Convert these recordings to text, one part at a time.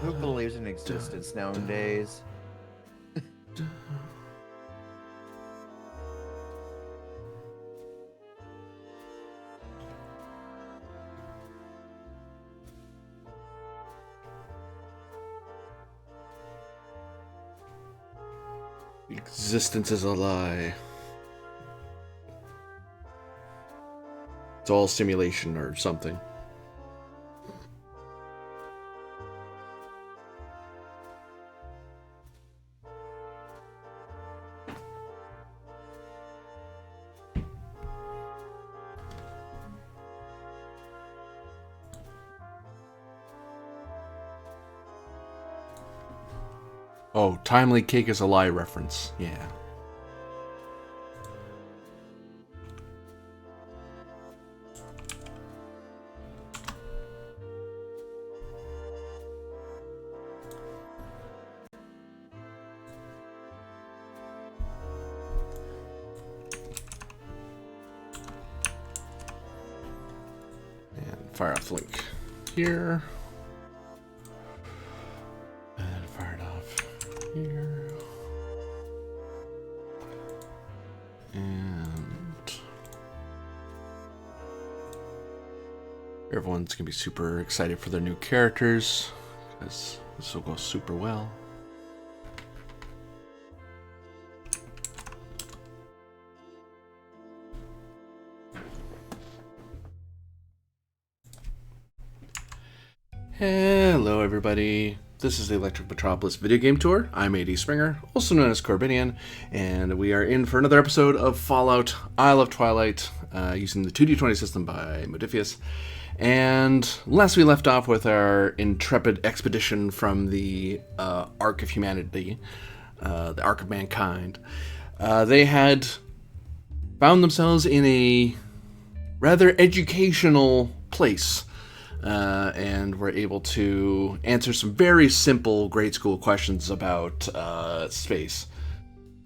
Who believes in existence nowadays? Existence is a lie. It's all simulation or something. Oh, timely cake is a lie reference. Yeah. And fire off the link here. And fire it off here. And everyone's gonna be super excited for their new characters because this will go super well. Hello everybody, this is the Electric Metropolis video game tour. I'm AD Springer, also known as Corbinian, and we are in for another episode of Fallout Isle of Twilight, using the 2D20 system by Modifius. And last we left off with our intrepid expedition from the Ark of Humanity, the Ark of Mankind. They had found themselves in a rather educational place, and were able to answer some very simple grade school questions about space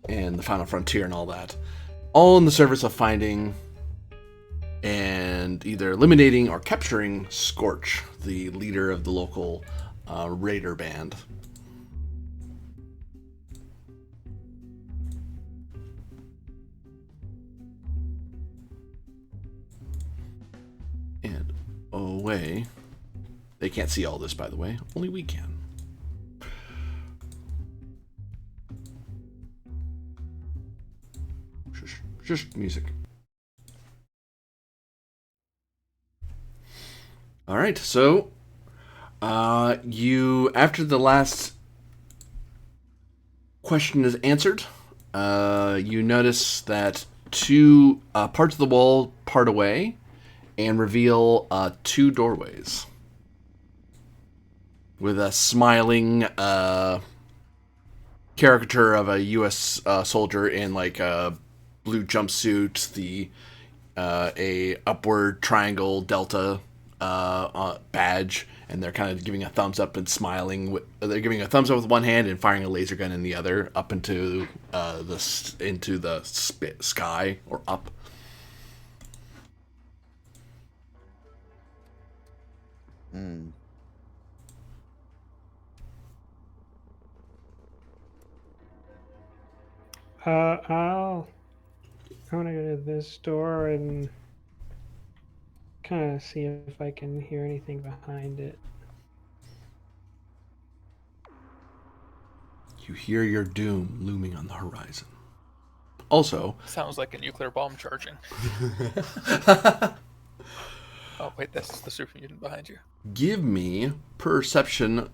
and the final frontier and all that, all in the service of finding and either eliminating or capturing Scorch, the leader of the local raider band. And away. They can't see all this, by the way. Only we can. Just music. All right, so you, after the last question is answered, you notice that two parts of the wall part away and reveal two doorways with a smiling caricature of a U.S. Soldier in like a blue jumpsuit, the a upward triangle delta badge, and they're kind of giving a thumbs up and smiling. They're giving a thumbs up with one hand and firing a laser gun in the other up into the sky or up. Hmm. I want to go to this door and kind of see if I can hear anything behind it. You hear your doom looming on the horizon. Also, sounds like a nuclear bomb charging. Oh wait, that's the super mutant behind you. Give me perception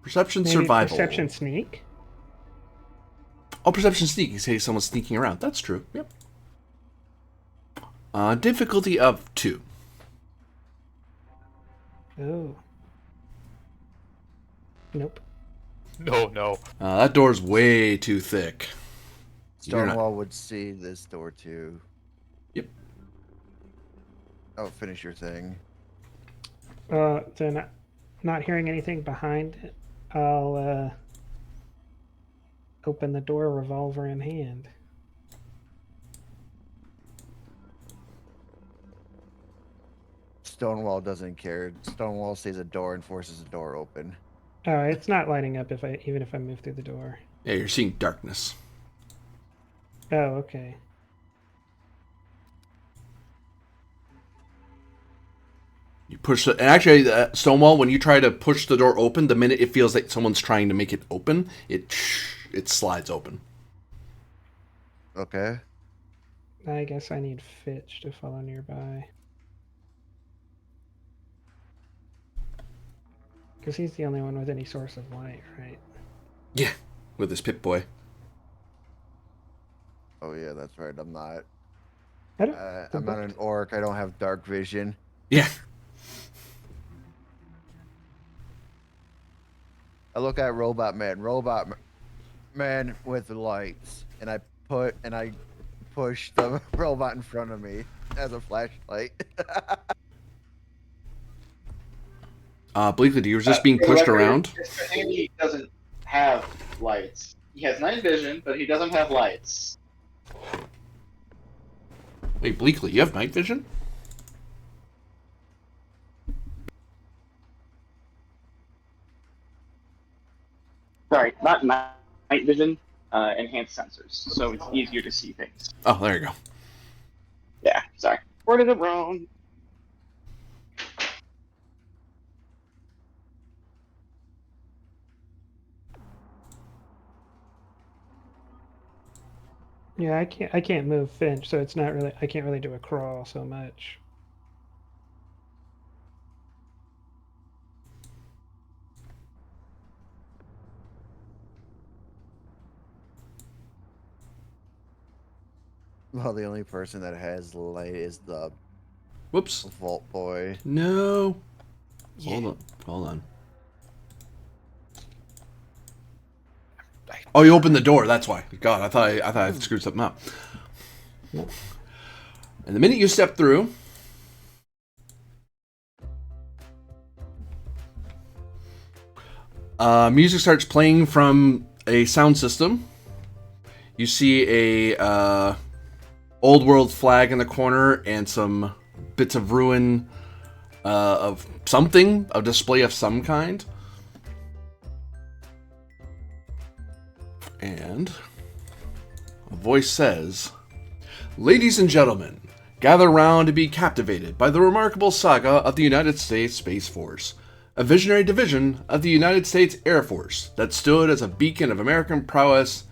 perception Maybe survival. Perception sneak. Oh, perception sneak. You say someone's sneaking around. That's true. Yep. Difficulty of 2. Oh. Nope. No. That door's way too thick. Stonewall would see this door too. Yep. Oh, finish your thing. Then not hearing anything behind it, I'll open the door, revolver in hand. Stonewall doesn't care. Stonewall sees a door and forces the door open. Oh, it's not lighting up even if I move through the door. Yeah, you're seeing darkness. Oh, okay. You push the, and actually, Stonewall, when you try to push the door open, the minute it feels like someone's trying to make it open, it slides open. Okay. I guess I need Fitch to follow nearby. Because he's the only one with any source of light, right? Yeah, with his Pip-Boy. Oh yeah, that's right. I'm not. I don't. I'm not an orc. I don't have dark vision. Yeah. I look at Robot Man with lights, and I push the robot in front of me as a flashlight. Bleakley, you were just being pushed around? Mr. Handy doesn't have lights. He has night vision, but he doesn't have lights. Wait, Bleakley, you have night vision? Sorry, not night vision, enhanced sensors, so it's easier to see things. Oh, there you go. Yeah, sorry. Worded it wrong. Yeah, I can't move Finch, so it's not really. I can't really do a crawl so much. Well, the only person that has light is the Whoops. Vault Boy. No. Yeah. Hold on. Oh, you opened the door. That's why. God, I thought I screwed something up. And the minute you step through, music starts playing from a sound system. You see a old world flag in the corner and some bits of ruin of something, a display of some kind. And a voice says, "Ladies and gentlemen, gather round to be captivated by the remarkable saga of the United States Space Force, a visionary division of the United States Air Force that stood as a beacon of American prowess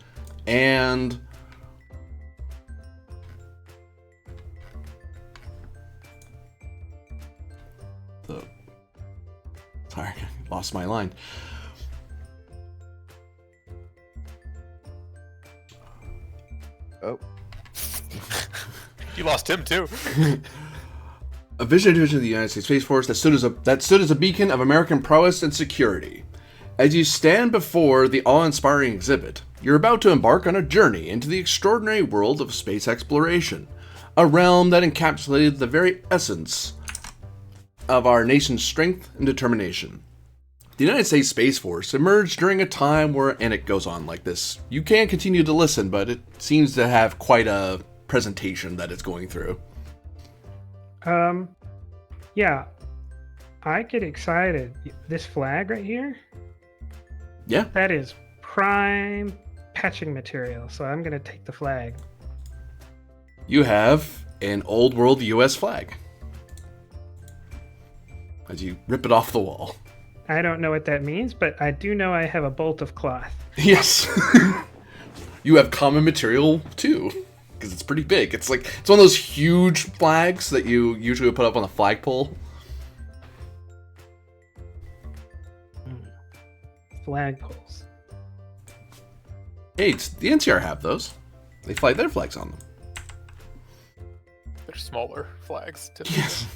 and..." Sorry, I lost my line. Oh. You lost him too. A visionary division of the United States Space Force that stood as a beacon of American prowess and security. As you stand before the awe-inspiring exhibit, you're about to embark on a journey into the extraordinary world of space exploration, a realm that encapsulated the very essence of our nation's strength and determination. The United States Space Force emerged during a time where, and it goes on like this. You can continue to listen, but it seems to have quite a presentation that it's going through. Yeah, I get excited. This flag right here, Yeah. that is prime patching material. So I'm gonna take the flag. You have an old world US flag. As you rip it off the wall. I don't know what that means, but I do know I have a bolt of cloth. Yes. You have common material too, because it's pretty big. It's one of those huge flags that you usually would put up on a flagpole. Flagpoles. Hey, the NCR have those. They fly their flags on them. They're smaller flags. Typically. Yes.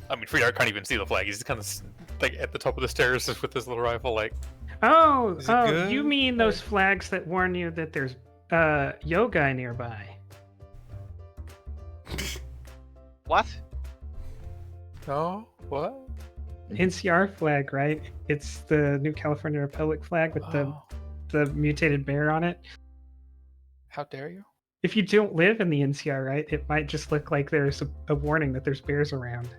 I mean, Friedar can't even see the flag. He's kind of like at the top of the stairs with his little rifle. Like, Oh, Is it oh, good? you mean those flags that warn you that there's yoga nearby? What? no, what? NCR flag, right? It's the New California Republic flag with Oh, the mutated bear on it. how dare you? If you don't live in the NCR, right, it might just look like there's a warning that there's bears around.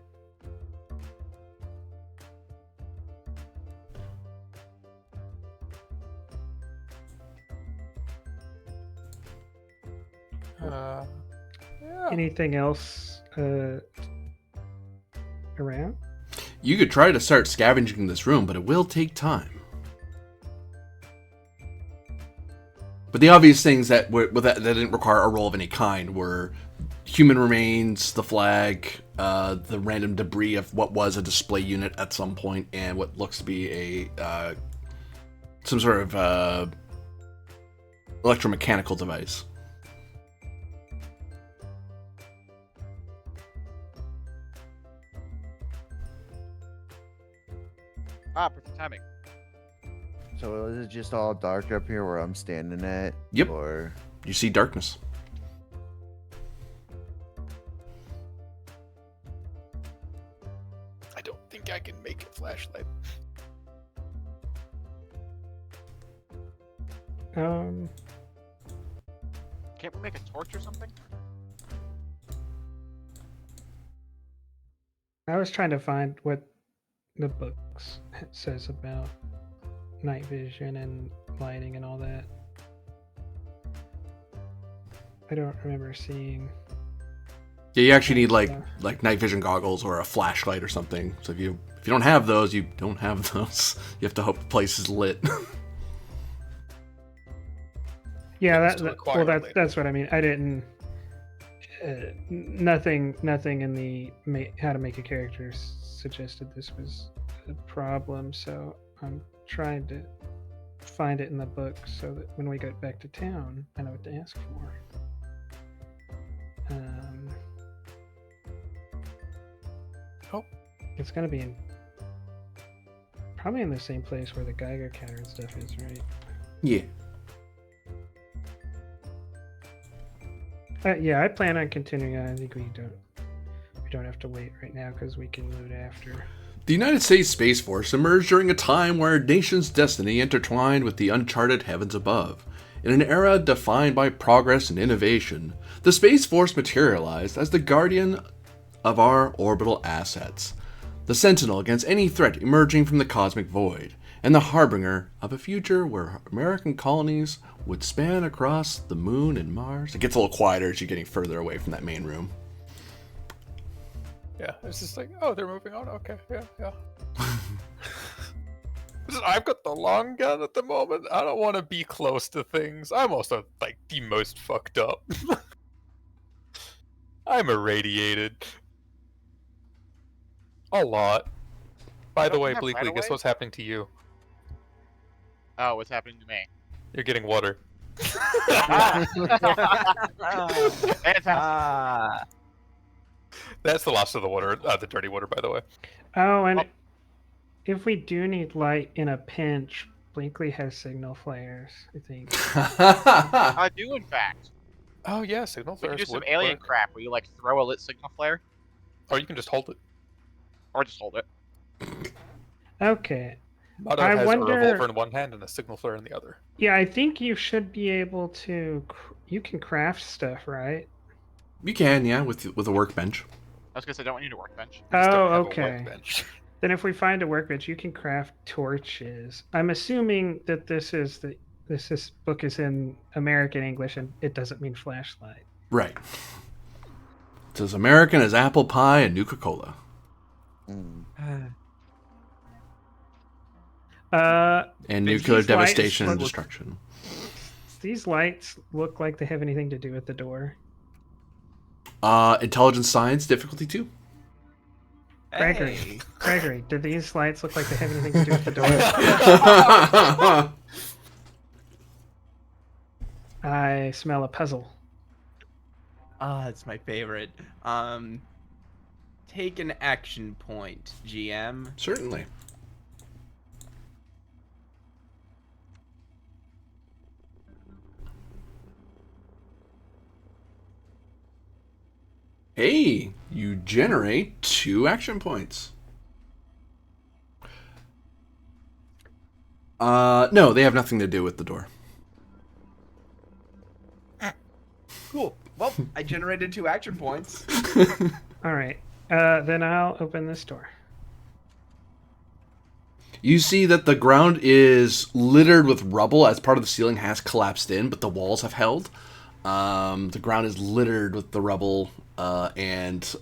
Yeah. Anything else around? You could try to start scavenging this room, but it will take time. But the obvious things that didn't require a roll of any kind were human remains, the flag, the random debris of what was a display unit at some point, and what looks to be a some sort of electromechanical device. Perfect timing. So is it just all dark up here where I'm standing at? Yep. Or You see darkness. I don't think I can make a flashlight. Can't we make a torch or something? I was trying to find what the books says about night vision and lighting and all that. I don't remember seeing. Yeah, you actually need Yeah. like night vision goggles or a flashlight or something. So if you don't have those, you don't have those. You have to hope the place is lit. Yeah, It's to acquire it later. that's what I mean. I didn't. Nothing in the how to make a character suggested this was a problem. So I'm trying to find it in the book so that when we get back to town, I know what to ask for. Oh. It's gonna be probably in the same place where the Geiger counter and stuff is, right? Yeah. Yeah, I plan on continuing on. I think we don't have to wait right now because we can loot after. The United States Space Force emerged during a time where a nation's destiny intertwined with the uncharted heavens above. In an era defined by progress and innovation, the Space Force materialized as the guardian of our orbital assets, the sentinel against any threat emerging from the cosmic void, and the harbinger of a future where American colonies would span across the moon and Mars. It gets a little quieter as you're getting further away from that main room. Yeah, it's just like, oh, they're moving on. Okay, yeah. I've got the long gun at the moment. I don't want to be close to things. I'm also like the most fucked up. I'm irradiated. A lot. By the Don't way, we have Bleakley, guess right-of-ways? what's happening to you? Oh, what's happening to me? You're getting water. Fantastic. That's the last of the water, the dirty water, by the way. Oh, and Oh. if we do need light in a pinch, Blinkley has signal flares, I think. I do, in fact. Oh yeah, signal We can flares do some would alien work. crap where you like throw a lit signal flare, Or you can just hold it. or just hold it. Okay. Motto I has wonder- a revolver in one hand and a signal flare in the other. Yeah, I think you should be able to. You can craft stuff, right? You can, yeah, with a workbench. I was gonna say, don't we need a workbench? You just Oh, don't have a okay. workbench. Then if we find a workbench, you can craft torches. I'm assuming that this book is in American English and it doesn't mean flashlight. Right. It's as American as apple pie and Nuka-Cola. And nuclear these lights devastation and look- destruction. These lights look like they have anything to do with the door. Intelligence science difficulty 2. Gregory, do these lights look like they have anything to do with the door? I smell a puzzle. It's my favorite. Take an action point, GM. Certainly. Hey, you generate 2 action points. No, they have nothing to do with the door. Cool. Well, I generated 2 action points. All right. Then I'll open this door. You see that the ground is littered with rubble as part of the ceiling has collapsed in, but the walls have held. The ground is littered with the rubble and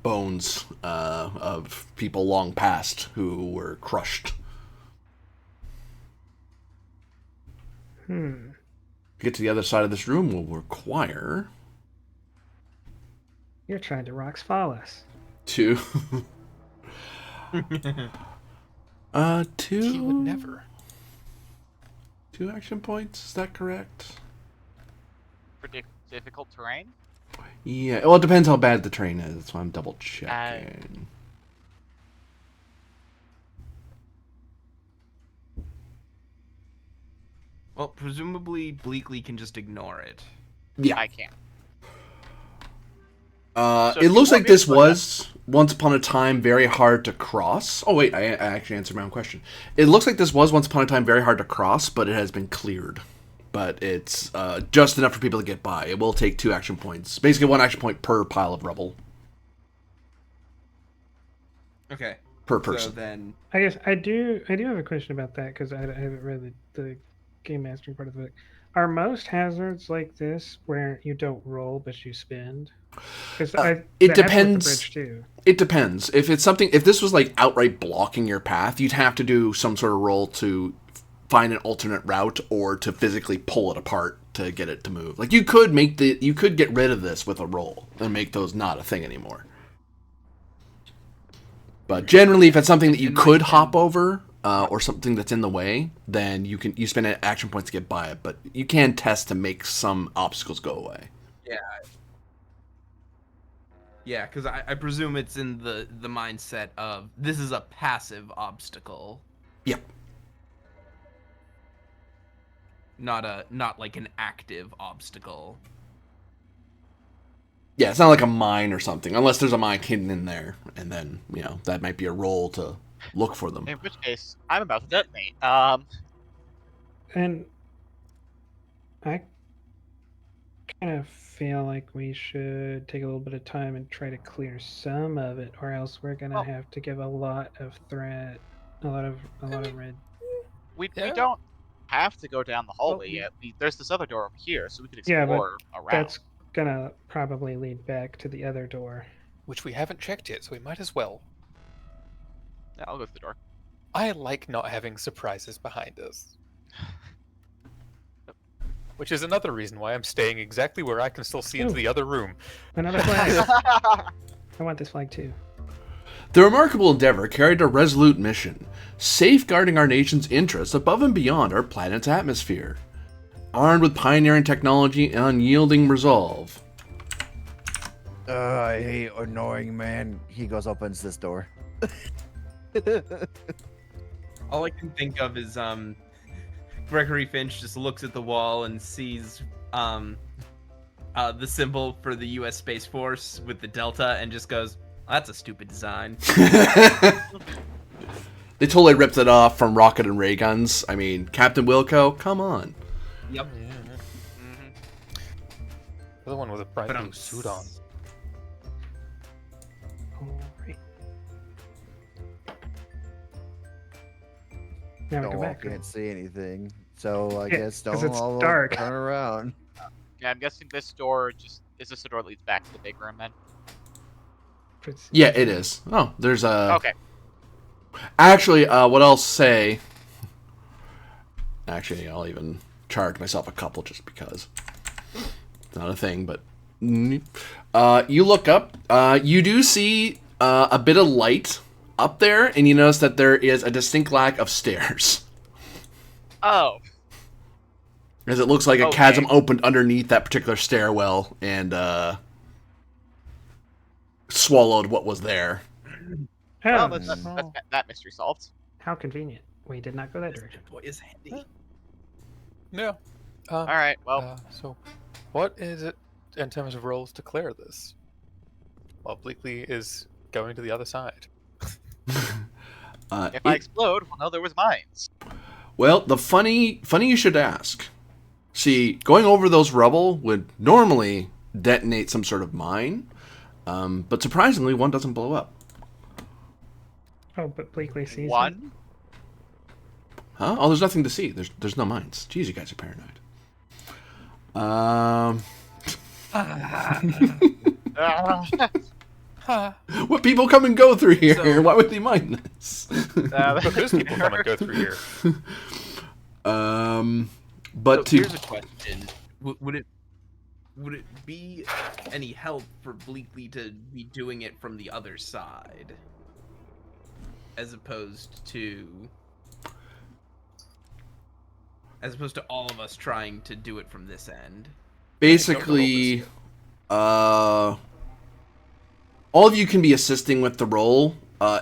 bones of people long past who were crushed. To get to the other side of this room will require... You're trying to rocks fall us. Two. He would never. 2 action points, is that correct? For difficult terrain? Yeah, well, it depends how bad the terrain is. That's why I'm double checking. Well, presumably Bleakley can just ignore it. Yeah. I can't. So if it you looks want like me to this put was, once upon a time, very hard to cross. Oh, wait, I actually answered my own question. It looks like this was, once upon a time, very hard to cross, but it has been cleared. But it's just enough for people to get by. It will take 2 action points. Basically, 1 action point per pile of rubble. Okay. Per person. So then, I guess I do have a question about that because I haven't read the game mastering part of the book. Are most hazards like this where you don't roll but you spend? Because it depends. The bridge too. It depends. If it's something, if this was like outright blocking your path, you'd have to do some sort of roll to find an alternate route or to physically pull it apart to get it to move. Like you could get rid of this with a roll and make those not a thing anymore. But generally, if it's something that you could hop over or something that's in the way, then you spend action points to get by it. But you can test to make some obstacles go away. yeah, because I presume it's in the mindset of this is a passive obstacle. Yep. Not like an active obstacle. Yeah, it's not like a mine or something, unless there's a mine hidden in there, and then, that might be a roll to look for them. In which case, I'm about to detonate. And I kind of feel like we should take a little bit of time and try to clear some of it, or else we're gonna have to give a lot of red. We don't have to go down the hallway yet. There's this other door over here, so we could Yeah, but explore around. That's gonna probably lead back to the other door. Which we haven't checked yet, so we might as well. Yeah, I'll go through the door. I like not having surprises behind us. Which is another reason why I'm staying exactly where I can still see into the other room. Another flag. I want this flag too. The remarkable endeavor carried a resolute mission, safeguarding our nation's interests above and beyond our planet's atmosphere. Armed with pioneering technology and unyielding resolve. I hate annoying man. He goes opens this door. All I can think of is Gregory Finch just looks at the wall and sees the symbol for the U.S. Space Force with the Delta and just goes, "That's a stupid design." They totally ripped it off from rocket and ray guns. I mean, Captain Wilco, come on. Yep. The one with a bright blue suit on. Alright. Now we go back. Can't see anything, so I Yeah, guess 'cause don't it's all dark. turn around. Yeah, I'm guessing this door is this the door that leads back to the big room then? Yeah, it is. Oh, there's a... Okay. Actually, what I'll say... Actually, I'll even charge myself a couple just because. It's not a thing, but... you look up. You do see a bit of light up there, and you notice that there is a distinct lack of stairs. Oh. As it looks like a Okay. chasm opened underneath that particular stairwell and swallowed what was there. Well, Oh, that's that mystery solved. how convenient. We did not go that direction. Boy is handy. Yeah. All right. Well, So, what is it in terms of rolls to clear this? Well, Bleakley is going to the other side. if I explode, we'll know there was mines. Well, the funny you should ask. See, going over those rubble would normally detonate some sort of mine, but surprisingly, one doesn't blow up. Oh, but Bleakley sees it. One. Huh? Oh, there's nothing to see. There's no mines. Jeez, you guys are paranoid. Um, Uh, what people come and go through here? So- Why would they mind this? But there's people come and go through here. But So to here's a question: would it be any help for Bleakley to be doing it from the other side, as opposed to all of us trying to do it from this end? basically, all of you can be assisting with the roll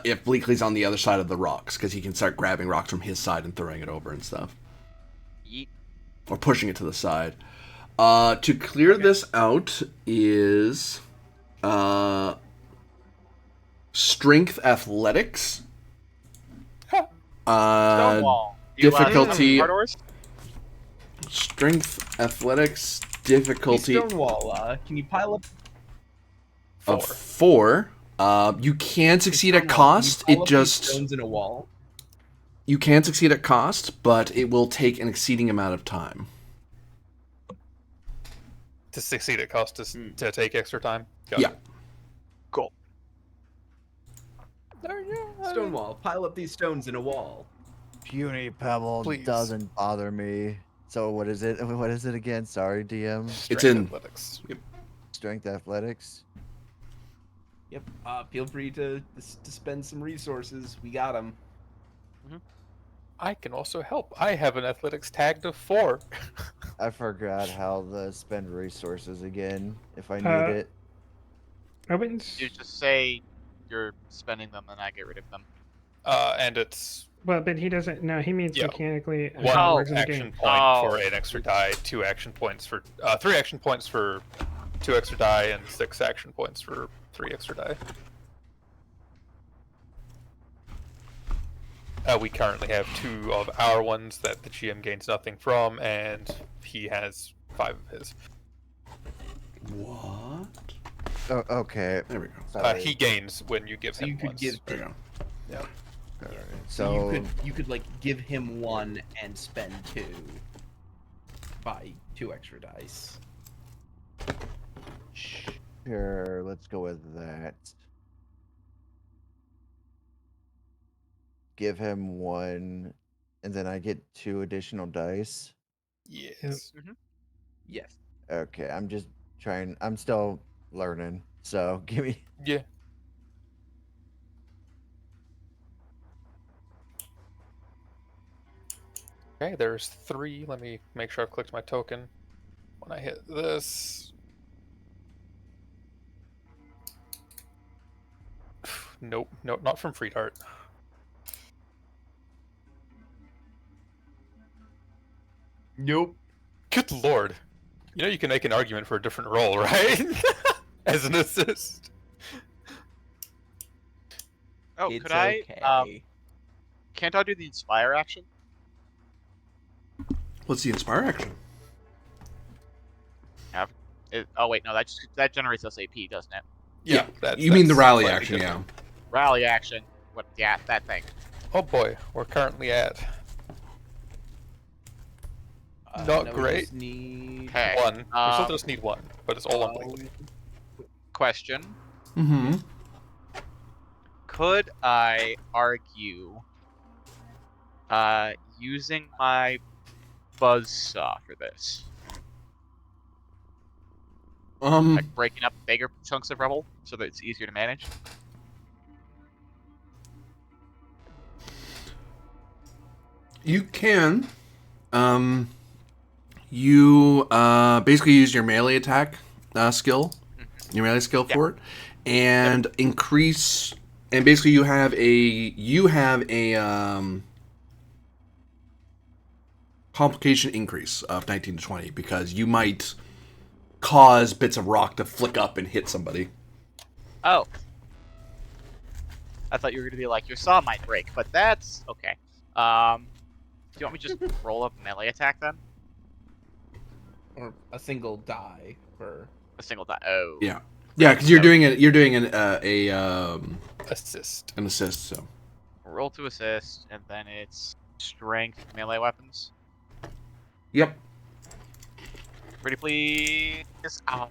if Bleakley's on the other side of the rocks, because he can start grabbing rocks from his side and throwing it over and stuff, yeet. or pushing it to the side. To clear this out is strength athletics. Stonewall. You, difficulty- hard ores? Strength athletics Hey, difficulty Stonewall, can you pile up? of 4. You can succeed at Stonewall, cost. can you pile It up these just stones in a wall. you can succeed at cost, but it will take an exceeding amount of time. To succeed, it costs us to take extra time. Got Yeah. it. Cool. Stonewall, pile up these stones in a wall. Puny Pebble Please. doesn't bother me. So what is it? What is it again? Sorry, DM. Strength in- athletics. Strength athletics. Yep. Feel free to spend some resources. We got them. I can also help. I have an athletics tagged of 4. I forgot how to spend resources again if I need it. I wouldn't. You just say you're spending them and I get rid of them. And it's Well, but he doesn't. No, he means Yeah. mechanically how one it works in the action game. point Oh. for an extra die, 2 action points for 3 action points for 2 extra die, and 6 action points for 3 extra die. We currently have 2 of our ones that the GM gains nothing from, and he has 5 of his. What? Oh, okay. There we go. Sorry. He gains when you give So him you could ones. give. There we go. Alright, So So you could like give him 1 and spend 2. Buy 2 extra dice. sure, let's go with that. Give him 1, and then I get 2 additional dice. Yes. Yes. Okay, I'm just trying. I'm still learning. So give me. Yeah. Okay, there's 3. Let me make sure I've clicked my token. When I hit this. Nope, not from Freedheart. Nope. Good lord. You know you can make an argument for a different role, right? As an assist. Oh, It's could I? okay. Can't I do the inspire action? What's the inspire action? Oh wait, no, that generates SAP, doesn't it? Yeah, that's, you mean the that's rally slightly action, different. Rally action. What? Yeah, that thing. Oh boy, we're currently at Not now we great. just need. Okay. 1. We still Um, just need 1, but it's all on Bleakley. Question: Mm-hmm. could I argue using my buzzsaw for this? Like breaking up bigger chunks of rubble so that it's easier to manage? You can. You basically use your melee attack skill, your melee skill for it, and increase. And basically, you have a complication increase of 19 to 20 because you might cause bits of rock to flick up and hit somebody. Oh. I thought you were gonna be like, your saw might break, but that's okay. Do you want me to just roll up melee attack then? Or a single die for. A single die. Oh. Yeah, yeah, because you're So- doing it. You're doing an Assist. assist. So Roll to assist, and then it's strength melee weapons. yep. Pretty please. Oh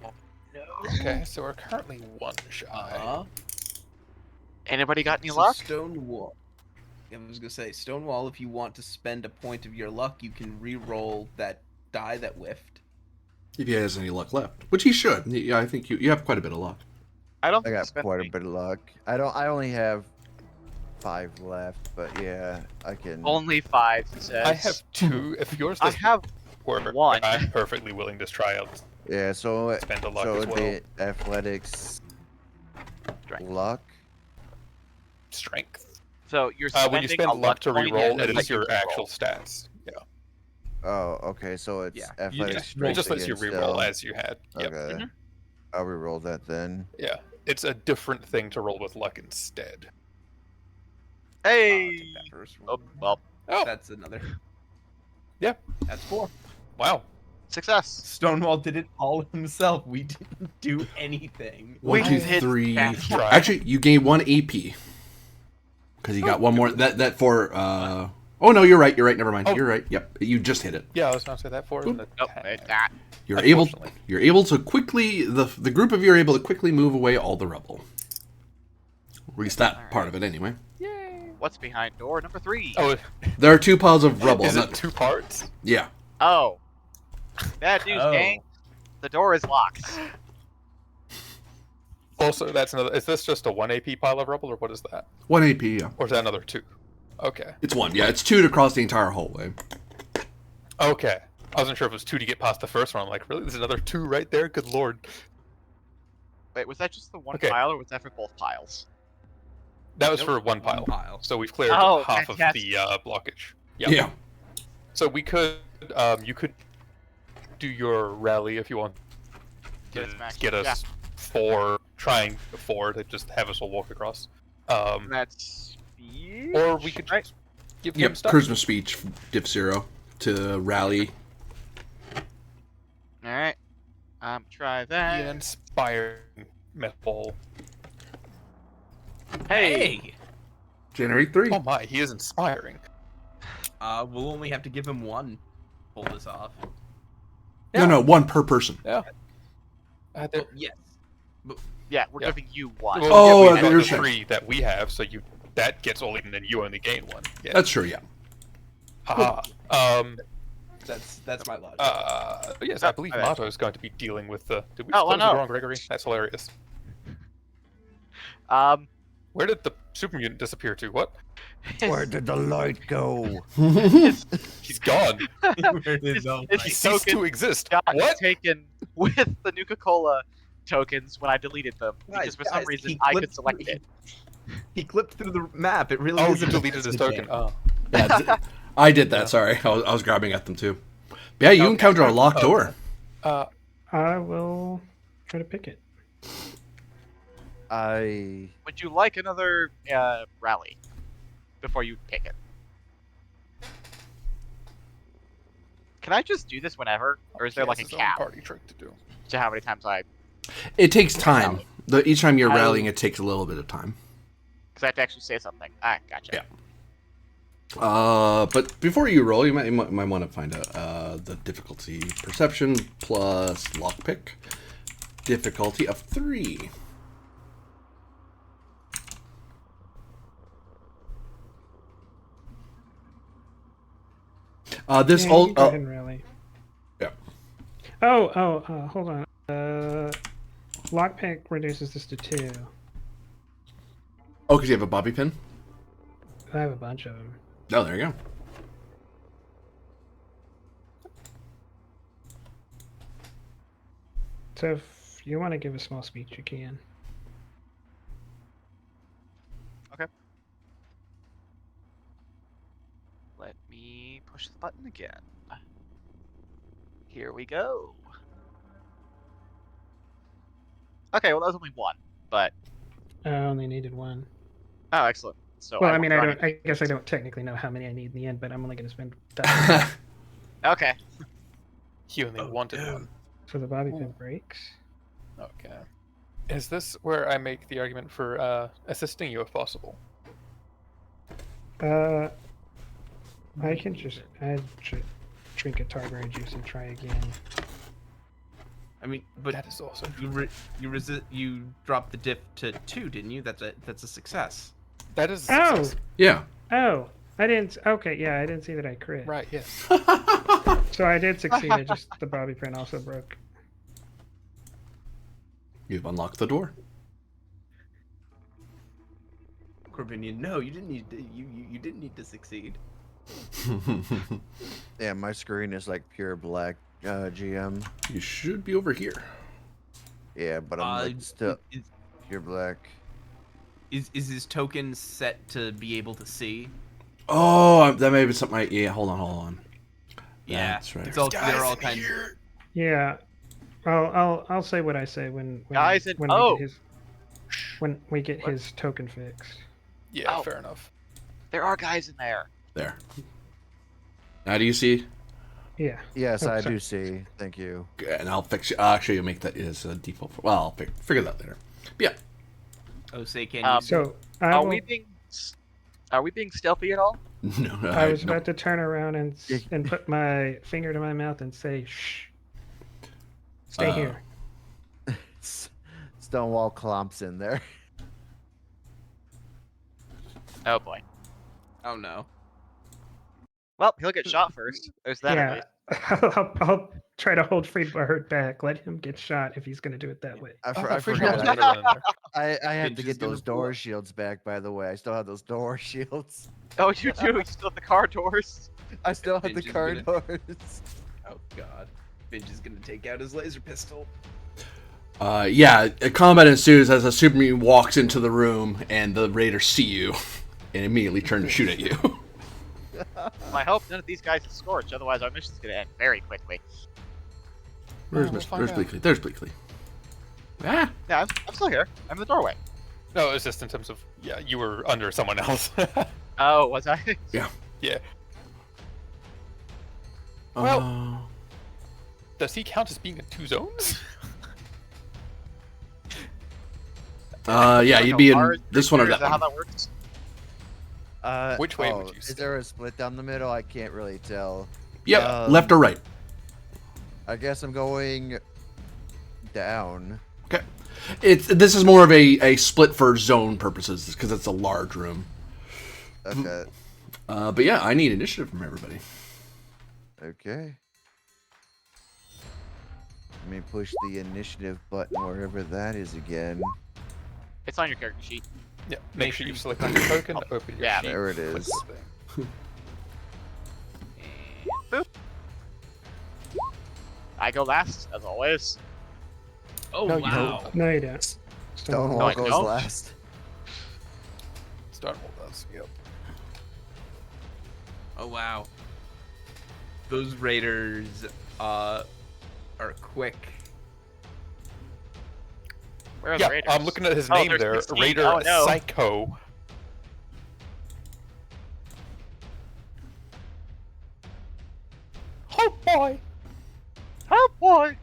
no. Okay, so we're currently 1 shy. Anybody got any So luck? Stonewall. I was gonna say Stonewall. If you want to spend a point of your luck, you can re-roll that die that whiffed. If he has any luck left, which he should. Yeah, I think you have quite a bit of luck. I don't I think got spent quite a any. bit of luck. I only have 5 left, but yeah, I can. Only 5, he says. I have 2. If yours I doesn't have work, 1. I'm perfectly willing to try out Yeah, so spend a luck so as well. the athletics Strength. luck. Strength. So you're spending When you spend a luck to point reroll, and it then is your you reroll. actual stats. Yeah. Oh, okay. So it's Yeah, You athletics. just, it strength just lets you against reroll skill. as you had. Yep. Okay. Mhm. I'll reroll that then. Yeah. It's a different thing to roll with luck instead. Hey! Take that first Oh, one. well, Oh, That's another. Yeah. That's 4. wow. success. Stonewall did it all himself. We didn't do anything. 1, 2, did 3. that. Try. Actually, you gain 1 AP because you got one more. That for. Oh no, you're right. You're right. Never mind. Oh. You're right. Yep, you just hit it. Yeah, I was going to say that for an Nope, attack. that. You're able. Unfortunately. You're able to quickly. The group of you are able to quickly move away all the rubble. At least that part of it, anyway. What's behind door number 3? Oh, There are 2 piles of rubble. is it Not- 2 parts? yeah. Oh. Bad news, Oh. gang. The door is locked. Also, that's another. Is this just a 1 AP pile of rubble, or what is that? 1 AP. Yeah. Or is that another 2? Okay. It's 1. Yeah, it's 2 to cross the entire hallway. Okay. I wasn't sure if it was 2 to get past the first one. I'm like, really? There's another 2 right there? Good lord. Wait, was that just the one Okay. pile, or was that for both piles? That was Nope, for one one pile. pile. So we've cleared Oh, half of fantastic. the blockage. Yep. Yeah. So we could, you could do your rally if you want to Get us max- get us 4, trying 4 to just have us all walk across. That's speech, Or we could right? give him Yep. stuff. Charisma speech, Div 0 to rally. All right. Try that. The inspiring metal. Hey. Generate 3. Oh my, he is inspiring. We'll only have to give him 1. To pull this off. No, 1 per person. Yeah. Well, yes. Yeah, we're Yeah. giving you 1. Well, Oh, yeah, we I got you're the saying- 3 that we have, so that gets all in, and you only gain 1. Yeah. That's true. Yeah. Haha. That's my logic. Yes, I believe okay. Mato is going to be dealing with the. Did we Oh, close no. the wrong Gregory? That's hilarious. Where did the super mutant disappear to? What? Where did the light go? He's gone. Where did the He It's light- ceased to token exist. got What? taken with the Nuka-Cola tokens when I deleted them because for some Guys, reason he I could clipped- select it. He clipped through the map. It really Oh, is you a deleted his token. Oh. Yeah, I did that. Sorry, I was grabbing at them too. But yeah, you Okay. encounter a locked door. I will try to pick it. Would you like another rally before you pick it? Can I just do this whenever, or is there He like a has his own cap party trick to do. to how many times I? It takes time. Each time you're I- rallying, it takes a little bit of time. Because I have to actually say something. Ah, gotcha. Yeah. But before you roll, you might want to find out the difficulty perception plus lockpick. Difficulty of 3. This Yeah, all. you go ahead and rally. Yeah. Hold on. Lockpick reduces this to 2. Oh, because you have a bobby pin. I have a bunch of them. Oh, there you go. So if you want to give a small speech, you can. Let me push the button again. Here we go. Okay, well that was only 1, but I only needed 1. oh, excellent. So Well, I won't mean, draw I guess I don't technically know how many I need in the end, but I'm only going to spend that any- Okay. He only wanted one. for the bobby pin breaks. Okay. Is this where I make the argument for assisting you if possible? I can just drink a tarberry juice and try again. I mean, but That is also you dropped the diff to 2, didn't you? That's a success. that is a Oh, success. Yeah. oh, I didn't. Okay, yeah, I didn't see that I crit. Right. Yes. So I did succeed. I just the bobby pin also broke. You've unlocked the door. Corbinian, no, you didn't need to, you didn't need to succeed. Yeah, my screen is like pure black, GM. You should be over here. Yeah, but I'm like still pure black. Is his token set to be able to see? Oh, that may be something. Yeah, hold on. Yeah, That's right. It's all they're all kinds. Yeah, I'll say what I say when Guys, when oh. we get his when we get What? his token fixed. Yeah. Oh. Fair enough. There are guys in there. There. Now do you see? Yeah. Yes, Oh, I sorry. do see. Thank you. And I'll fix you. Actually, you'll make that as a default. Well, I'll figure that later. But yeah. Oh, say can Um, you? So I, Are will, we being stealthy at all? No. I was no. about to turn around and put my finger to my mouth and say, "Shh, stay here." Stonewall Clomps in there. Oh boy. Oh no. Well, he'll get shot first. There's that at Yeah, least. I'll try to hold Friedbart back. Let him get shot if he's going to do it that way. I I forgot. forgot. In there. I had Finch to is get gonna those pull door up. shields back, by the way. I still have those door shields. Oh, you do. You still have the car doors. I still have the Finch is car gonna- doors. Oh god. Finch is gonna take out his laser pistol. Yeah, a combat ensues as a super mutant walks into the room and the raiders see you and immediately turn to shoot at you. I hope none of these guys is scorched, otherwise our mission's gonna end very quickly. Where's we'll find out. Bleakley? There's Bleakley. Ah! Yeah, I'm still here. I'm in the doorway. No, it's just in terms of you were under someone else. Oh, was I? yeah. Uh, Well- Does he count as being in 2 zones? yeah, you'd be in this one or Is that that how one. that works? Which way would you Is say? there a split down the middle? I can't really tell. Yep, Um, left or right. I guess I'm going down. Okay. This is more of a split for zone purposes because it's a large room. Okay. But yeah, I need initiative from everybody. Okay. Let me push the initiative button wherever that is again. It's on your character sheet. Yeah. Make sure you select on your token to open your Yeah. sheet. There it click is. the thing. Boop. I go last, as always. Oh No, you wow. don't. No, you don't. Stonewall No, I goes don't. last. Start with us. Yep. Oh wow. Those raiders are quick. Where are Yeah, the raiders? I'm looking at his Oh, name there's there. 16. Raider Oh, no. Psycho. Oh boy. Oh boy!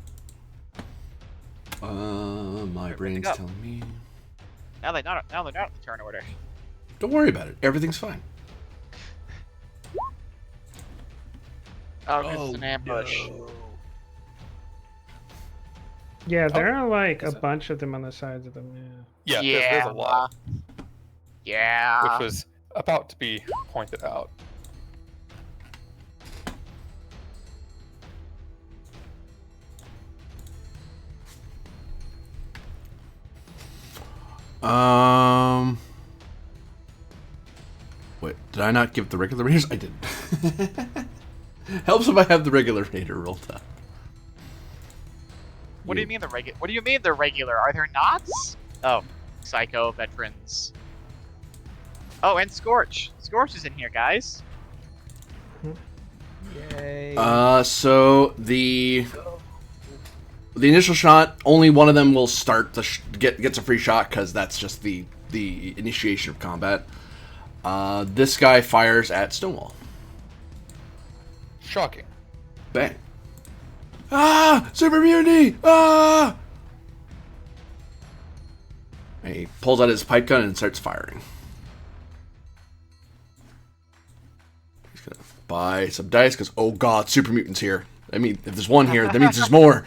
My brain's up. telling me. Now they're not in the turn order. Don't worry about it. Everything's fine. Oh, it's an ambush. no. Yeah, there are like a is it? bunch of them on the sides of them. Yeah. Yeah, there's a lot, Yeah. which was about to be pointed out. Wait, did I not give the regular raiders? I didn't. Helps if I have the regular raider rolled up. What do you mean the regular? What do you mean they're regular? Are there knots? Oh, Psycho, Veterans. Oh, and Scorch. Scorch is in here, guys. Yay. So the initial shot, only one of them will start the gets a free shot because that's just the initiation of combat. This guy fires at Stonewall. Shocking. Bang. Ah! Super immunity! Ah! And he pulls out his pipe gun and starts firing. He's gonna buy some dice because, oh god, super mutants here. I mean, if there's one here, that means there's more.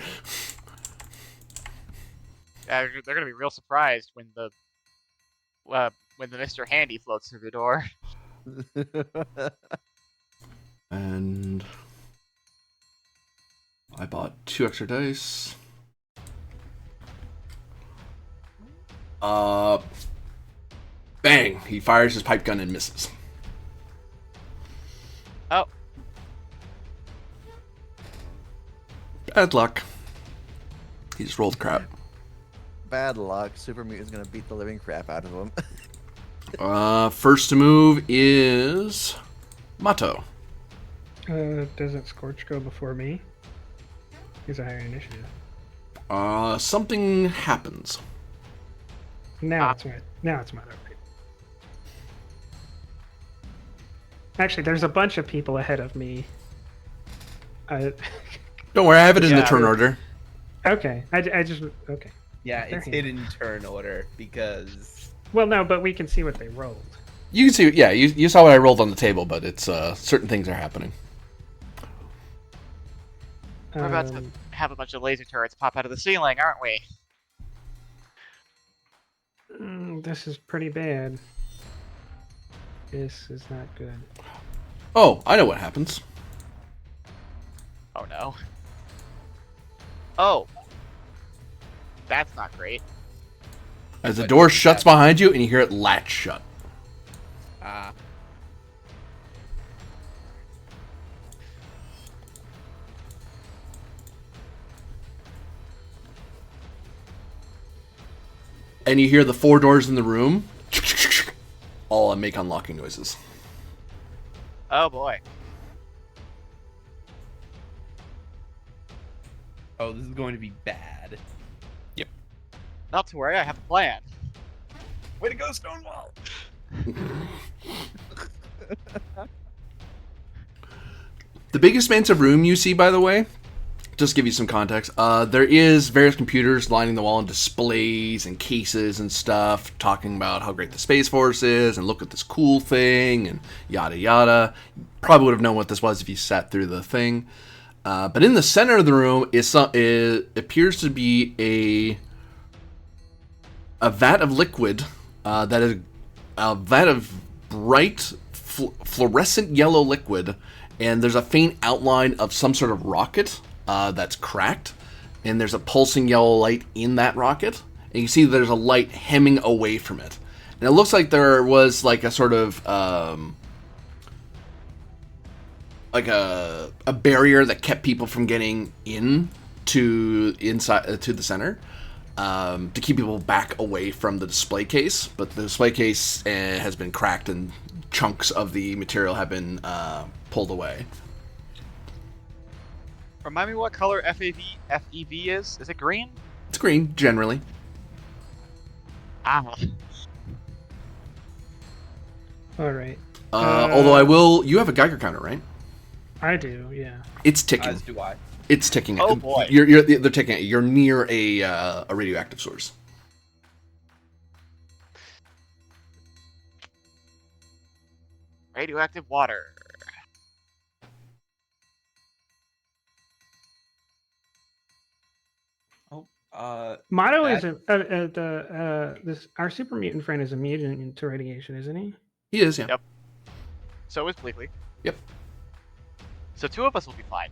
They're gonna be real surprised when the Mr. Handy floats through the door. And I bought 2 extra dice. Bang! He fires his pipe gun and misses. Oh, Bad luck. He just rolled crap. Bad luck. Super Mutant's gonna beat the living crap out of him. First to move is Mato. Doesn't Scorch go before me? He's a higher initiative. Something happens. Now it's my turn. Actually, there's a bunch of people ahead of me. Don't worry, I have it in the Yeah, turn order. Okay, I just okay. Yeah, They're it's here. hidden turn order because Well, no, but we can see what they rolled. You can see, yeah, you saw what I rolled on the table, but it's certain things are happening. we're about to have a bunch of laser turrets pop out of the ceiling, aren't we? This is pretty bad. This is not good. Oh, I know what happens. Oh no. Oh. That's not great. As the But door you shuts have- behind you and you hear it latch shut. And you hear the 4 doors in the room all make unlocking noises. Oh boy. oh, this is going to be bad. Not to worry, I have a plan. Way to go, Stonewall! The big expansive room you see, by the way, just to give you some context, there is various computers lining the wall and displays and cases and stuff talking about how great the Space Force is and look at this cool thing and yada yada. Probably would have known what this was if you sat through the thing. But in the center of the room it appears to be a vat of liquid that is a vat of bright fluorescent yellow liquid, and there's a faint outline of some sort of rocket that's cracked, and there's a pulsing yellow light in that rocket, and you see there's a light hemming away from it, and it looks like there was like a sort of like a barrier that kept people from getting inside to the center, to keep people back away from the display case. But the display case has been cracked and chunks of the material have been pulled away. Remind me what color FEV is? Is it green? It's green, generally. Ah. All right. Although you have a Geiger counter, right? I do, yeah. It's ticking. As do I. It's ticking. Oh, boy. They're ticking. You're near a radioactive source. Radioactive water. Motto That- is our super mutant friend is immune to radiation, isn't he? He is, yeah. Yep. So is Bleakley. Yep. So 2 of us will be fine.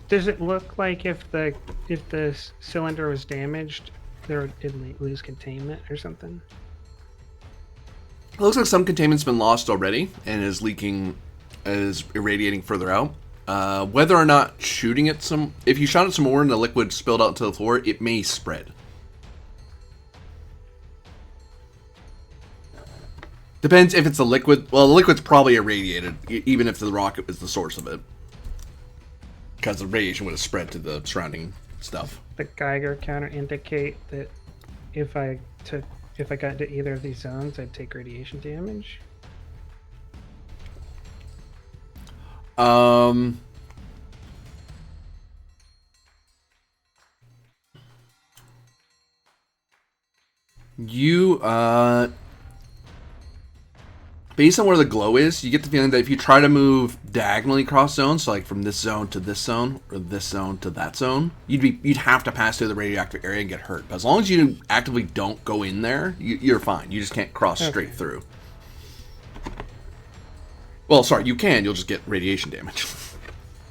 Does it look like if the cylinder was damaged, it'd lose containment or something? It looks like some containment's been lost already and is irradiating further out. Whether or not shooting it if you shot it some more and the liquid spilled out to the floor, it may spread. Depends if it's a liquid. Well, the liquid's probably irradiated, even if the rocket was the source of it, because the radiation would have spread to the surrounding stuff. The Geiger counter indicate that if I got into either of these zones, I'd take radiation damage. based on where the glow is, you get the feeling that if you try to move diagonally across zones, so like from this zone to this zone, or this zone to that zone, you'd have to pass through the radioactive area and get hurt. But as long as you actively don't go in there, you're fine. You just can't cross straight through. Well, sorry, you can. You'll just get radiation damage.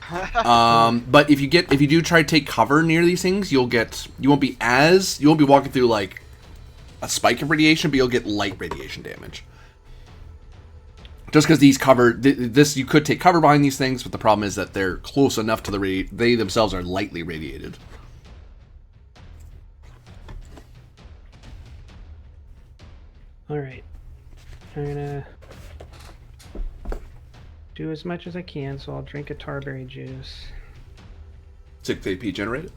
But if you do try to take cover near these things, you won't be walking through like a spike of radiation, but you'll get light radiation damage. Just because these you could take cover behind these things, but the problem is that they're close enough to they themselves are lightly radiated. All right, I'm gonna do as much as I can, so I'll drink a tarberry juice. 6 AP generated.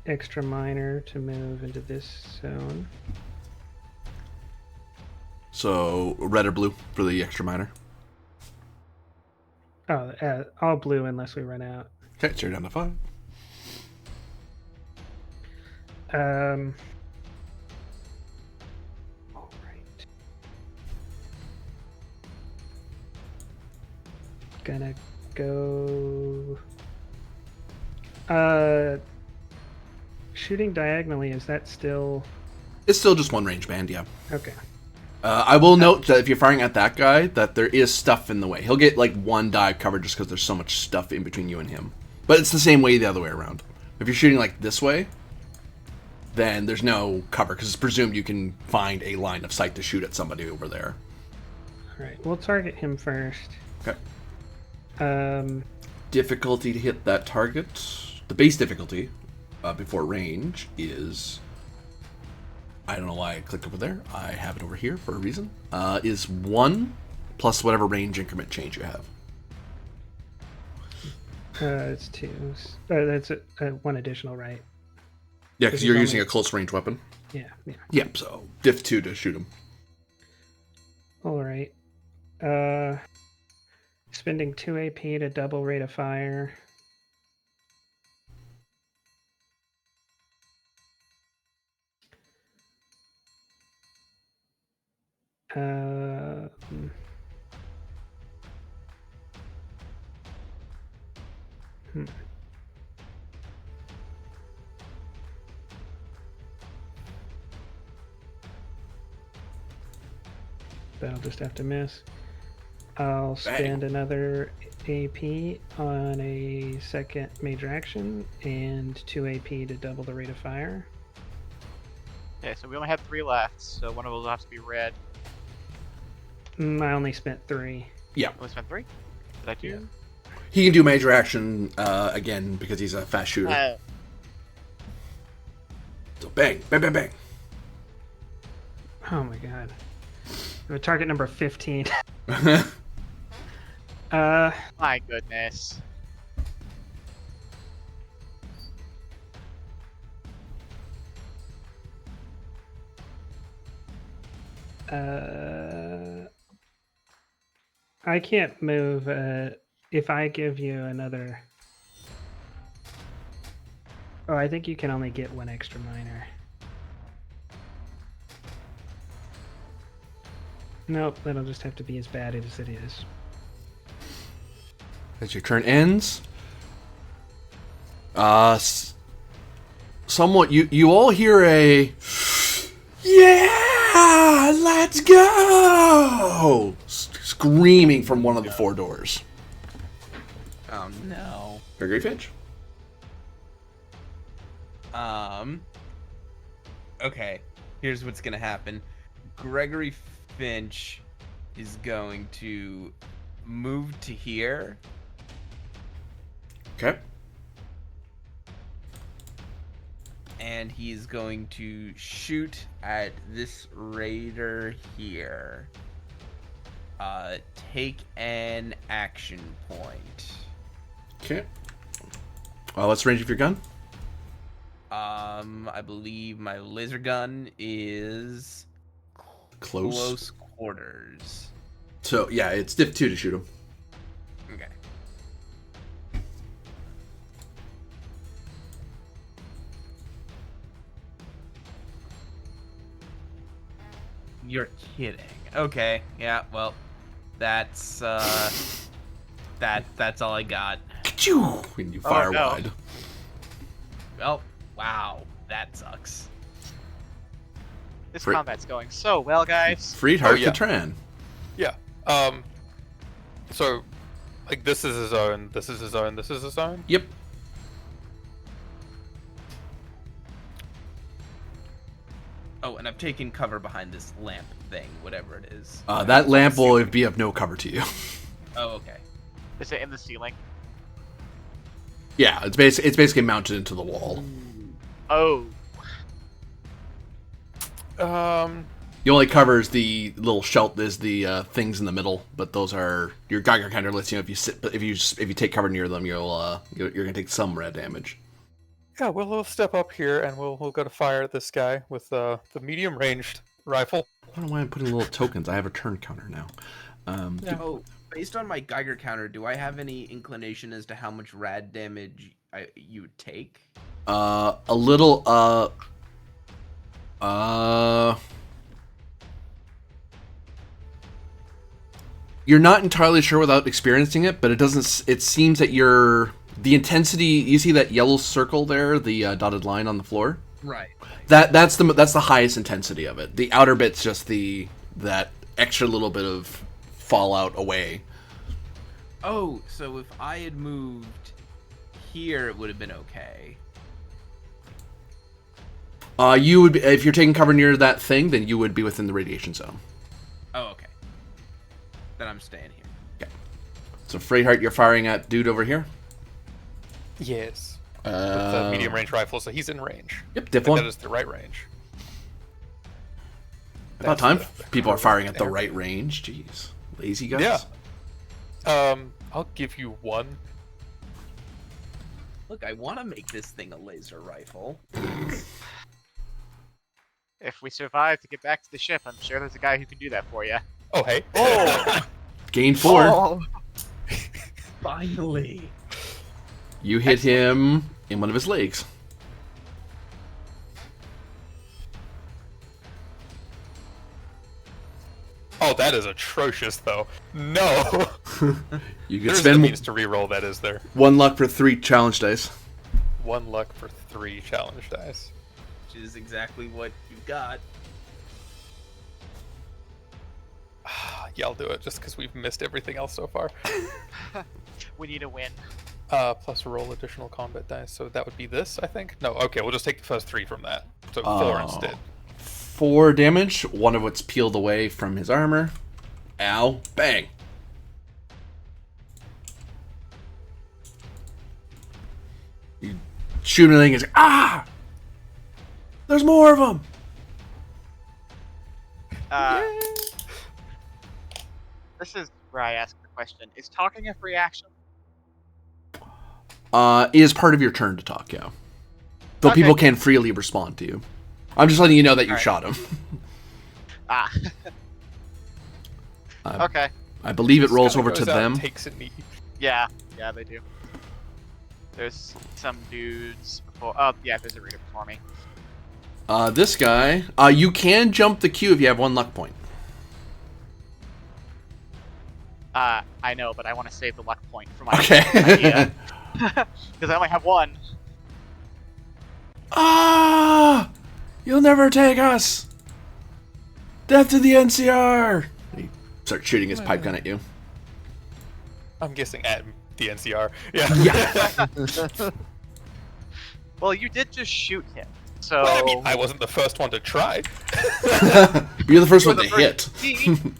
Extra minor to move into this zone. So red or blue for the extra minor. Oh, all blue unless we run out. Okay, so you're down to 5. All right. Gonna go. Shooting diagonally, is that still? It's still just one range band, yeah. Okay. I will note that if you're firing at that guy, that there is stuff in the way. He'll get like one dive covered just because there's so much stuff in between you and him. But it's the same way the other way around. If you're shooting like this way, then there's no cover because it's presumed you can find a line of sight to shoot at somebody over there. All right, we'll target him first. Okay. Difficulty to hit that target. The base difficulty before range is... I don't know why I clicked over there. I have it over here for a reason. Is 1 plus whatever range increment change you have. It's 2. That's 1 additional, right? Yeah, because you're using a close range weapon. Yeah. Yep, so diff 2 to shoot him. All right. Spending 2 AP to double rate of fire. That'll just have to miss. I'll spend another AP on a second major action and 2 AP to double the rate of fire. Okay, so we only have 3 left, so one of those will have to be red. I only spent 3. Yeah. Only spent 3? Did I do? Yeah. He can do major action again because he's a fast shooter. So bang, bang, bang, bang. Oh my god. I'm target number 15. My goodness. I can't move if I give you another. Oh, I think you can only get 1 extra minor. Nope, that'll just have to be as bad as it is. As your turn ends, somewhat you all hear a "Yeah, let's go!" screaming from one of the 4 doors. Oh no. Gregory Finch. Okay. Here's what's gonna happen. Gregory Finch is going to move to here. Okay. And he's going to shoot at this raider here. Take an action point. Okay. What's the range of your gun? I believe my laser gun is Close quarters. So yeah, it's diff 2 to shoot him. Okay. You're kidding. Okay. Yeah. Well, That's that's all I got. Achoo! When you fire no. wide. Oh, wow, that sucks. This Fr- combat's going so well, guys. Friedhart yeah. Katran. Yeah. So, like, this is his own. This is his own. This is his own. Yep. Oh, and I've taken cover behind this lamp thing, whatever it is. That lamp will be of no cover to you. Oh, okay. Is it in the ceiling? Yeah, it's basically mounted into the wall. Oh. The only covers the little shelf is the things in the middle, but those are your Geiger counter lets you know if you take cover near them, you're gonna take some red damage. Yeah, we'll step up here and we'll go to fire at this guy with the medium ranged rifle. I don't know why I'm putting little tokens. I have a turn counter now. Oh, based on my Geiger counter, do I have any inclination as to how much rad damage you would take? A little. You're not entirely sure without experiencing it, but it doesn't. It seems that the intensity. You see that yellow circle there, the dotted line on the floor. Right. That's the highest intensity of it. The outer bit's just that extra little bit of fallout away. Oh, so if I had moved here, it would have been okay. You would be, if you're taking cover near that thing, then you would be within the radiation zone. Oh, okay. Then I'm staying here. Okay. So Freyhart, you're firing at dude over here. Yes. With the medium range rifle, so he's in range. Yep, diff But one. that is the right range. About That's time the people are firing at the there. right range. Jeez, lazy guys. Yeah. I'll give you one. Look, I want to make this thing a laser rifle. If we survive to get back to the ship, I'm sure there's a guy who can do that for you. Oh, hey. Gain 4. Oh, Finally. You hit him in one of his legs. Oh, that is atrocious, though. No. You can There's spend the means to reroll that, is there? 1 luck for 3 challenge dice. 1 luck for 3 challenge dice. Which is exactly what you got. Yeah, I'll do it just because we've missed everything else so far. We need a win. Plus roll additional combat dice, so that would be this, I think? No, okay, we'll just take the first 3 from that. So 4 Oh. instead. 4 damage, one of which peeled away from his armor. Ow. Bang. You shoot him and he's like, ah! There's more of them! This is where I ask the question. Is talking a free action? It is part of your turn to talk, yeah. Though Okay. people can freely respond to you. I'm just letting you know that you Alright. shot him. Ah. Uh, Okay. I believe it rolls Kinda over to goes out and them. Takes a knee. Yeah. Yeah, they do. There's some dudes before. Oh, yeah, there's a reader before me. This guy, you can jump the queue if you have 1 luck point. I know, but I want to save the luck point for my Okay. idea. Because I only have 1. Ah! You'll never take us! Death to the NCR! He starts shooting his pipe gun at you. I'm guessing at the NCR. Yeah. Yeah. Well, you did just shoot him, so. Well, I mean, I wasn't the first one to try. You're the first You're one the to hit. first team.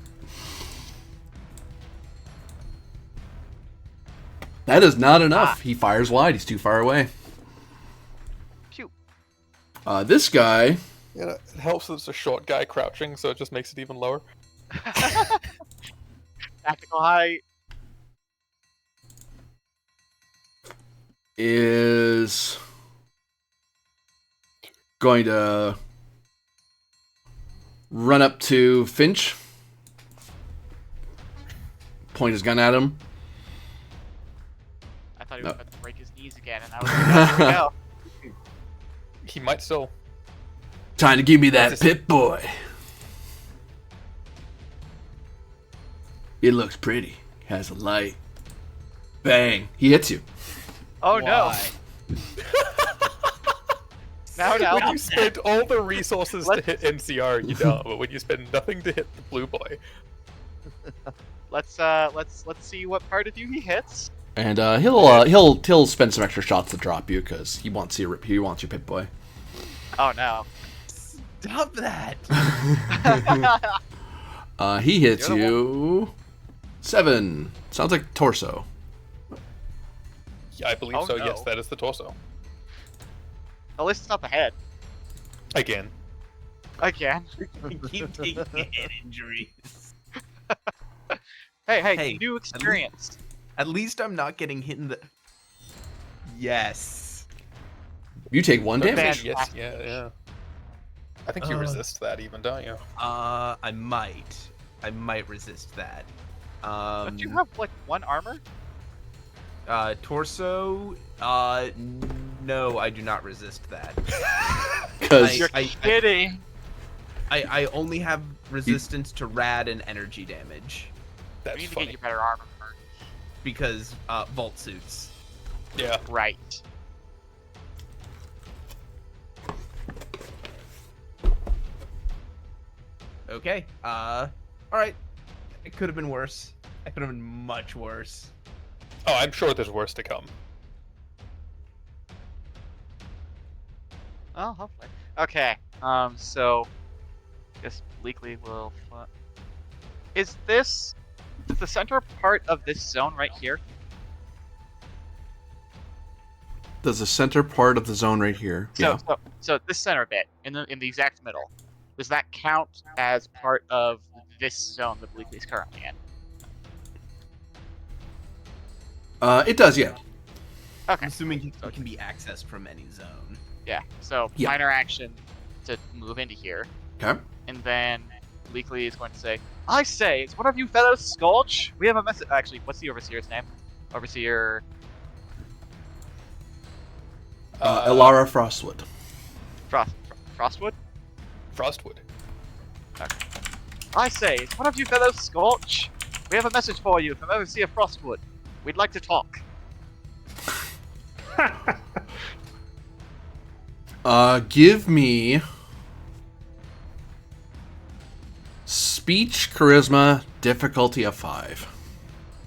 That is not enough. He fires wide. He's too far away. Pew. This guy, Yeah, it helps that it's a short guy crouching, so it just makes it even lower. Tactical height. is going to run up to Finch, point his gun at him. I thought he No. was about to break his knees again, and I was like, here we go. He might still. Time to give me that Just- pit boy. It looks pretty. Has a light. Bang. He hits you. Oh no! Why? Now, When you spend all the resources to Let's- hit NCR, you don't. But when you spend nothing to hit the blue boy, let's see what part of you he hits. And he'll spend some extra shots to drop you because he wants your Pip Boy. Oh no! Stop that! He hits The other you 7. Sounds like torso. yeah, I believe Oh, so. no. Yes, that is the torso. At least it's not the head. Again. Again. Keep taking head injuries. Hey, Hey, new experience. At least I'm not getting hit in the. Yes. You take 1 But damage. then- Yes, yeah. I think you resist that even, don't you? I might resist that. Don't you have like 1 armor? Torso. No, I do not resist that. Because You're kidding. I only have resistance to rad and energy damage We That's need to funny. get you better armor. because vault suits. Yeah. Right. Okay. All right. It could have been worse. It could have been much worse. Oh, I'm sure there's worse to come. Oh, hopefully. Okay. So, I guess Bleakley will. Is the center part of this zone right here? there's a center part of the zone right here. So, so this center bit in the exact middle, does that count as part of this zone that Bleakley's currently in? It does, yeah. Okay. I'm assuming it can be accessed from any zone. Yeah. So Yeah. minor action to move into here, Okay. and then Bleakley is going to say, "I say, it's one of you fellows, Scorch. We have a message." Actually, what's the overseer's name? Overseer. Elara Frostwood. Frostwood. Frostwood. I say, it's one of you fellows, Scorch. We have a message for you from Overseer Frostwood. We'd like to talk. Give me speech, charisma, difficulty of 5.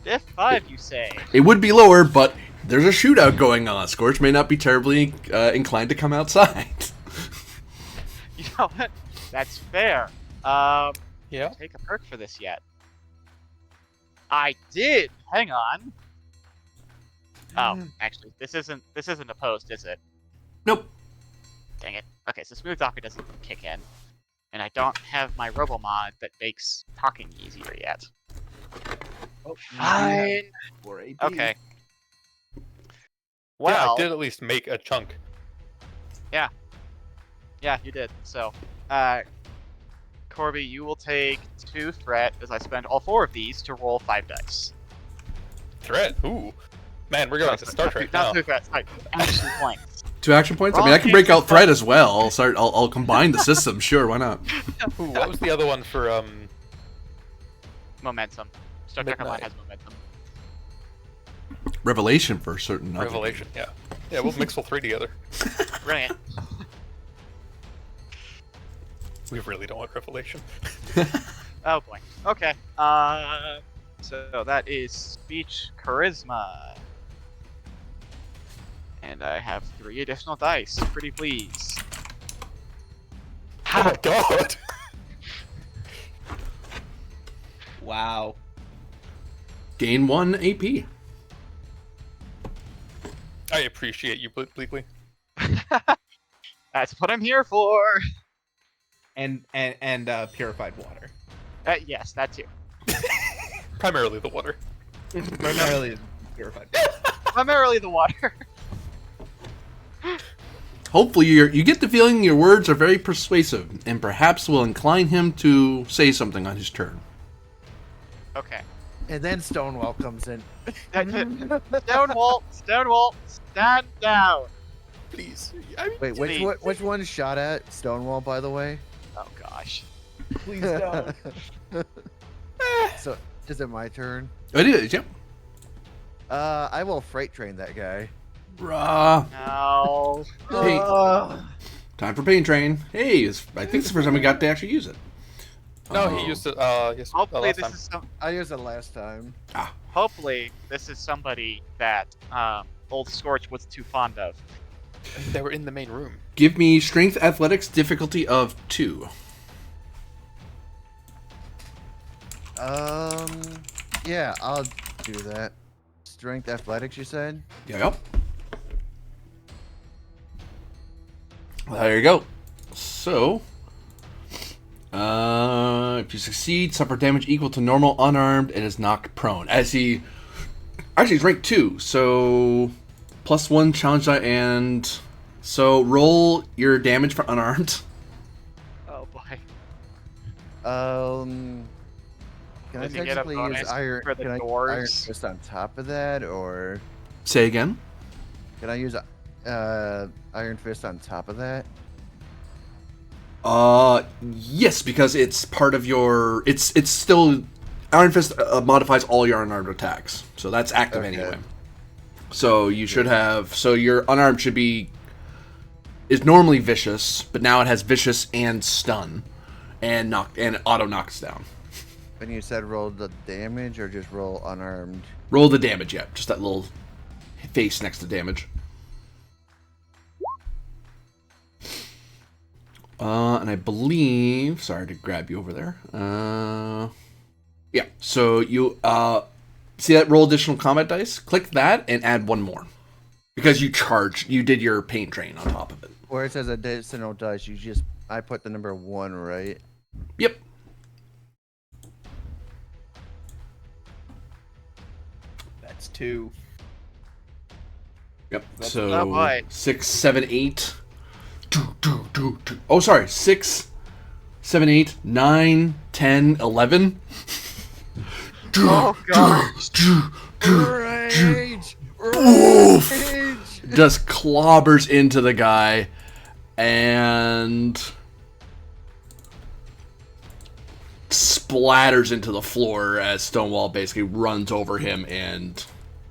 Diff 5, you say? It would be lower, but there's a shootout going on. Scorch may not be terribly inclined to come outside. You know what? That's fair. Yeah. Take a perk for this yet? I did. Hang on. Oh, actually, this isn't a post, is it? Nope. Dang it. Okay, so Smooth Talker doesn't kick in, and I don't have my Robo mod that makes talking easier yet. Oh, Fine. Okay. Yeah, Well, I did at least make a chunk. yeah, you did. So, Corby, you will take 2 threat as I spend all 4 of these to roll 5 dice. Threat? Ooh. Man, we're going to Star Trek now. Not 2 threats. Sorry, action points. 2 action points? I mean, I can break out threat as well. I'll combine the system. Sure, why not? Ooh, what was the other one for, Momentum. Star Trek Online Midnight. has momentum. Revelation for certain. other Revelation? Yeah. Yeah, we'll mix all 3 together. Brilliant. We really don't want Revelation. Oh boy. Okay. So that is speech charisma. And I have 3 additional dice. Pretty please. Oh my god! Wow. Gain 1 AP. I appreciate you, Bleakley. That's what I'm here for. And purified water. Yes, that too. Primarily the water. Primarily purified water. Primarily the water. Hopefully, you get the feeling your words are very persuasive, and perhaps will incline him to say something on his turn. Okay. And then Stonewall comes in. Stonewall, stand down. Please. I mean, Wait, which one shot at Stonewall, by the way? Oh gosh. Please don't. So Is it my turn? It is, yep. I will freight train that guy. Rah. No. Hey, time for pain train. Hey, I think it's the first time we got to actually use it. No, Oh. he used it. Yes, Hopefully last this time. is some. I used it last time. Hopefully this is somebody that old Scorch was too fond of. They were in the main room. Give me strength athletics difficulty of 2. Yeah, I'll do that. Strength athletics, you said? Yep. There you go. So, if you succeed, suffer damage equal to normal unarmed and is knocked prone. As he actually he's rank 2, so +1 challenge die, and so roll your damage for unarmed. Oh boy. Can Does I he get a technically use bonus iron? for the Can I doors? iron fist on top of that, or Say again. can I use iron fist on top of that? Yes, because it's part of your. It's still Iron Fist modifies all your unarmed attacks, so that's active Okay. anyway. So you should have. So your unarmed should be. Is normally vicious, but now it has vicious and stun, and auto knocks down. And you said roll the damage or just roll unarmed? Roll the damage, yeah. Just that little face next to damage. And I believe, sorry to grab you over there. Yeah, so you see that roll additional combat dice? Click that and add one more. Because you did your pain train on top of it. Where it says additional dice, I put the number 1, right? Yep. That's 2. Yep. That's- So Oh, boy. 6, 7, 8. Oh, sorry. 6, 7, 8, 9, 10, 11. Oh gosh. Rage! Oof. Rage! Just clobbers into the guy and splatters into the floor as Stonewall basically runs over him and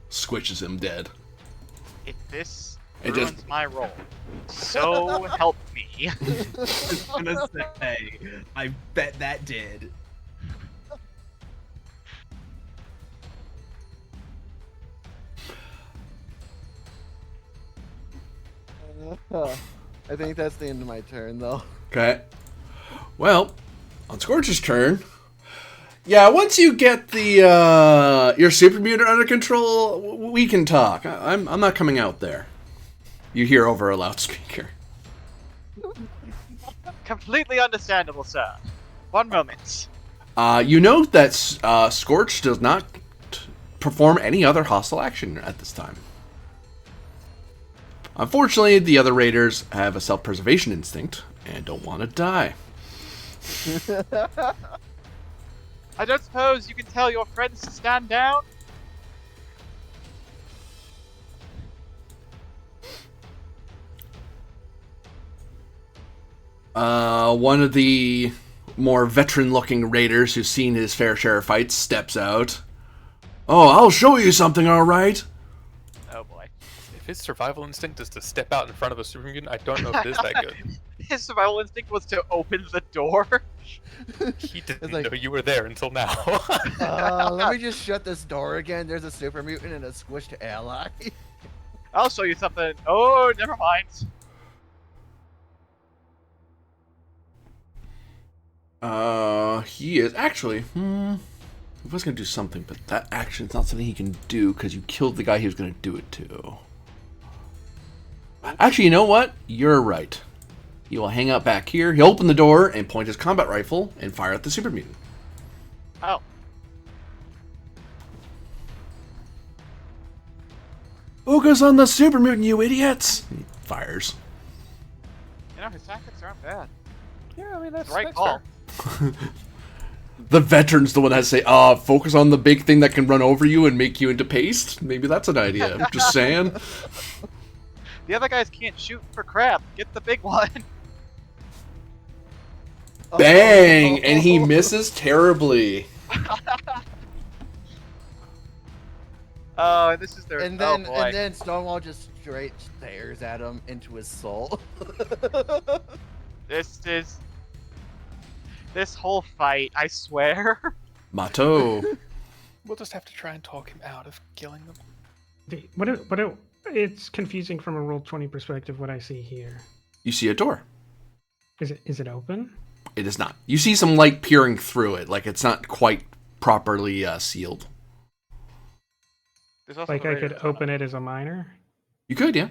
squishes him dead. If this It ruins just- my roll, so help me. I was gonna say, I bet that did. I think that's the end of my turn, though. Okay. Well, on Scorch's turn. Yeah, once you get the your super mutant under control, we can talk. I'm not coming out there. You hear over a loudspeaker. Completely understandable, sir. One moment. You note that Scorch does not perform any other hostile action at this time. Unfortunately, the other raiders have a self-preservation instinct and don't want to die. I don't suppose you can tell your friends to stand down? One of the more veteran-looking raiders who's seen his fair share of fights steps out. Oh, I'll show you something, all right. Oh boy. If his survival instinct is to step out in front of a super mutant, I don't know if it is that good. His survival instinct was to open the door. He didn't like- know you were there until now. Let me just shut this door again. There's a super mutant and a squished ally. I'll show you something. Oh, never mind. He is actually. He was gonna do something, but that action's not something he can do because you killed the guy he was gonna do it to. Actually, you know what? You're right. He will hang out back here. He'll open the door and point his combat rifle and fire at the super mutant. Oh. Focus on the super mutant, you idiots! He fires. You know, his tactics aren't bad. Yeah, I mean that's Right that's call. fair. The veteran's the one that has to say, focus on the big thing that can run over you and make you into paste. Maybe that's an idea. I'm just saying. The other guys can't shoot for crap. Get the big one. Bang! And he misses terribly. Oh, this is their. And then oh boy. and then Stonewall just straight stares at him into his soul. This whole fight, I swear. Mato. We'll just have to try and talk him out of killing them. It's confusing from a Roll20 perspective what I see here. You see a door. Is it open? It is not. You see some light peering through it, like it's not quite properly sealed. There's also Like the I radio could tunnel. open it as a miner? You could, yeah.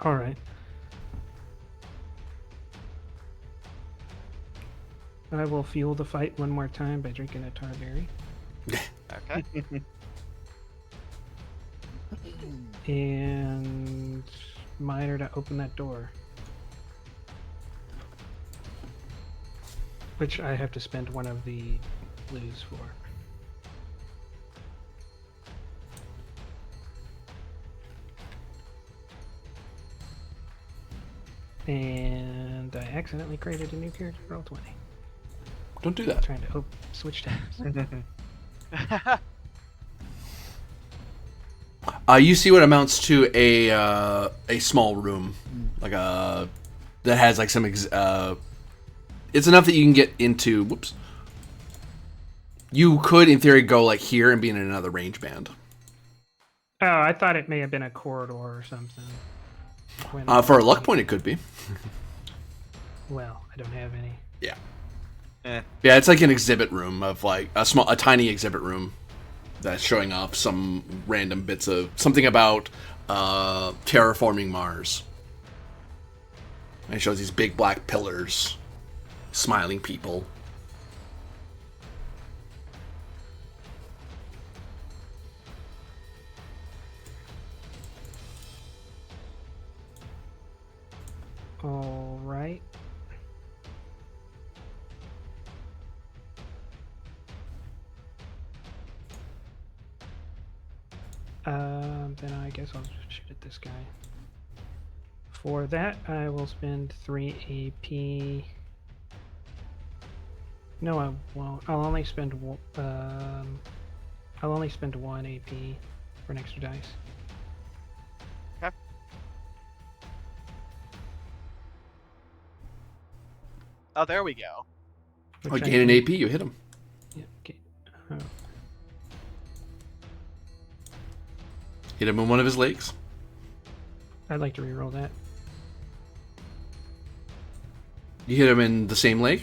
All right. I will fuel the fight one more time by drinking a tarberry. Okay. And miner to open that door. Which I have to spend one of the blues for. And I accidentally created a new character for Roll20. Don't do that. Trying to switch tabs. You see what amounts to a small room, like a that has like some. It's enough that you can get into. Whoops. You could, in theory, go like here and be in another range band. Oh, I thought it may have been a corridor or something. For a luck point, it could be. Well, I don't have any. Yeah. Yeah, it's like an exhibit room of like a tiny exhibit room that's showing off some random bits of something about terraforming Mars. And it shows these big black pillars, smiling people. All right. Then I guess I'll just shoot at this guy. For that, I will spend 3 AP. No, I won't. I'll only spend 1 AP for an extra dice. Okay. Oh, there we go. Which I Gain an can- AP, you hit him. Yeah, okay. Oh, Hit him in one of his legs. I'd like to reroll that. You hit him in the same leg.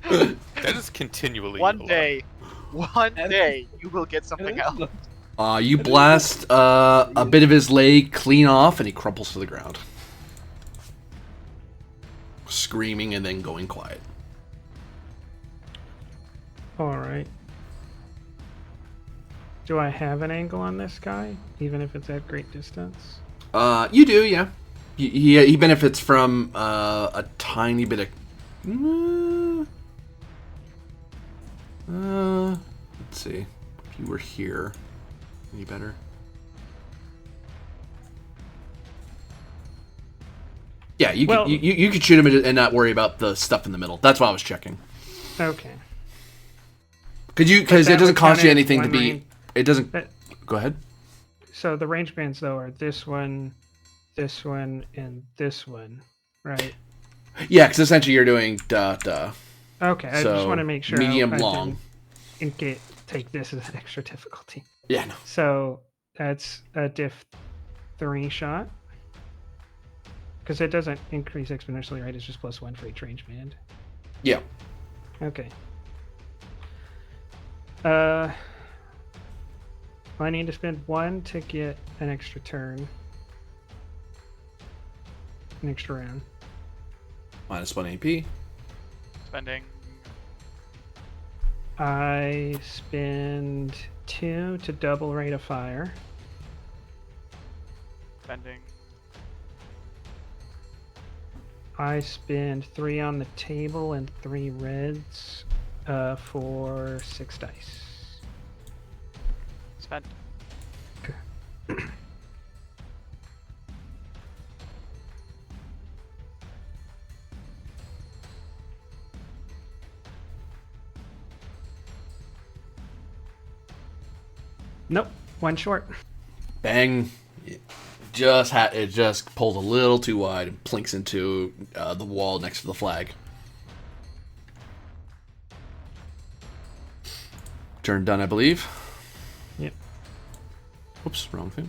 That is continually One allowed. day, you will get something else. You blast a bit of his leg clean off, and he crumples to the ground, screaming and then going quiet. All right. Do I have an angle on this guy, even if it's at great distance? You do, yeah. He benefits from a tiny bit of. Let's see. If you were here, any better? Yeah, you Well- could you could shoot him and not worry about the stuff in the middle. That's why I was checking. Okay. Because that it doesn't would cost count you as anything to one be. range. It doesn't. That- Go ahead. So the range bands though are this one, and this one, right? Yeah, because essentially you're doing Okay, I So, just want to make sure medium I long. didn't take this as an extra difficulty. Yeah, no. So that's a diff 3 shot. Because it doesn't increase exponentially, right? It's just +1 for each range band. Yeah. Okay. I need to spend 1 to get an extra turn. An extra round. -1 AP. Spending. I spend 2 to double rate of fire. Spending. I spend 3 on the table and 3 reds for 6 dice. Spent. Nope, one short. Bang. It just pulls a little too wide and plinks into the wall next to the flag. Turn done, I believe. Yep. Oops, wrong thing.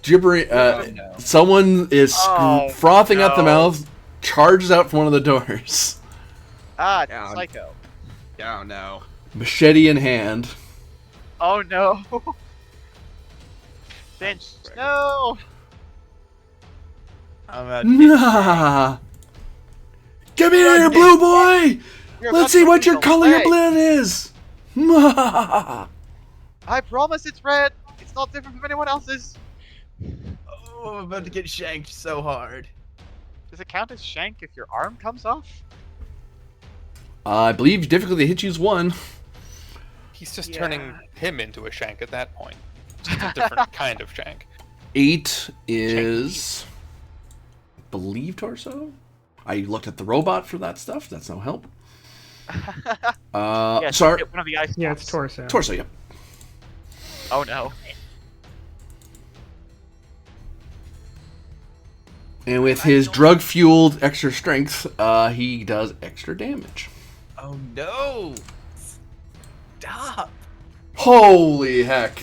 Gibbering. no. Someone is frothing at the no. mouth, charges out from one of the doors, Ah, Down. psycho. Oh no. machete in hand. Oh no. Finch, no. I'm about to get Come here, blue boy! You're about Let's to see make what me your go color your away. blood is! I promise it's red. It's not different from anyone else's. Oh, I'm about to get shanked so hard. Does it count as shank if your arm comes off? I believe difficulty hit you's 1. He's just Yeah. turning him into a shank at that point. Just a different kind of shank. 8 is... believe torso? I looked at the robot for that stuff. That's no help. Yeah, Sorry. hit one of the ice Yeah, blocks. it's torso. Torso, yep. Oh no. And with his drug-fueled extra strength, he does extra damage. Oh no! Stop! Holy heck.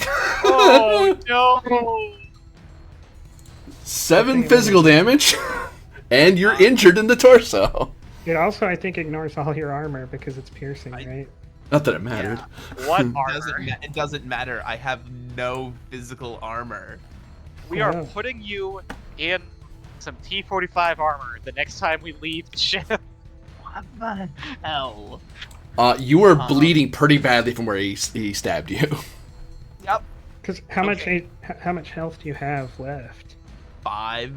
Oh no. 7 physical damage, and you're injured in the torso. It also, I think, ignores all your armor because it's piercing, right? Not that it mattered. What It armor? it doesn't matter. I have no physical armor. We are Yeah. putting you in some T-45 armor the next time we leave the ship. What the hell? You were bleeding pretty badly from where he stabbed you. Yep. Because how Okay. much health do you have left? 5.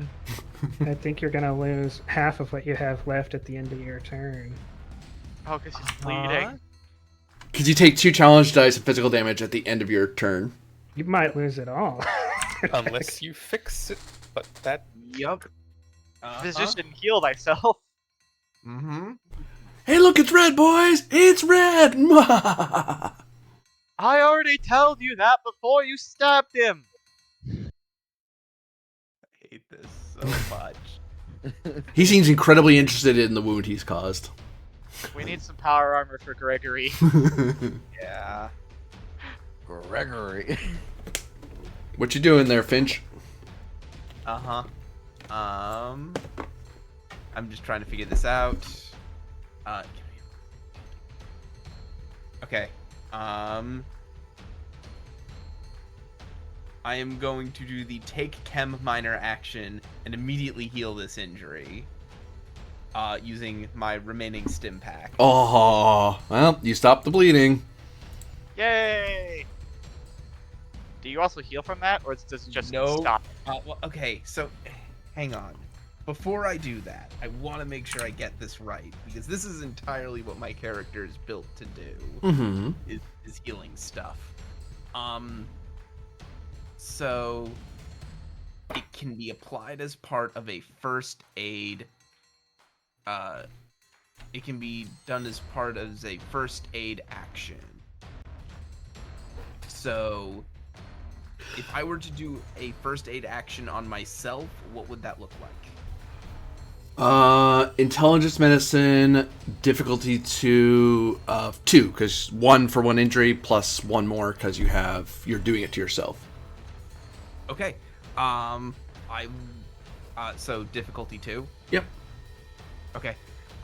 I think you're gonna lose half of what you have left at the end of your turn. Oh, because he's bleeding. Because you take 2 challenge dice of physical damage at the end of your turn. You might lose it all. Unless you fix it. But that. Yup. Physician, heal thyself. Mm-hmm. Hey, look, it's red, boys! It's red! I already told you that before you stabbed him. I hate this so much. He seems incredibly interested in the wound he's caused. We need some power armor for Gregory. Yeah. Gregory. What you doing there, Finch? Uh-huh. I'm just trying to figure this out. Okay. I am going to do the take chem minor action and immediately heal this injury. Using my remaining stim pack. Oh, well, you stopped the bleeding. Yay! Do you also heal from that, or does it just No. stop? Well, okay, so hang on. Before I do that, I want to make sure I get this right because this is entirely what my character is built to do. Mm-hmm. Is healing stuff. So it can be applied as part of a first aid. It can be done as part of a first aid action. So if I were to do a first aid action on myself, what would that look like? Intelligence medicine, difficulty 2, 2, because 1 for 1 injury plus 1 more because you're doing it to yourself. Okay. So difficulty 2? Yep. Okay.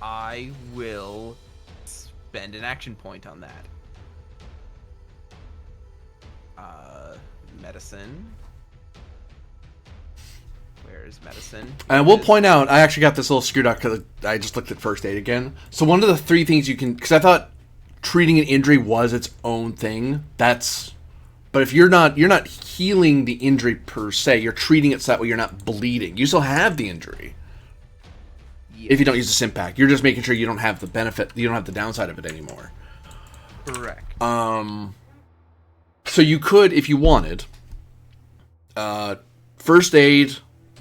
I will spend an action point on that. Medicine. Where is medicine? And we'll point out, I actually got this little screwed up because I just looked at first aid again. So one of the 3 things you can, because I thought treating an injury was its own thing. But if you're not healing the injury per se, you're treating it so that way you're not bleeding. You still have the injury. Yeah, If you don't use the sim pack, you're just making sure you don't have the benefit, you don't have the downside of it anymore. correct. So you could, if you wanted, first aid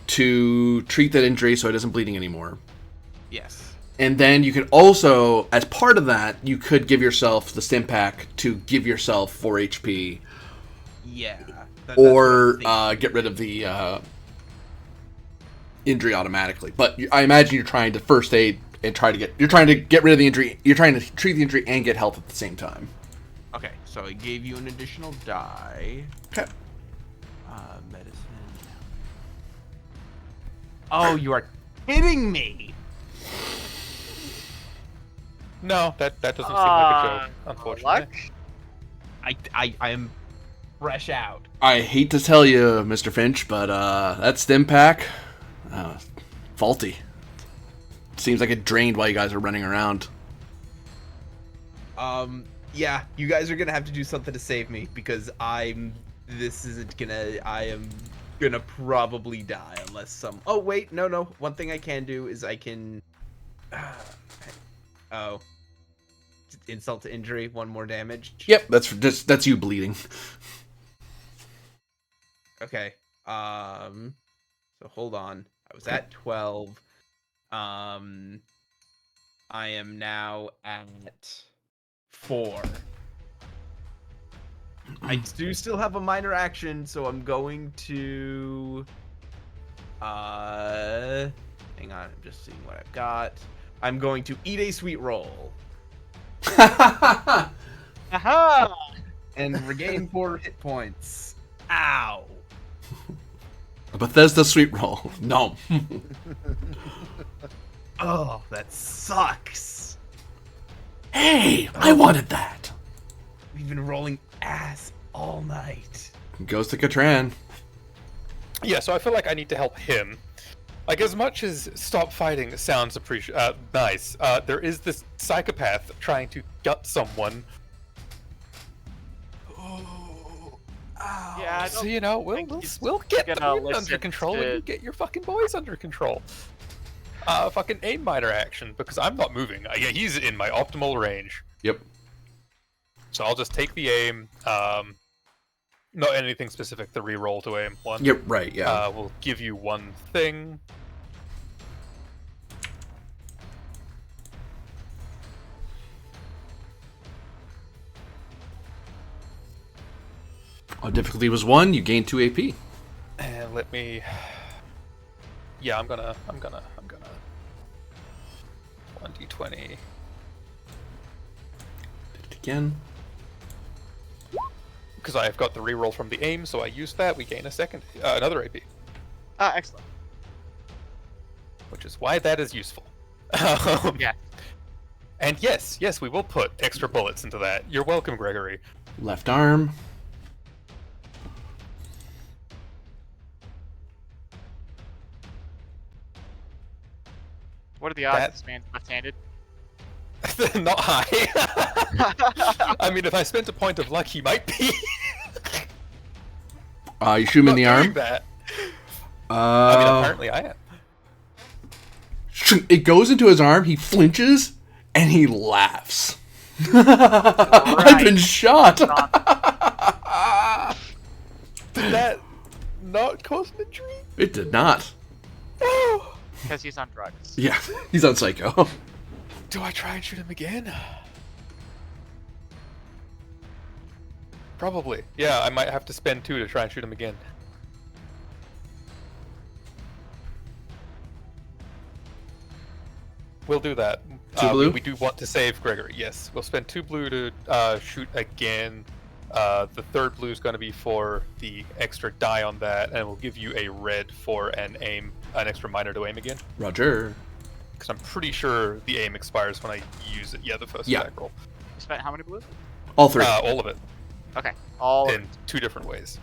to treat that injury so it isn't bleeding anymore. Yes. And then you could also, as part of that, you could give yourself the stim pack to give yourself 4 HP, Yeah. or get rid of the injury automatically. But I imagine you're trying to first aid and you're trying to get rid of the injury. You're trying to treat the injury and get health at the same time. Okay, so I gave you an additional die. Okay. Medicine. Oh, you are kidding me! No, that doesn't seem like a joke, unfortunately. Luck? I am fresh out. I hate to tell you, Mr. Finch, but that stim pack, faulty. Seems like it drained while you guys are running around. Yeah, you guys are gonna have to do something to save me because I am gonna probably die unless some. Oh wait, no. One thing I can do is I can. Oh. Insult to injury, 1 more damage. Yep, that's you bleeding. Okay. So hold on. I was at 12. I am now at 4. I do still have a minor action, so I'm going to hang on, I'm just seeing what I've got. I'm going to eat a sweet roll. Aha! And regain 4 hit points. Ow. A Bethesda sweet roll. No. Oh, that sucks. Hey, I wanted that. We've been rolling ass all night. Goes to Katran. Yeah, so I feel like I need to help him. Like, as much as stop fighting sounds nice, there is this psychopath trying to gut someone. Yeah, I So, don't you know, we'll get gonna them under listen control to- and you get your fucking boys under control. Fucking aim minor action, because I'm not moving. Yeah, he's in my optimal range. Yep. So I'll just take the aim. Not anything specific, the reroll to aim one. Yep, right, yeah. We'll give you one thing. Difficulty was 1, you gain 2 AP. And let me. Yeah, I'm gonna. 1d20. Did it again. Because I've got the reroll from the aim, so I use that. We gain another AP, excellent. which is why that is useful. Yeah. And yes, we will put extra bullets into that. You're welcome, Gregory. Left arm. What are the odds That- this man's left-handed? Not high. I mean, if I spent a point of luck, he might be. You shoot him in the Not doing arm. That. I mean, apparently I am. It goes into his arm, he flinches, and he laughs. I've been shot. Did that not cause an injury? It did not. No. Because he's on drugs. Yeah, he's on psycho. Do I try and shoot him again? Probably. Yeah, I might have to spend 2 to try and shoot him again. We'll do that. 2 blue? We do want to save Gregory, yes. We'll spend 2 blue to shoot again. The 3rd blue is going to be for the extra die on that, and we'll give you a red for an extra minor to aim again. Roger. Because I'm pretty sure the aim expires when I use it. Yeah, the first attack roll. You spent how many blue? All 3. All of it. Okay. All In 2 different ways.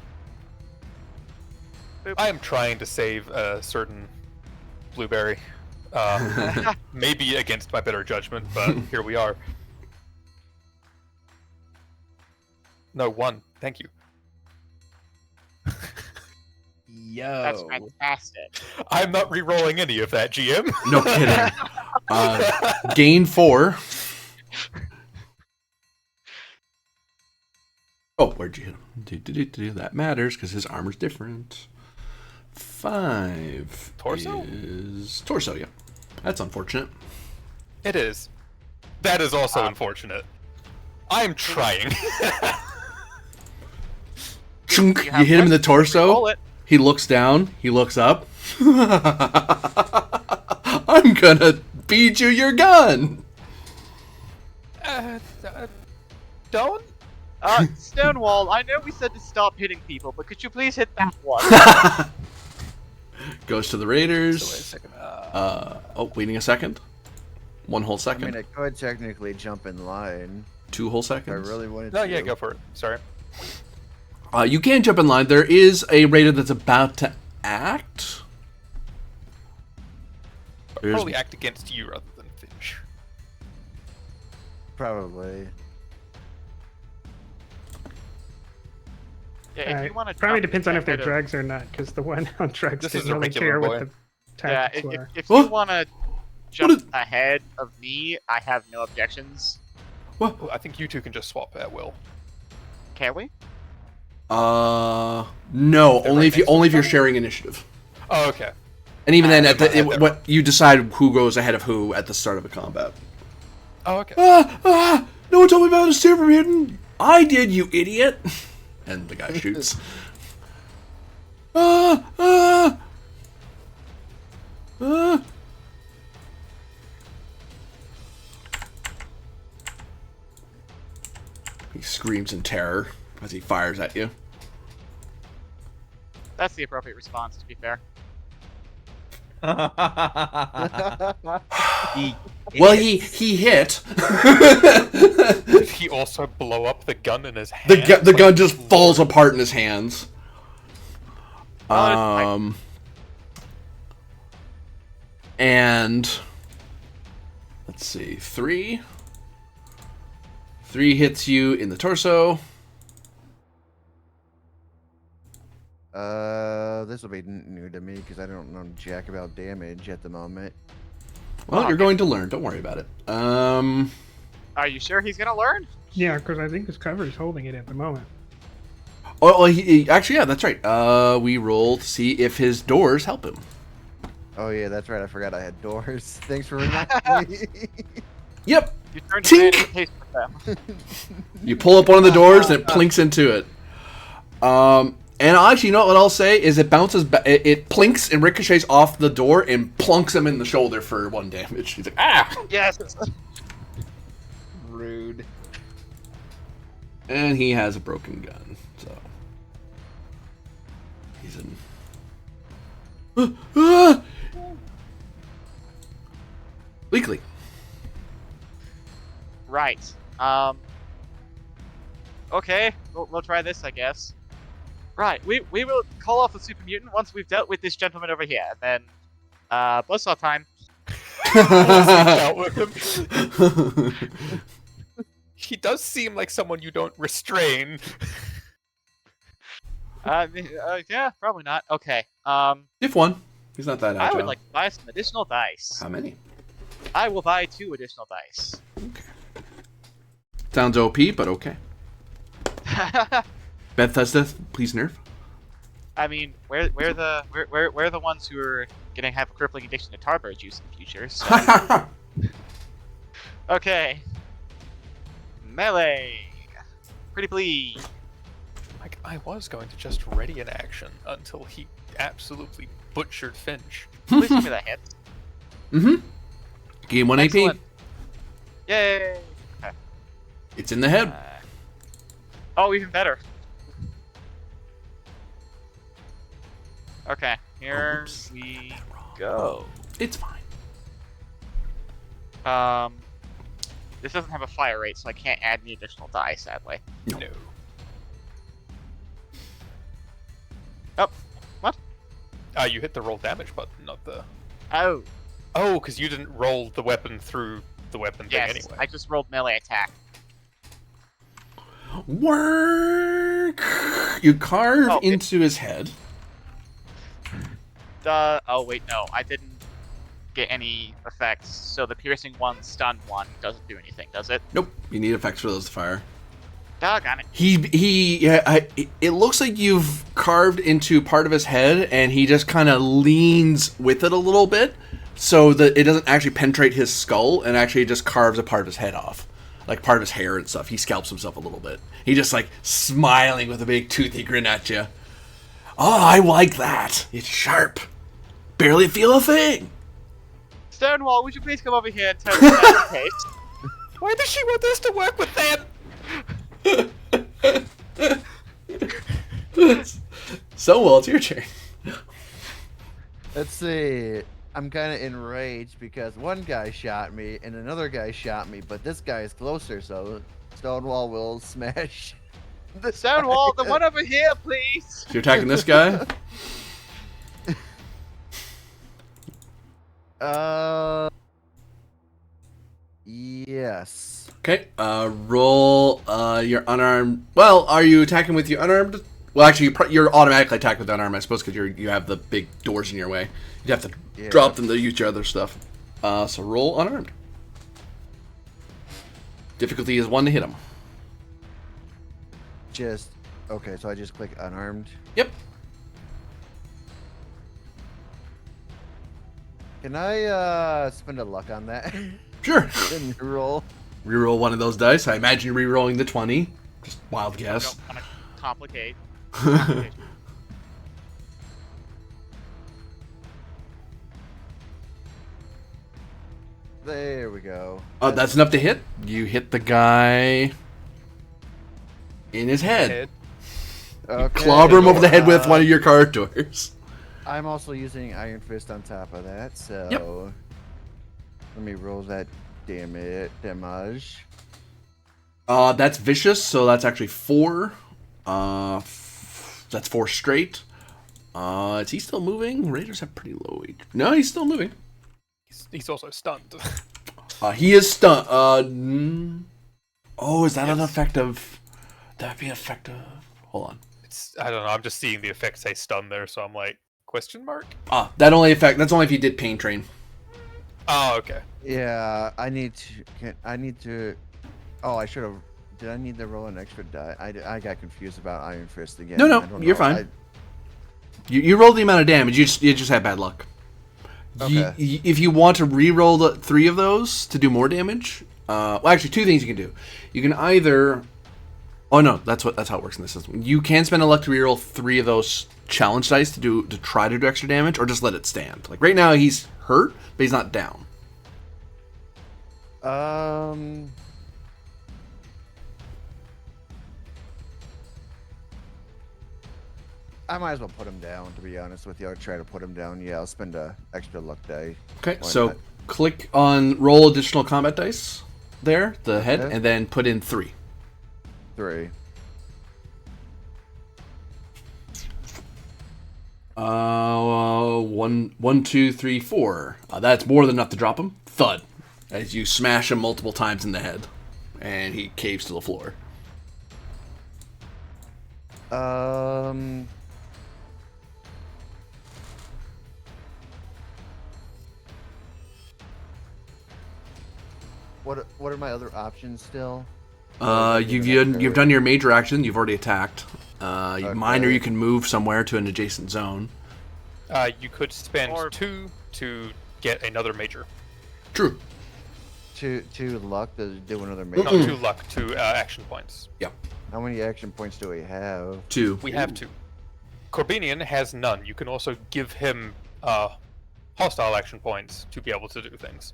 Boop. I am trying to save a certain blueberry. Maybe against my better judgment, but here we are. No, 1. Thank you. Yo. That's fantastic. I'm not re-rolling any of that, GM. No kidding. Gain 4. Oh, where'd you hit him? That matters because his armor's different. 5 Torso? is torso. Yeah, that's unfortunate. It is. That is also unfortunate. I'm trying. Chunk, you have hit him in the questions, roll torso. it. He looks down. He looks up. I'm gonna feed you your gun. Don't? Stonewall, I know we said to stop hitting people, but could you please hit that one? Goes to the So wait a Raiders. second. Waiting a second. 1 whole I second. mean, I could technically jump in line 2 whole if I seconds. really wanted No, to. yeah, go for it. Sorry. You can jump in line. There is a Raider that's about to act. There's- Probably act against you rather than Finch. Probably. Yeah, if you want to Probably depends on if they're drugs or not, because the one on drugs This didn't is a really regular care boy. what the Yeah, tactics were. if What? you want to What jump is- ahead of me, I have no objections. What? Well, I think you two can just swap at will. Can we? No. They're Only right if you next to only if each you're other? sharing initiative. Oh, okay. And even then, at they might have the, their- what you decide who goes ahead of who at the start of a combat. Oh, okay. No one told me about a super mutant. I did, you idiot. And the guy shoots. He screams in terror as he fires at you. That's the appropriate response, to be fair. Well, he hit. Did he also blow up the gun in his hand? The gun just falls apart in his hands. Oh, And let's see, 3 hits you in the torso. This will be new to me because I don't know jack about damage at the moment. Well, Oh, you're okay. going to learn. Don't worry about it. Are you sure he's gonna learn? Yeah, because I think his cover is holding it at the moment. Oh, actually, yeah, that's right. We roll to see if his doors help him. Oh yeah, that's right. I forgot I had doors. Thanks for reminding me. Yep. You turn to man Tink! and taste with them. You pull up one of the doors and it plinks into it. And actually, you know what I'll say is it bounces, it plinks and ricochets off the door and plunks him in the shoulder for 1 damage. He's like, ah! Yes. Rude. And he has a broken gun, so he's in. Weekly. Right. Okay, we'll try this, I guess. Right, we will call off the super mutant once we've dealt with this gentleman over here. And then, buzzsaw time. Out with him. He does seem like someone you don't restrain. Yeah, probably not. Okay. If one, he's not that I agile. would like to buy some additional dice. How many? I will buy 2 additional dice. Sounds OP, but okay. Bethesda, please nerf. I mean, we're the ones who are gonna have a crippling addiction to Tarbird juice in the future. So. Okay. Melee. Pretty please. Like, I was going to just ready an action until he absolutely butchered Finch. Please give me that hit. Mm-hmm. Gain 1 Excellent. AP. Yay. It's in the head. Oh, even better. Okay, here Oops. we go. It's fine. This doesn't have a fire rate, so I can't add any additional die, sadly. No. No. Oh, what? You hit the roll damage button, not the... Oh, Oh, because you didn't roll the weapon through the weapon yes, thing anyway. I just rolled melee attack. Work. You carve Oh, into his head. Oh wait, no, I didn't get any effects, so the piercing one, stun one doesn't do anything, does it? Nope. You need effects for those to fire. Doggone it. It looks like you've carved into part of his head, and he just kind of leans with it a little bit, so that it doesn't actually penetrate his skull, and actually it just carves a part of his head off. Like part of his hair and stuff. He scalps himself a little bit. He just like smiling with a big toothy grin at you. Oh, I like that. It's sharp. Barely feel a thing. Stonewall, would you please come over here and tell me that case? Why does she want us to work with them? So, it's your turn. Let's see. I'm kind of enraged because one guy shot me and another guy shot me, but this guy is closer, so Stonewall will smash. The Stonewall, the one over here, please. So you're attacking this guy? Yes. Okay, roll your unarmed. Well, are you attacking with your unarmed? Well, actually, you're automatically attacked with unarmed, I suppose, because you have the big doors in your way. You'd have to drop them to use your other stuff. So roll unarmed. Difficulty is 1 to hit him. Okay, so I just click unarmed. Yep. Can I spend a luck on that? Sure. Then roll. Reroll one of those dice. I imagine you're rerolling the 20. Just wild guess. Don't want to complicate. There we go. Oh, that's enough to hit. You hit the guy in his head. Okay. Clobber him over the head with one of your card doors. I'm also using Iron Fist on top of that, so Yep. let me roll that damage. That's vicious, so that's actually 4. That's 4 straight. Is he still moving? Raiders have pretty low age. No, he's still moving. He's also stunned. He is stunned. Oh, is that an effective? That'd be effective. Hold on. I don't know. I'm just seeing the effect say stun there, so I'm like, question mark? That's only if you did Pain Train. Oh, okay. Yeah, I need to. Oh, I should have. Did I need to roll an extra die? I got confused about Iron Fist again. No, I don't you're know. fine. You rolled the amount of damage. You just had bad luck. Okay. If you want to re-roll the 3 of those to do more damage, well, actually, 2 things you can do. You can either. Oh no, that's how it works in this system. You can spend a luck to re-roll 3 of those challenge dice to try to do extra damage, or just let it stand. Like right now, he's hurt, but he's not down. I might as well put him down, to be honest with you. I'll try to put him down. Yeah, I'll spend a extra luck die. Okay, Why so not? click on roll additional combat dice there, the head, Okay. and then put in 3. 3. 1, 2, 3, 4. That's more than enough to drop him. Thud. As you smash him multiple times in the head. And he caves to the floor. What are my other options still? You've done your major action. You've already attacked. Minor, you can move somewhere to an adjacent zone. You could spend 2 to get another major. True. 2 luck to do another major. No, 2 luck, 2 action points. Yeah. How many action points do we have? 2. We have 2. Corbinian has none. You can also give him hostile action points to be able to do things.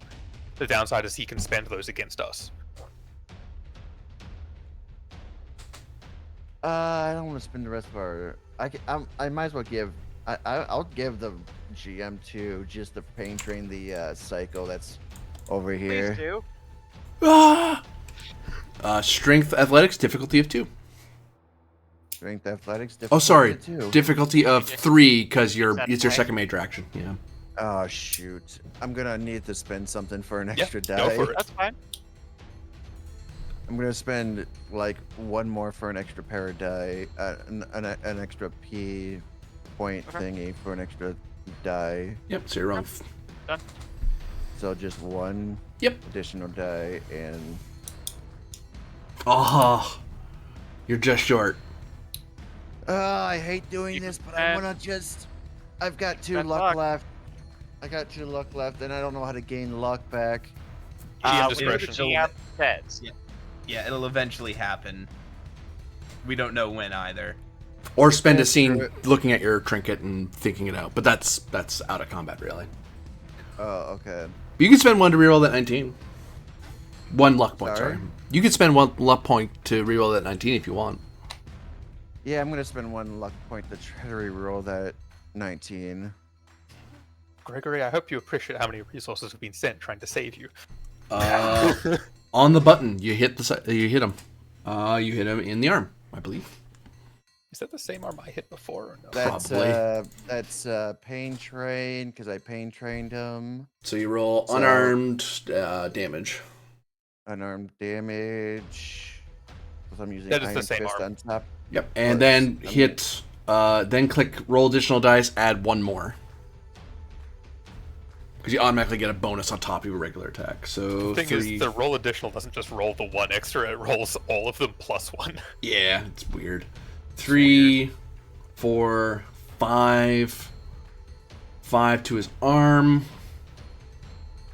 The downside is he can spend those against us. I don't want to spend the rest of our. I might as well give. I'll give the GM 2 just to pain train the psycho that's over here. Please do. Strength athletics, difficulty of 2. Strength athletics. Oh, sorry. Difficulty 2. Difficulty of 3 because it's your Right. second major action. Yeah. Oh shoot! I'm gonna need to spend something for an Yeah, extra go die. for it. That's fine. I'm gonna spend like 1 more for an extra pair of die, an extra P point Okay. thingy for an extra die. Yep, so you're wrong. Done. So just 1 Yep. additional die and. Oh, you're just short. I hate doing Keep this, it but I bad. wanna just. I've got 2 Bad luck luck. left. I got 2 luck left, and I don't know how to gain luck back. GM The discretion. GM says. Yeah, it'll eventually happen. We don't know when either. Or spend a That's scene true. looking at your trinket and thinking it out. But that's out of combat, really. Oh, okay. You can spend 1 to reroll that 19. 1 luck point, Sorry? sorry. You can spend 1 luck point to reroll that 19 if you want. Yeah, I'm gonna spend 1 luck point to try to reroll that 19. Gregory, I hope you appreciate how many resources have been sent trying to save you. On the button, you hit you hit him. You hit him in the arm, I believe. Is that the same arm I hit before or no? That's pain train because I pain trained him. So you roll So- unarmed damage. Unarmed damage. Because I'm using That is the Iron same Fist arm. on top. Yep. And Or then I'm hit. Then click roll additional dice. Add 1 more. Because you automatically get a bonus on top of your regular attack. So The thing 3. is, the roll additional doesn't just roll the 1 extra, it rolls all of them plus 1. Yeah, it's weird. 3, 4, 5. 5 to his arm.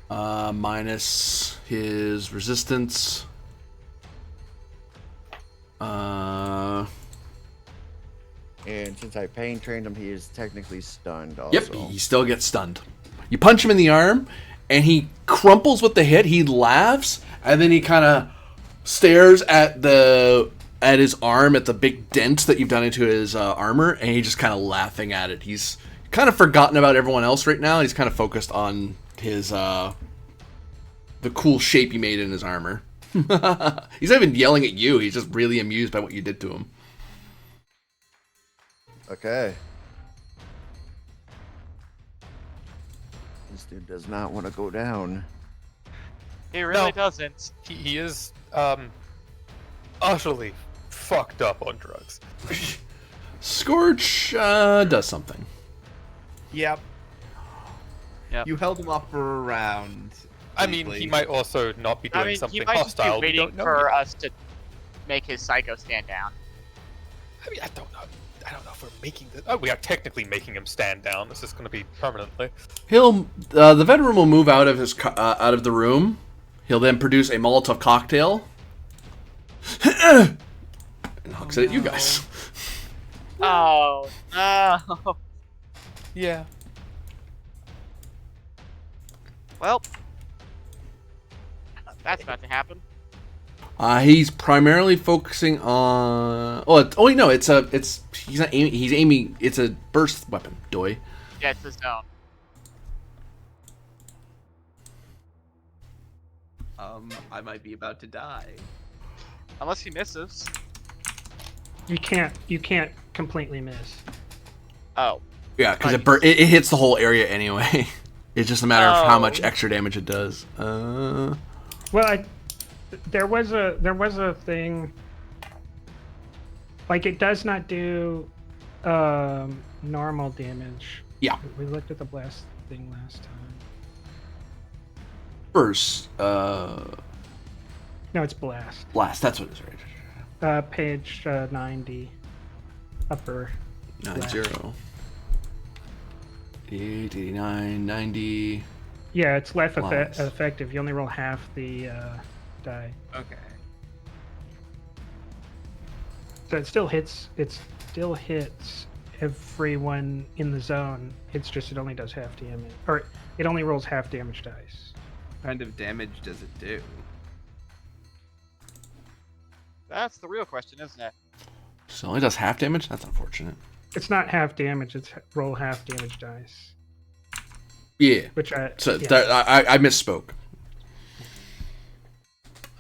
Minus his resistance. And since I pain trained him, he is technically stunned also. Yep, he still gets stunned. You punch him in the arm, and he crumples with the hit. He laughs, and then he kind of stares at his arm, at the big dent that you've done into his armor, and he's just kind of laughing at it. He's kind of forgotten about everyone else right now. He's kind of focused on his the cool shape he made in his armor. He's not even yelling at you. He's just really amused by what you did to him. Okay. This dude does not want to go down. He really No. doesn't. He is utterly fucked up on drugs. Scorch does something. Yep. Yep. You held him off for a round. I mean, he briefly. might also not be doing I mean, something he might just be hostile. We waiting don't know for yet. us to make his psycho stand down. I mean, I don't know. I don't know if we're making this. Oh, we are technically making him stand down. This is going to be permanently. The veteran will move out of out of the room. He'll then produce a Molotov cocktail and hucks it at you guys. Oh no! Yeah. Well, that's about to happen. He's primarily focusing on. He's not aiming. He's aiming. It's a burst weapon. Doy. Yeah, it's the zone. I might be about to die. Unless he misses. You can't completely miss. Oh. Yeah, because it hits the whole area anyway. It's just a matter of how much extra damage it does. Well, there was a thing. Like it does not do normal damage. Yeah. We looked at the blast thing last time. Burst. No, it's blast. Blast. That's what it is, right? Page 90, upper. 90. 89, 90. Yeah, it's less Blast. effective. You only roll half the die. Okay. So it still hits. It still hits everyone in the zone. It's just it only does half damage, or it only rolls half damage dice. What kind of damage does it do? That's the real question, isn't it? So it only does half damage? That's unfortunate. It's not half damage. It's roll half damage dice. Yeah. Which I So yeah. I misspoke.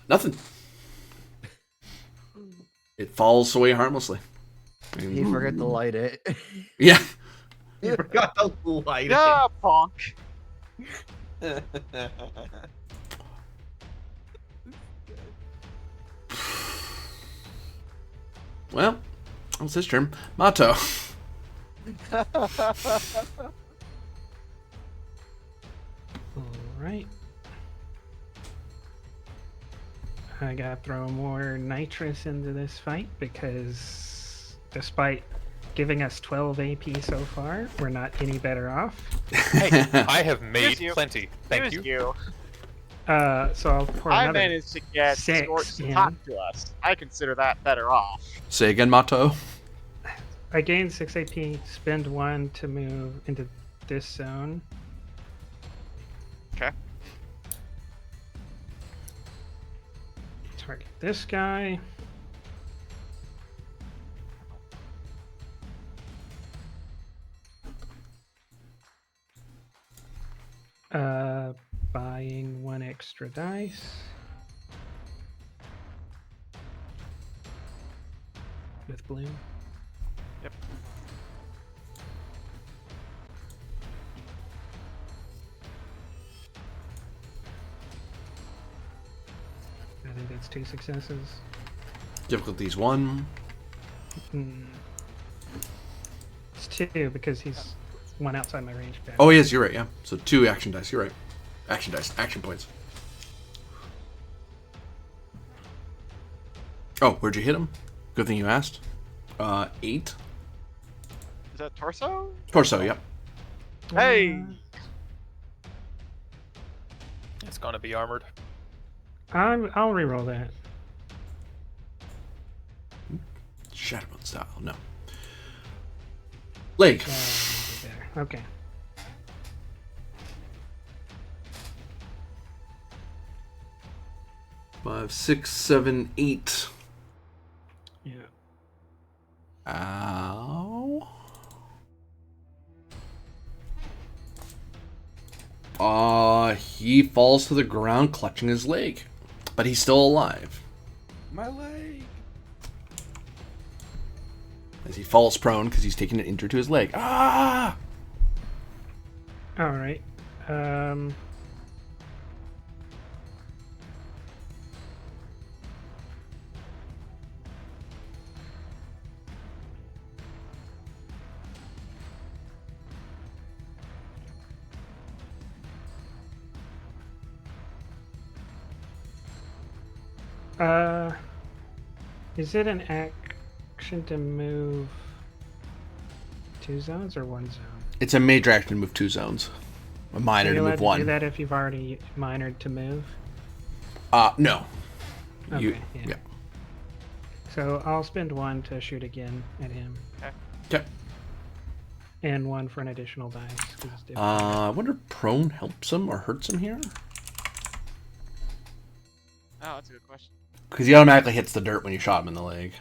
Nothing. It falls away harmlessly. He forgot to light it. Yeah. You forgot to light Yeah, bonk. it. Well, it's his turn. Mato. Alright. I gotta throw more nitrous into this fight because despite giving us 12 AP so far. We're not any better off. Hey, I have made Here's you. plenty. Thank Here's you. you. So I'll pour I another managed to get 6 Scorch to in. talk to us. I consider that better off. Say again, Mato. I gain 6 AP, spend 1 to move into this zone. Okay. Target this guy. Buying 1 extra dice. With blue. Yep. I think that's 2 successes. Difficulties 1. It's 2 because he's 1 outside my range. Oh, yes, you're right, yeah. So 2 action dice, you're right. Action dice, action points. Oh, where'd you hit him? Good thing you asked. 8. Is that torso? Torso, yep. Hey! It's gonna be armored. I'll reroll that. Shadowbone style, no. Leg. There. Okay. Five, 6, 7, 8. Yeah. Ow. He falls to the ground clutching his leg. But he's still alive. My leg. As he falls prone because he's taking an injury to his leg. Ah! All right. Is it an action to move 2 zones or 1 zone? It's a major action to move 2 zones. A minor Are you to allowed move to 1. do that if you've already minored to move? No. Okay, yeah. So I'll spend 1 to shoot again at him. Okay. And 1 for an additional dice. 'cause it's different. I wonder if prone helps him or hurts him here? Oh, that's a good question. Because he automatically hits the dirt when you shot him in the leg.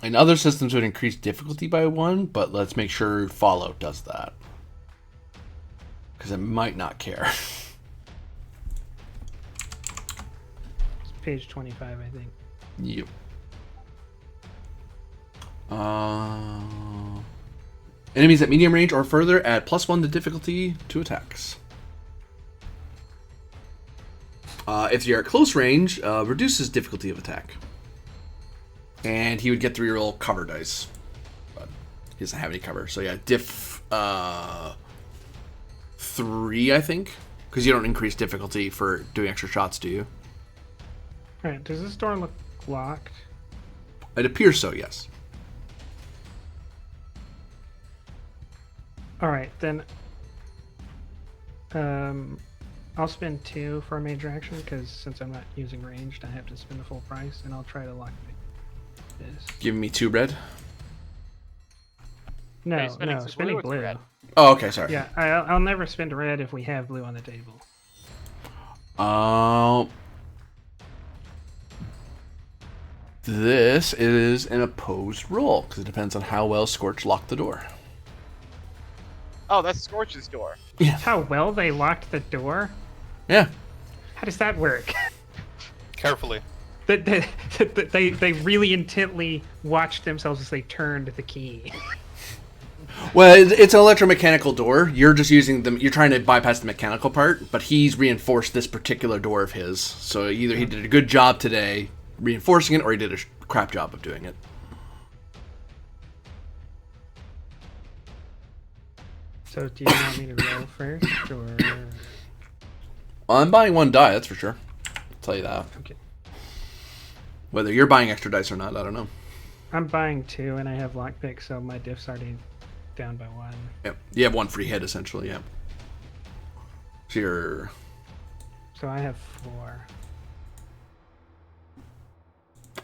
In other systems, it would increase difficulty by 1, but let's make sure Fallout does that. Because it might not care. It's page 25, I think. Yep. Enemies at medium range or further add +1 to difficulty to attacks. If you're at close range, reduces difficulty of attack. And he would get to reroll cover dice. But he doesn't have any cover. So yeah, diff 3, I think. Because you don't increase difficulty for doing extra shots, do you? Alright, does this door look locked? It appears so, yes. Alright, then I'll spend 2 for a major action because since I'm not using ranged, I have to spend the full price, and I'll try to lock this. Give me 2 red. No, spending no, some spending blue or blue. red? Oh, okay, sorry. Yeah, I'll never spend red if we have blue on the table. This is an opposed roll because it depends on how well Scorch locked the door. Oh, that's Scorch's door. How well they locked the door? Yeah. How does that work? Carefully. They really intently watched themselves as they turned the key. Well, it's an electromechanical door. You're just using them. You're trying to bypass the mechanical part, but he's reinforced this particular door of his. So either he did a good job today reinforcing it, or he did a crap job of doing it. So do you want me to roll first, or I'm buying 1 die, that's for sure. I'll tell you that. Okay. Whether you're buying extra dice or not, I don't know. I'm buying 2, and I have lockpick, so my diff's already down by 1. Yep. You have 1 free hit, essentially, yeah. So you're... So I have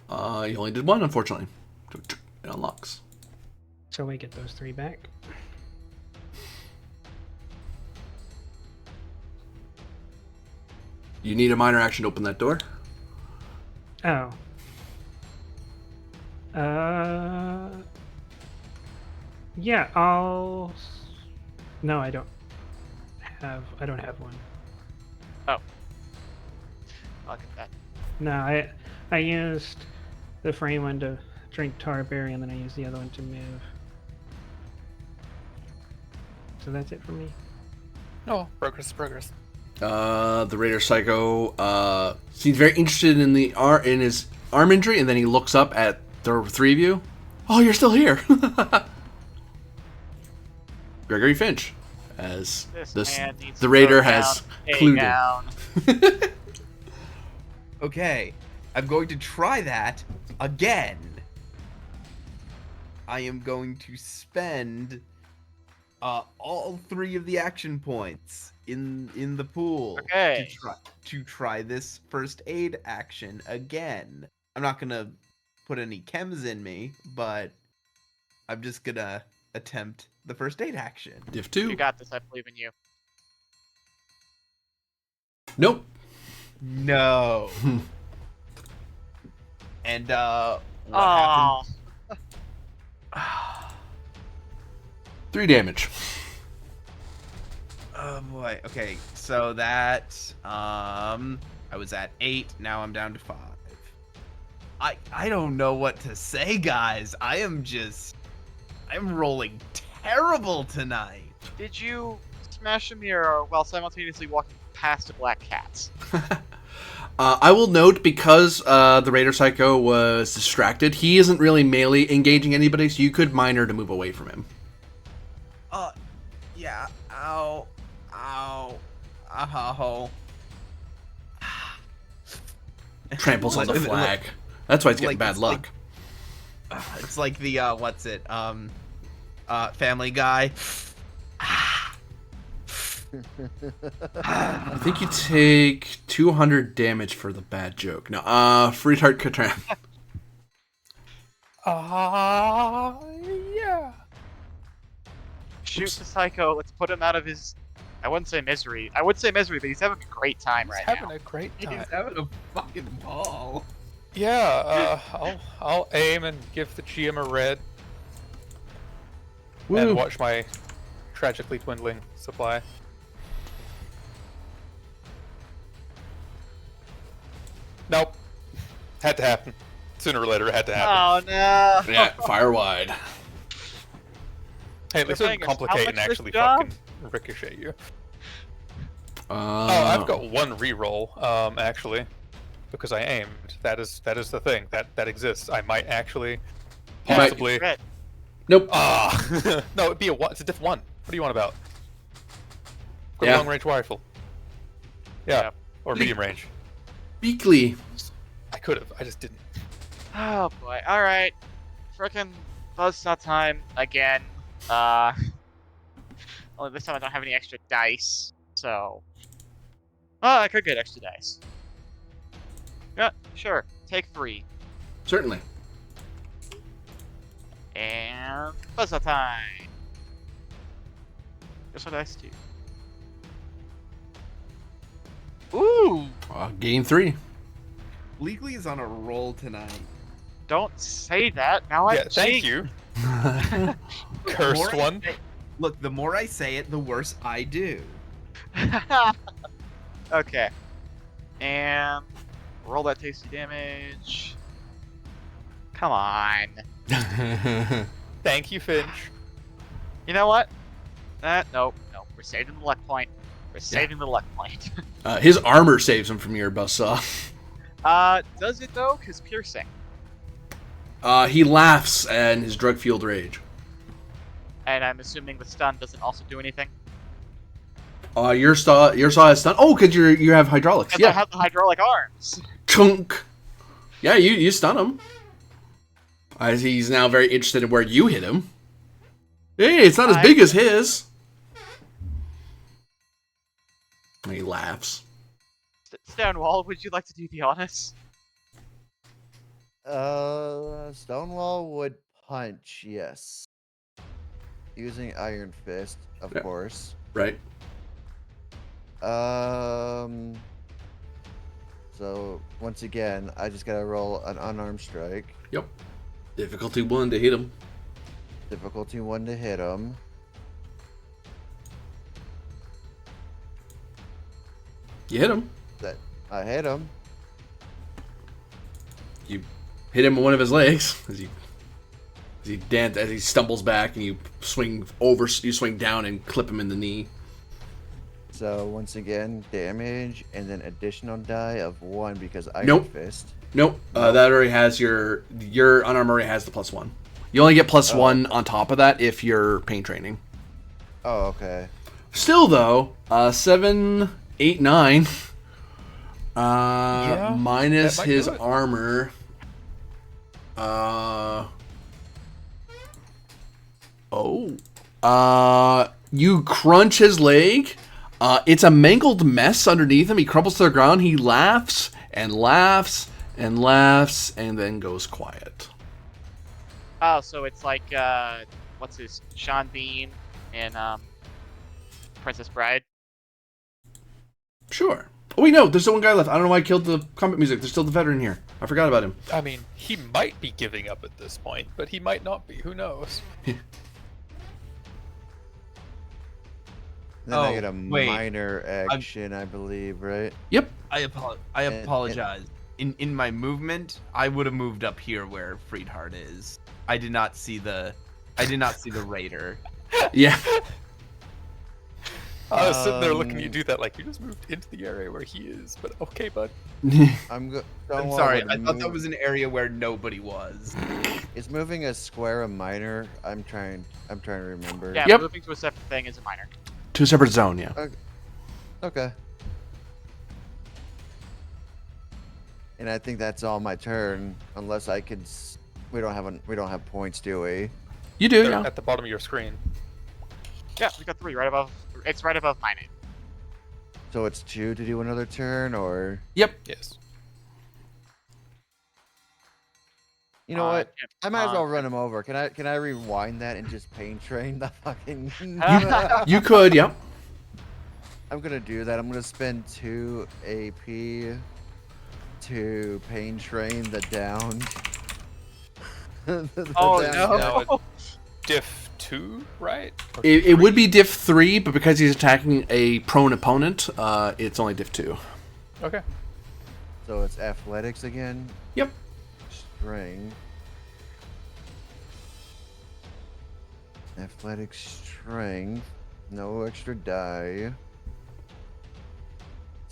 4. You only did 1, unfortunately. It unlocks. So we get those 3 back. You need a minor action to open that door. Oh. Yeah, I'll... No, I don't have one. Oh. I'll get that. No, I used the free one to drink Tarberry, and then I used the other one to move. So that's it for me. No, progress is progress. The Raider Psycho seems very interested in in his arm injury, and then he looks up at the 3 of you. Oh, you're still here. Gregory Finch, as the Raider has clued in. Okay, I'm going to try that again. I am going to spend all 3 of the action points in the pool Okay. to try this first aid action again. I'm not gonna put any chems in me, but I'm just gonna attempt the first aid action. Div 2. You got this. I believe in you. Nope. No. And what Oh. happened? 3 damage. Oh boy. Okay, so that I was at 8, now I'm down to 5. I don't know what to say, guys. I'm rolling terrible tonight. Did you smash a mirror while simultaneously walking past the black cats? I will note, because the Raider Psycho was distracted, he isn't really melee engaging anybody, so you could minor to move away from him. Yeah. Ow. Ow. Ow. Tramples on the flag. That's why it's getting Like, bad it's luck. It's like the what's it? Family Guy. I think you take 200 damage for the bad joke. No, Freetart Katran. Yeah. Shoot the psycho. Let's put him out of his... I wouldn't say misery. I would say misery, but he's having a great time right Having now. a great He's time. having a fucking ball. Yeah, I'll aim and give the GM a red Woo. and watch my tragically dwindling supply. Nope. Had to happen. Sooner or later, it had to happen. Oh no! Yeah, fire wide. Hey, at least it doesn't How much complicate and this actually job? fucking ricochet you. Oh, I've got 1 reroll, actually, because I aimed. That is the thing that exists. I might actually, possibly. Red. Nope. No, it'd be it's a diff 1. What do you want about? Got Yeah. a long range rifle. Yeah, Yep. or medium range. Beakley. I could have. I just didn't. Oh boy. All right. Frickin' buzzsaw time again. Only this time I don't have any extra dice, so. Oh, I could get extra dice. Yeah, sure. Take 3. Certainly. And buzzsaw time. Guess what dice do? Ooh! Gain 3. Legally is on a roll tonight. Don't say that. Now Yeah, I'm thank you. Cursed one. Look, the more I say it, the worse I do. Okay. And roll that tasty damage. Come on. Thank you, Finch. You know what? Nope. We're saving the luck point. We're saving the luck point. His armor saves him from your buzzsaw. Does it though? Cause piercing. He laughs in his drug-fueled rage. And I'm assuming the stun doesn't also do anything. Your saw has stun. Oh, because you have hydraulics. Because I Yeah. have the hydraulic arms. Chunk. Yeah, you stun him. As he's now very interested in where you hit him. Hey, it's not as big as his. And he laughs. Stonewall, would you like to do the honors? Stonewall would punch, yes. Using Iron Fist, of Yeah. course. Right. So once again, I just gotta roll an unarmed strike. Yep. Difficulty 1 to hit him. Difficulty 1 to hit him. You hit him. I hit him. You hit him with one of his legs as he stumbles back, and you swing down and clip him in the knee. So once again, damage and then additional die of 1 because Iron Nope. Fist. Nope. That already has your unarmed already has the +1. You only get +1 on top of that if you're pain training. Oh, okay. Still though, 7, 8, 9. Minus that might his do it. armor. You crunch his leg. It's a mangled mess underneath him. He crumbles to the ground. He laughs and laughs and laughs and then goes quiet. Oh, so it's like, what's his, Sean Bean in Princess Bride? Sure. Oh wait, no, there's still one guy left. I don't know why I killed the combat music. There's still the veteran here. I forgot about him. I mean, he might be giving up at this point, but he might not be. Who knows? Then I Oh, get a wait. minor action, I believe, right? Yep. I apologize. In my movement, I would have moved up here where Friedhart is. I did not see the raider. Yeah. I was sitting there looking at you do that like you just moved into the area where he is. But okay, bud. I'm sorry. I thought that was an area where nobody was. Is moving a square a minor? I'm trying to remember. Yeah, Yep. moving to a separate thing is a minor. 2 separate zone, yeah. Okay. And I think that's all my turn, unless I could. We don't have points, do we? You do, They're yeah. at the bottom of your screen. Yeah, we got 3 right above. It's right above my name. So it's 2 to do another turn, or Yep. Yes. you know what? Yeah, I might as well run him over. Can I rewind that and just pain train the fucking? You could, yep. I'm gonna do that. I'm gonna spend 2 AP to pain train the downed. Oh Now no! Diff 2, right? Or It would 3? be diff 3, but because he's attacking a prone opponent, it's only diff 2. Okay. So it's athletics again. Yep. Strength. Athletics, strength. No extra die.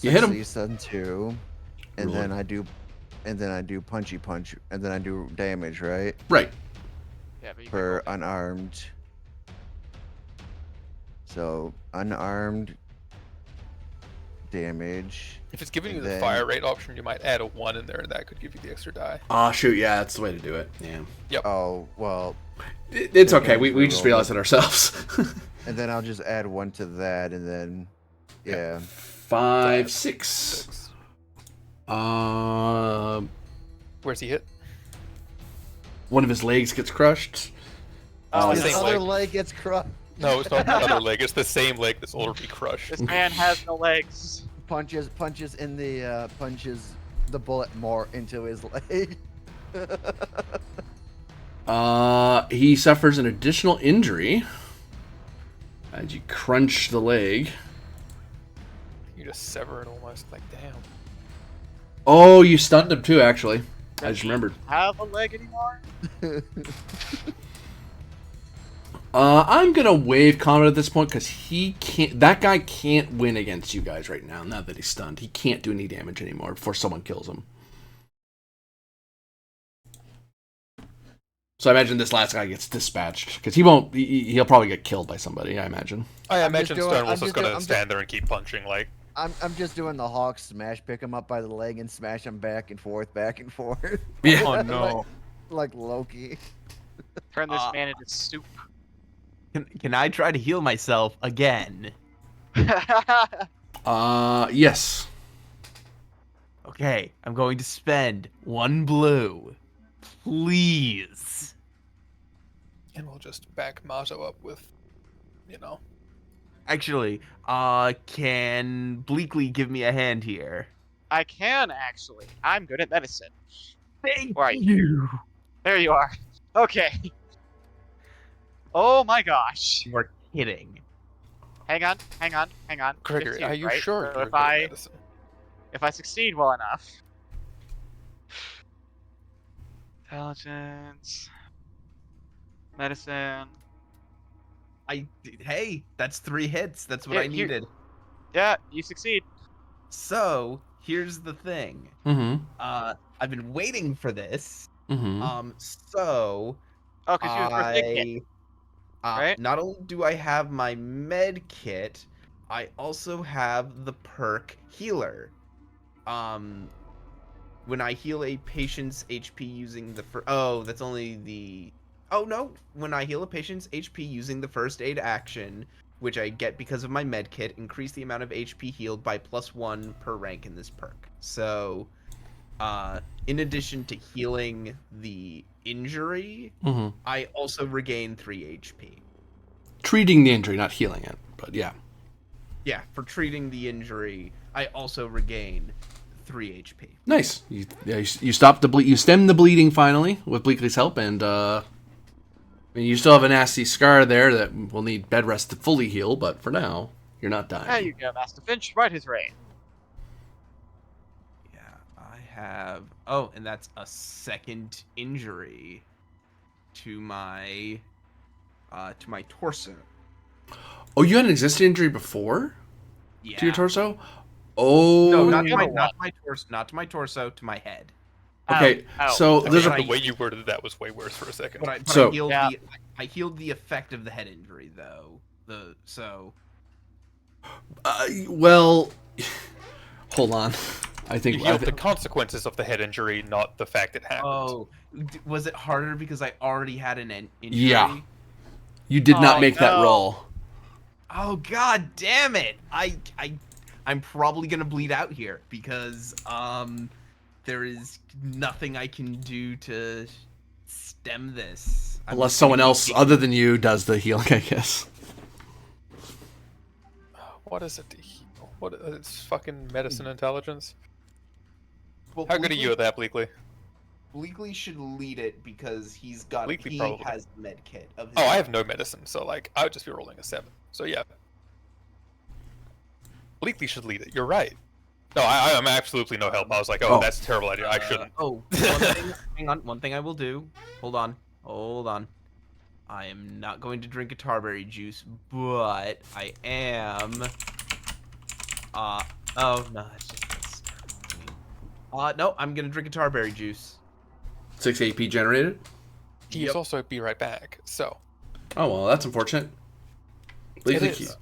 You hit him. Succeeds on 2, and Roll. then I do punchy punch, and then I do damage, right? Right. Yeah, but you For unarmed. So unarmed damage. If it's giving you And the then- fire rate option, you might add a 1 in there, and that could give you the extra die. Shoot, yeah, that's the way to do it. Yeah. Oh well, It's okay. Okay, We just roll realized it. it ourselves. and then I'll just add 1 to that, and then yeah. 5, 6. 6. One Where's he hit? of his legs gets crushed. Oh, His same other leg. leg gets crushed. No, it's not the other leg. It's the same leg that's already crushed. This man has no legs. Punches in the punches the bullet more into his leg. He suffers an additional injury as you crunch the leg. You just sever it almost. Like, damn. Oh, you stunned him too, actually. I just remembered. Have a leg anymore? I'm gonna waive combat at this point because he can't. That guy can't win against you guys right now. Now that he's stunned, he can't do any damage anymore before someone kills him. So I imagine this last guy gets dispatched because he won't. He'll probably get killed by somebody. I imagine. I I'm imagine just doing- Stonewall's I'm just just gonna doing- I'm stand there and keep punching. Like, I'm just doing the Hawk smash, pick him up by the leg and smash him back and forth, back and forth. Yeah. Oh no. like Loki. Turn this man into soup. Can I try to heal myself again? Yes. Okay, I'm going to spend 1 blue. Please. and we'll just back Mazo up with, you know. Actually, can Bleakly give me a hand here? I can actually. I'm good at medicine. Thank Right. you. There you are. Okay. Oh my gosh. You are kidding. Hang on. Gregory, 15, are you right? sure So you're good at medicine? if I succeed well enough. Intelligence. Medicine. Hey, that's 3 hits. That's what Yeah, I needed. Yeah, you succeed. So, here's the thing. Mm-hmm. I've been waiting for this. Mm-hmm. So Oh, because you have first aid kit. Right? Not only do I have my med kit, I also have the perk healer. When I heal a patient's HP using the that's only the when I heal a patient's HP using the first aid action, which I get because of my med kit, increase the amount of HP healed by +1 per rank in this perk. So, in addition to healing the injury, Mm-hmm. I also regain 3 HP. Treating the injury, not healing it, but yeah. Yeah, for treating the injury, I also regain 3 HP. Nice. You stopped the you stemmed the bleeding finally with Bleakley's help, and I mean, you still have a nasty scar there that will need bed rest to fully heal, but for now, you're not dying. There you go, Master Finch. Right his reign. Yeah, I have. Oh, and that's a second injury to my torso. Oh, you had an existing injury before Yeah. to your torso? Oh, No, not to you my, know not to my torso. Not to my torso. To my head. Okay, Oh. so I there's mean, a the way you worded that was way worse for a second. But I So- healed Yeah. I healed the effect of the head injury though. well, hold on. I You think healed the consequences of the head injury, not the fact it happened. Oh, was it harder because I already had an injury? Yeah. you did not Oh, make that no. roll. Oh god damn it! I'm probably gonna bleed out here because there is nothing I can do to stem this. Unless someone else other than you does the healing, I guess. What is it to heal? What it's fucking medicine intelligence? Well, How good are you at that, Bleakley? Bleakley should lead it because he Bleakley probably. has the med kit of his Oh, I have no medicine, so like I would just be rolling a 7. So yeah. Bleakley should lead it. You're right. No, I'm absolutely no help. I was like, oh, Oh. that's a terrible idea. I shouldn't. Hang on. One thing I will do. Hold on. I am not going to drink a tarberry juice, but I am. Oh no, it's just this. No, I'm gonna drink a tarberry juice. 6 AP generated. He's also be right back. So Oh well, that's unfortunate. it Bleakley, is.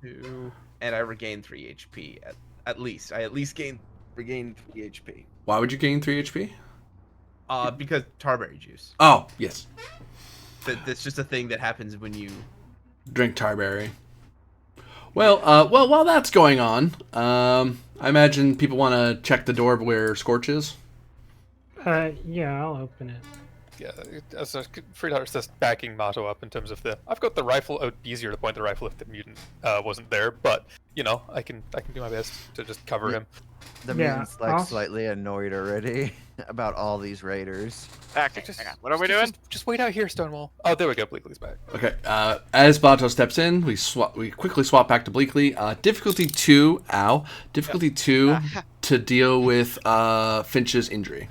2, and I regain 3 HP at least. I at least regain 3 HP. why would you gain 3 HP? Because tarberry juice. Oh yes, That's just a thing that happens when you. drink tarberry. Well, while that's going on, I imagine people want to check the door where Scorch is. Yeah, I'll open it. Yeah, as Freedhunter says, backing Mato up in terms of the. I've got the rifle. It would be easier to point the rifle if the mutant wasn't there, but you know, I can do my best to just cover him. The Yeah, mutant's like I'll- slightly annoyed already about all these raiders. Okay, Just- hang on. What are we doing? Just wait out here, Stonewall. Oh, there we go. Bleakley's back. Okay. As Bato steps in, we quickly swap back to Bleakley. Difficulty 2. Ow. Difficulty 2 to deal with Finch's injury.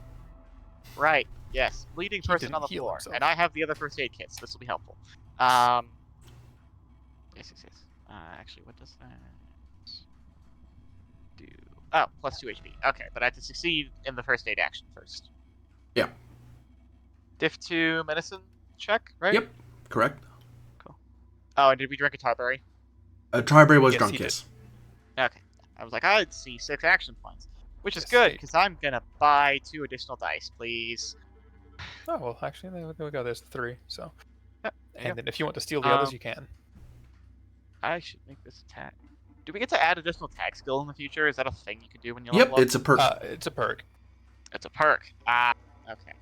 Right. Yes. Bleeding person didn't on the heal floor, himself. and I have the other first aid kits. This will be helpful. Yes. Actually, what does that do? Oh, plus 2 HP. Okay, but I have to succeed in the first aid action first. Yeah. Diff 2 medicine check, right? Yep, correct. Oh, and did we drink a tarberry? Triberry was Yes, drunk, he did. yes. Okay. I was like, I'd see 6 action points. Which is Yes, good, they- because I'm going to buy 2 additional dice, please. Oh well, actually, there we go. There's 3. So, Yep, there you and go. then if you want to steal the others, Um, you can. I should make this attack. Do we get to add additional tag skill in the future? Is that a thing you can do when you Yep, level up? it's a perk. It's a perk. It's a perk. Ah, okay.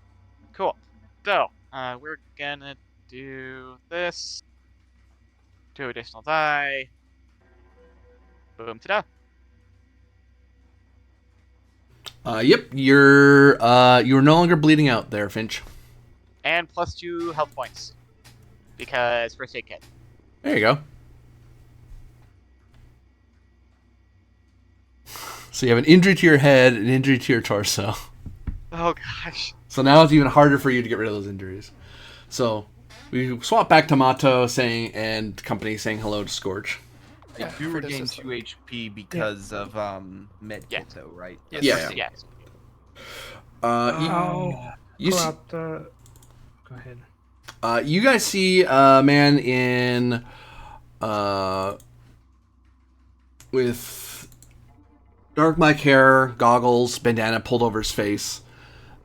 Cool. So, we're gonna do this. 2 additional die. Boom, ta-da. Yep, you're no longer bleeding out there, Finch. And plus 2 health points. Because first aid kit. There you go. So you have an injury to your head, an injury to your torso. Oh gosh. So now it's even harder for you to get rid of those injuries. So we swap back to Mato and company saying hello to Scorch. Yeah, You for regain this 2 one. HP because of med Yeah. kit, though, right? Yes, Yeah. first aid. Yes. You Pull see, out the. Go ahead. you guys see a man in with dark black hair, goggles, bandana pulled over his face,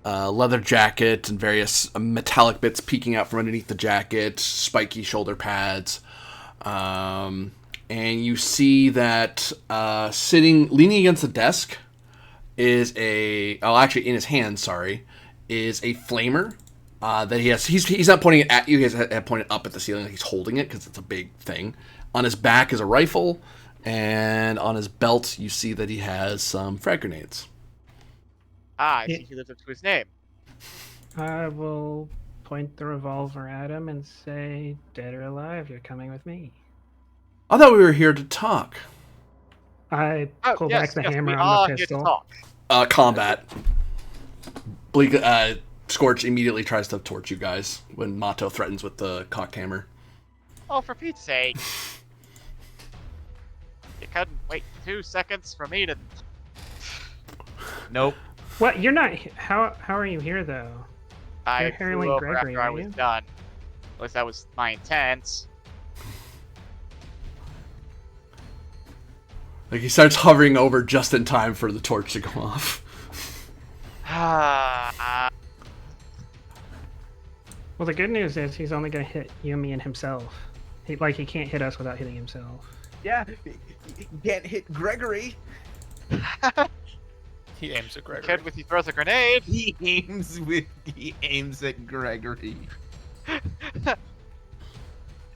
leather jacket, and various metallic bits peeking out from underneath the jacket, spiky shoulder pads. And you see that leaning against the desk is actually in his hand, is a flamer that he has. He's not pointing it at you. He has pointed up at the ceiling. Like he's holding it because it's a big thing. On his back is a rifle, and on his belt you see that he has some frag grenades. I see he lives up to his name. I will point the revolver at him and say, "Dead or alive, you're coming with me." I thought we were here to talk. I Oh, pull yes, back the yes, hammer we on are the here to pistol. talk. Combat. Scorch immediately tries to torch you guys when Mato threatens with the cocked hammer. Oh, for Pete's sake. You couldn't wait 2 seconds for me to... Nope. What? You're not. How are you here though? I You're Harry flew over Gregory, after I aren't was you? done. At least that was my intent. Like he starts hovering over just in time for the torch to go off. Well, the good news is he's only gonna hit Yumi and himself. He can't hit us without hitting himself. Yeah, you can't hit Gregory. He aims at Gregory. Kid with he throws a grenade. He aims at Gregory.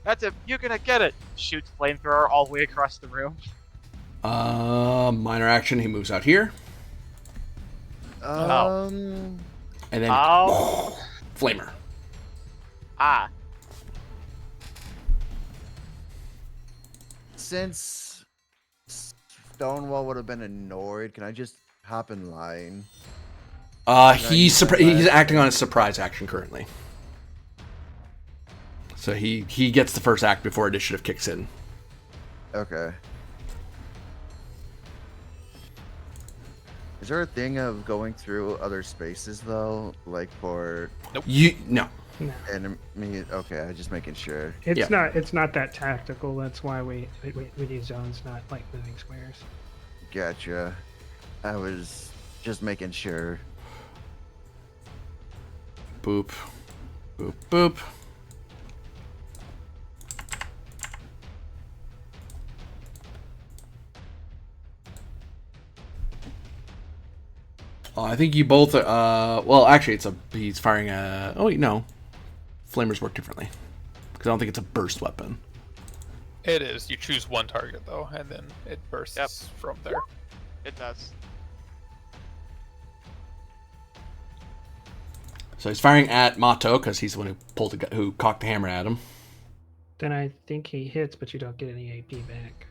That's it. You're gonna get it. Shoots flamethrower all the way across the room. Minor action. He moves out here, Um, and then Oh. flamer. Ah. since Stonewall would have been annoyed, can I just hop in line? He's use that he's last acting thing? on a surprise action currently. So he gets the first act before initiative kicks in. Okay. Is there a thing of going through other spaces though, like for No. enemy? Okay, I'm just making sure. It's Yeah. not that tactical. That's why we do zones, not like moving squares. Gotcha. I was just making sure. Boop. Boop. Boop. I think you both. Well, actually, he's firing a. Oh wait, no. Flamers work differently because I don't think it's a burst weapon. It is. You choose one target though, and then it bursts Yep. from there. It does. So he's firing at Mato because he's the one who cocked the hammer at him. Then I think he hits, but you don't get any AP back,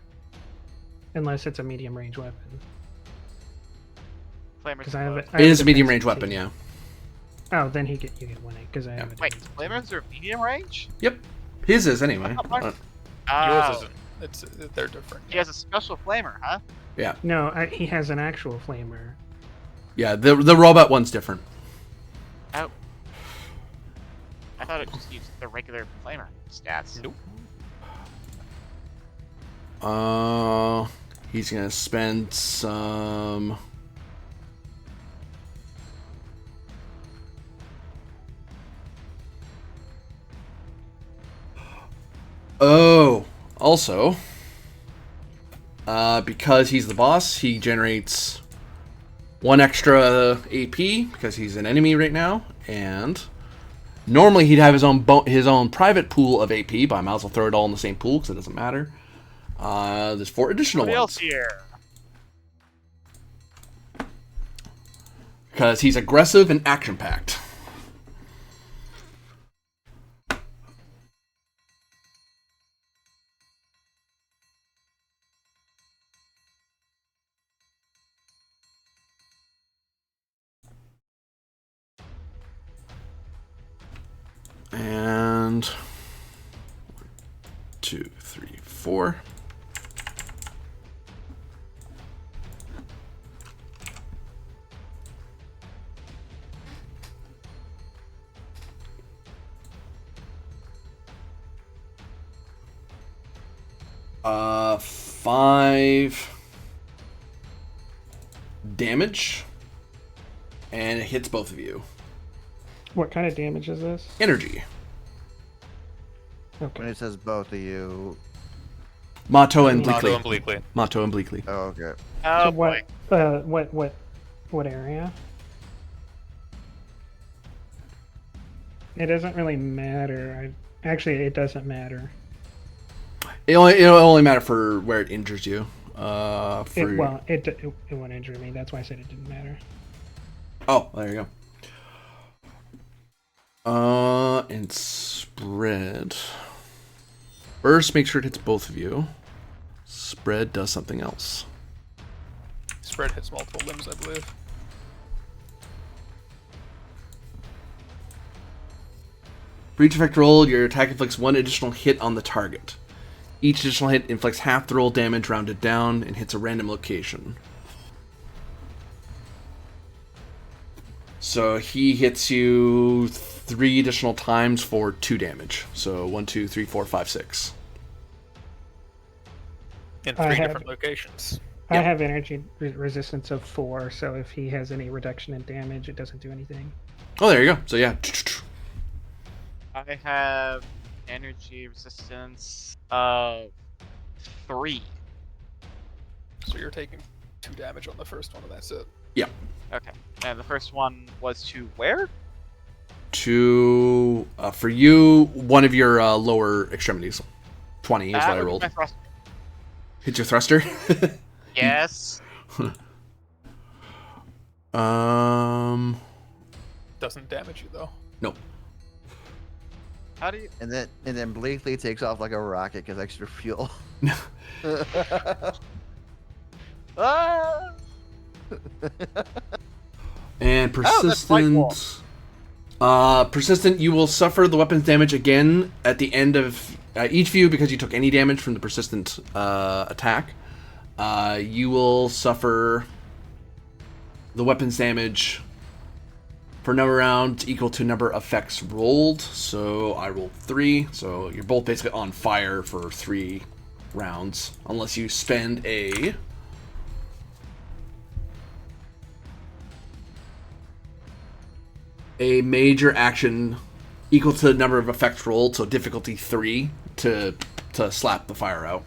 unless it's a medium range weapon. Flamers. Because I have It is a medium range weapon, yeah. Oh, then you get 1 because I have a Wait, defense. flamers are medium range? Yep. His is anyway. Oh, Yours isn't. It's they're different. He has a special flamer, huh? No, he has an actual flamer. Yeah, the robot one's different. Oh. I thought it just used the regular flamer stats. Nope. He's gonna spend some. Oh, also, because he's the boss, he generates 1 extra AP because he's an enemy right now, and normally he'd have his own private pool of AP, but I might as well throw it all in the same pool because it doesn't matter. There's 4 additional Somebody ones. else here. Because he's aggressive and action-packed. And 1, 2, 3, 4. Uh, 5 damage, and it hits both of you. What kind of damage is this? Energy. Okay. When it says both of you. Mato and Mato Bleakley. and Bleakley. Mato and Bleakley. Oh, okay. Oh So boy. what area? It doesn't really matter. Actually, it doesn't matter. It'll only matter for where it injures you. It won't injure me. That's why I said it didn't matter. Oh, there you go. And spread. Burst, make sure it hits both of you. Spread does something else. Spread hits multiple limbs, I believe. For each effect roll, your attack inflicts 1 additional hit on the target. Each additional hit inflicts half the roll damage rounded down and hits a random location. So he hits you 3 additional times for 2 damage. So 1, 2, 3, 4, 5, 6. In I 3 have- different locations. I Yeah. have energy resistance of 4, so if he has any reduction in damage, it doesn't do anything. Oh, there you go. So yeah. I have energy resistance of 3. So you're taking 2 damage on the first one, and that's it. Okay. And the first one was to where? To, for you, one of your lower extremities. 20 is what I would be rolled. my thrust. Hit your thruster. Yes. Doesn't damage you though. Nope. How do you? And then Bleakley takes off like a rocket because extra fuel. Ah! And Oh, that's White Wall. persistent. Persistent, you will suffer the weapon's damage again at the end of each view because you took any damage from the persistent attack. You will suffer the weapon's damage for a number of rounds equal to number of effects rolled. So I rolled 3. So you're both basically on fire for 3 rounds, unless you spend a major action equal to the number of effects rolled, so difficulty 3 to slap the fire out.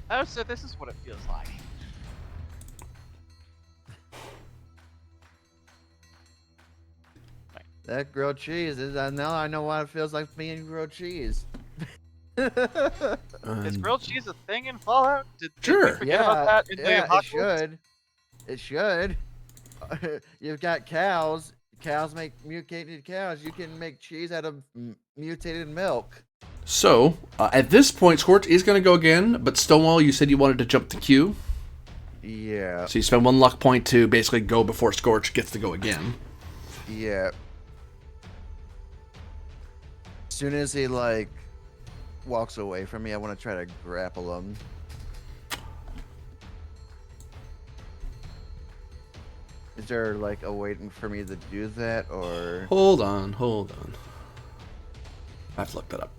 Oh, so this is what it feels like. That grilled cheese is now I know what it feels like being grilled cheese. Is grilled cheese a thing in Fallout? Did Sure. we forget about that in the Yeah, it apocalypse? should. It should. You've got cows. Cows make mutated cows. You can make cheese out of mutated milk. So, at this point, Scorch is going to go again, but Stonewall, you said you wanted to jump the queue. Yeah. So you spend 1 luck point to basically go before Scorch gets to go again. Yeah. As soon as he walks away from me, I want to try to grapple him. Is there like a way for me to do that, or? Hold on. I have to look that up.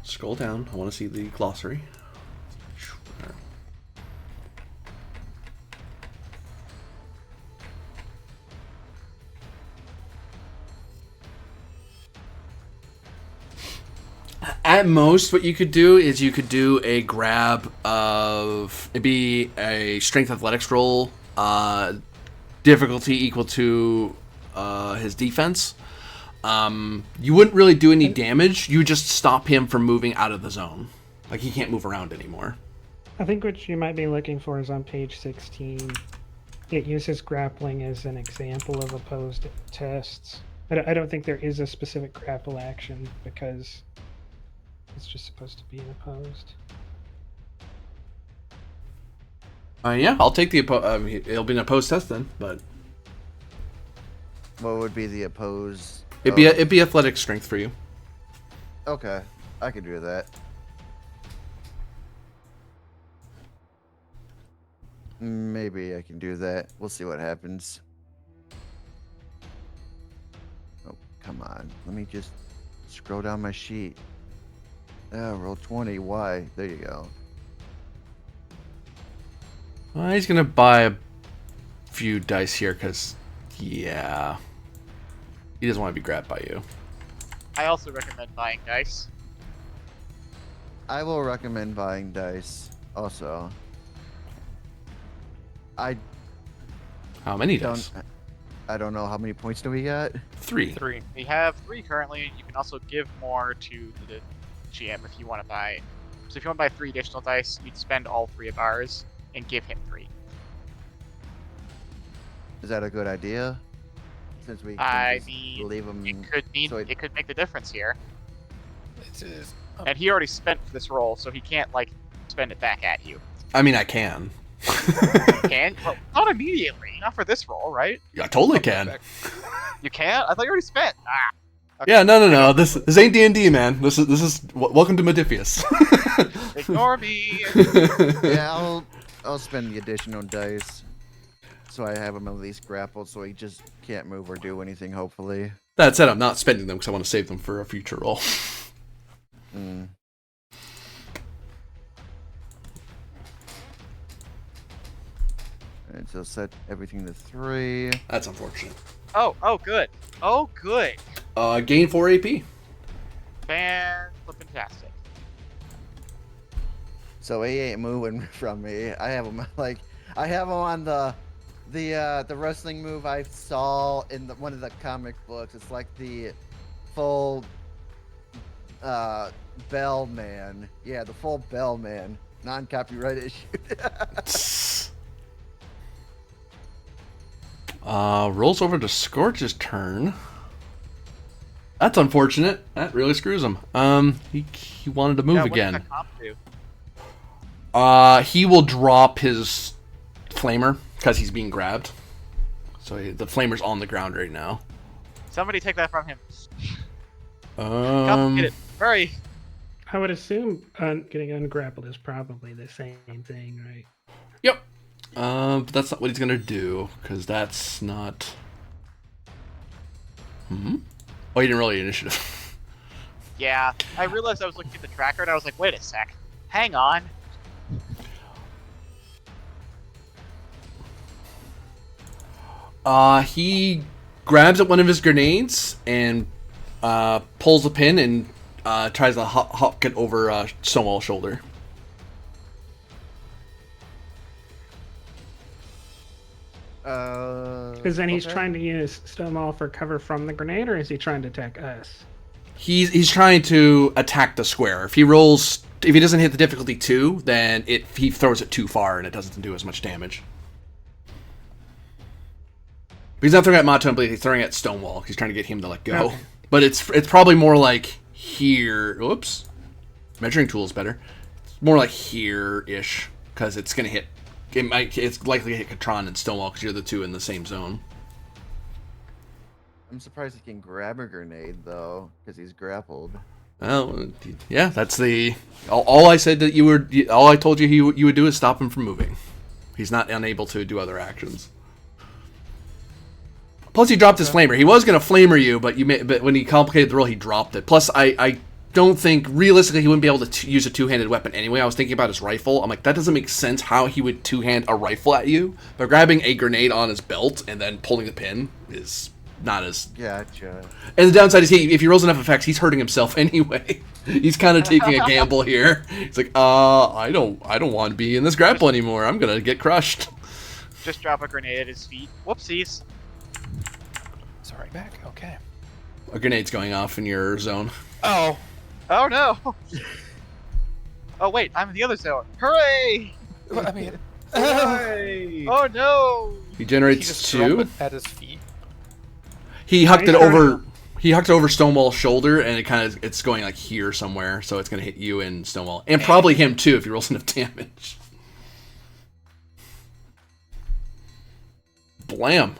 Scroll down. I want to see the glossary. At most, what you could do is you could do a grab of, it'd be a strength athletics roll, difficulty equal to his defense. You wouldn't really do any damage. You would just stop him from moving out of the zone. Like, he can't move around anymore. I think what you might be looking for is on page 16. It uses grappling as an example of opposed tests. I don't think there is a specific grapple action because it's just supposed to be an opposed. Yeah, I'll take the it'll be an opposed test then, but What would be the opposed? it'd be athletic strength for you. Okay, I could do that. Maybe I can do that. We'll see what happens. Oh, come on. Let me just scroll down my sheet. Oh, roll 20. Why? There you go. He's gonna buy a few dice here because, yeah, he doesn't want to be grabbed by you. I also recommend buying dice. I will recommend buying dice also. I How many don't. dice? I don't know how many points do we got. 3. 3. We have 3 currently. You can also give more to the GM if you want to buy. So if you want to buy 3 additional dice, you'd spend all 3 of ours and give him 3. Is that a good idea? Since we I can just mean, leave them. It could mean so it could make the difference here. It is. And he already spent for this roll, so he can't like spend it back at you. I mean, I can. Can? Well, not immediately. Not for this roll, right? I totally can. You can't? I thought you already spent. Okay. Yeah, no. This ain't D&D, man. This is welcome to Modifius. Ignore me. Yeah, I'll spend the additional dice, so I have him at least grappled, so he just can't move or do anything. Hopefully. That said, I'm not spending them because I want to save them for a future roll. Mm. And so set everything to 3. That's unfortunate. Oh, good. Oh, good. Gain 4 AP. Fantastic. So he ain't moving from me. I have him on the wrestling move I saw in one of the comic books. It's like the full bell man. Yeah, the full bell man. Non-copyright issued. Rolls over to Scorch's turn. That's unfortunate. That really screws him. He wanted to move Yeah, again. What's that comp do? He will drop his flamer because he's being grabbed. So the flamer's on the ground right now. Somebody take that from him. Get it. Hurry. I would assume getting ungrappled is probably the same thing, right? Yep. But that's not what he's gonna do because that's not. Oh, he didn't roll the initiative. Yeah, I realized I was looking at the tracker and I was like, wait a sec. Hang on. He grabs at one of his grenades and pulls the pin and tries to huck it over Stonewall's shoulder. Because then he's trying to use Stonewall for cover from the grenade, or is he trying to attack us? He's trying to attack the square. If he rolls if he doesn't hit the difficulty 2, then he throws it too far and it doesn't do as much damage. He's not throwing at Mato, but he's throwing at Stonewall. He's trying to get him to let go. Okay. But it's probably more like here. Oops. Measuring tool is better. It's more like here-ish, because it's going to hit... It's likely to hit Katron and Stonewall, because you're the two in the same zone. I'm surprised he can grab a grenade, though, because he's grappled. Well, yeah, that's the... All I said that you were... All I told you you would do is stop him from moving. He's not unable to do other actions. Plus, he dropped his flamer. He was going to flamer you, but when he complicated the roll, he dropped it. Plus, I don't think, realistically, he wouldn't be able to use a two-handed weapon anyway. I was thinking about his rifle. I'm like, that doesn't make sense how he would two-hand a rifle at you. But grabbing a grenade on his belt and then pulling the pin is not as... Gotcha. And the downside is, if he rolls enough effects, he's hurting himself anyway. He's kind of taking a gamble here. He's like, I don't want to be in this grapple anymore. I'm going to get crushed. Just drop a grenade at his feet. Whoopsies. Sorry, back. Okay. A grenade's going off in your zone. Oh. Oh no. Oh wait, I'm in the other zone. Hooray! I mean, Oh no. He he generates just 2. dropped it at his feet. He hucked it Nice. over. He hucked it over Stonewall's shoulder, and it's going like here somewhere, so it's gonna hit you and Stonewall, and probably him too if he rolls enough damage. Blam.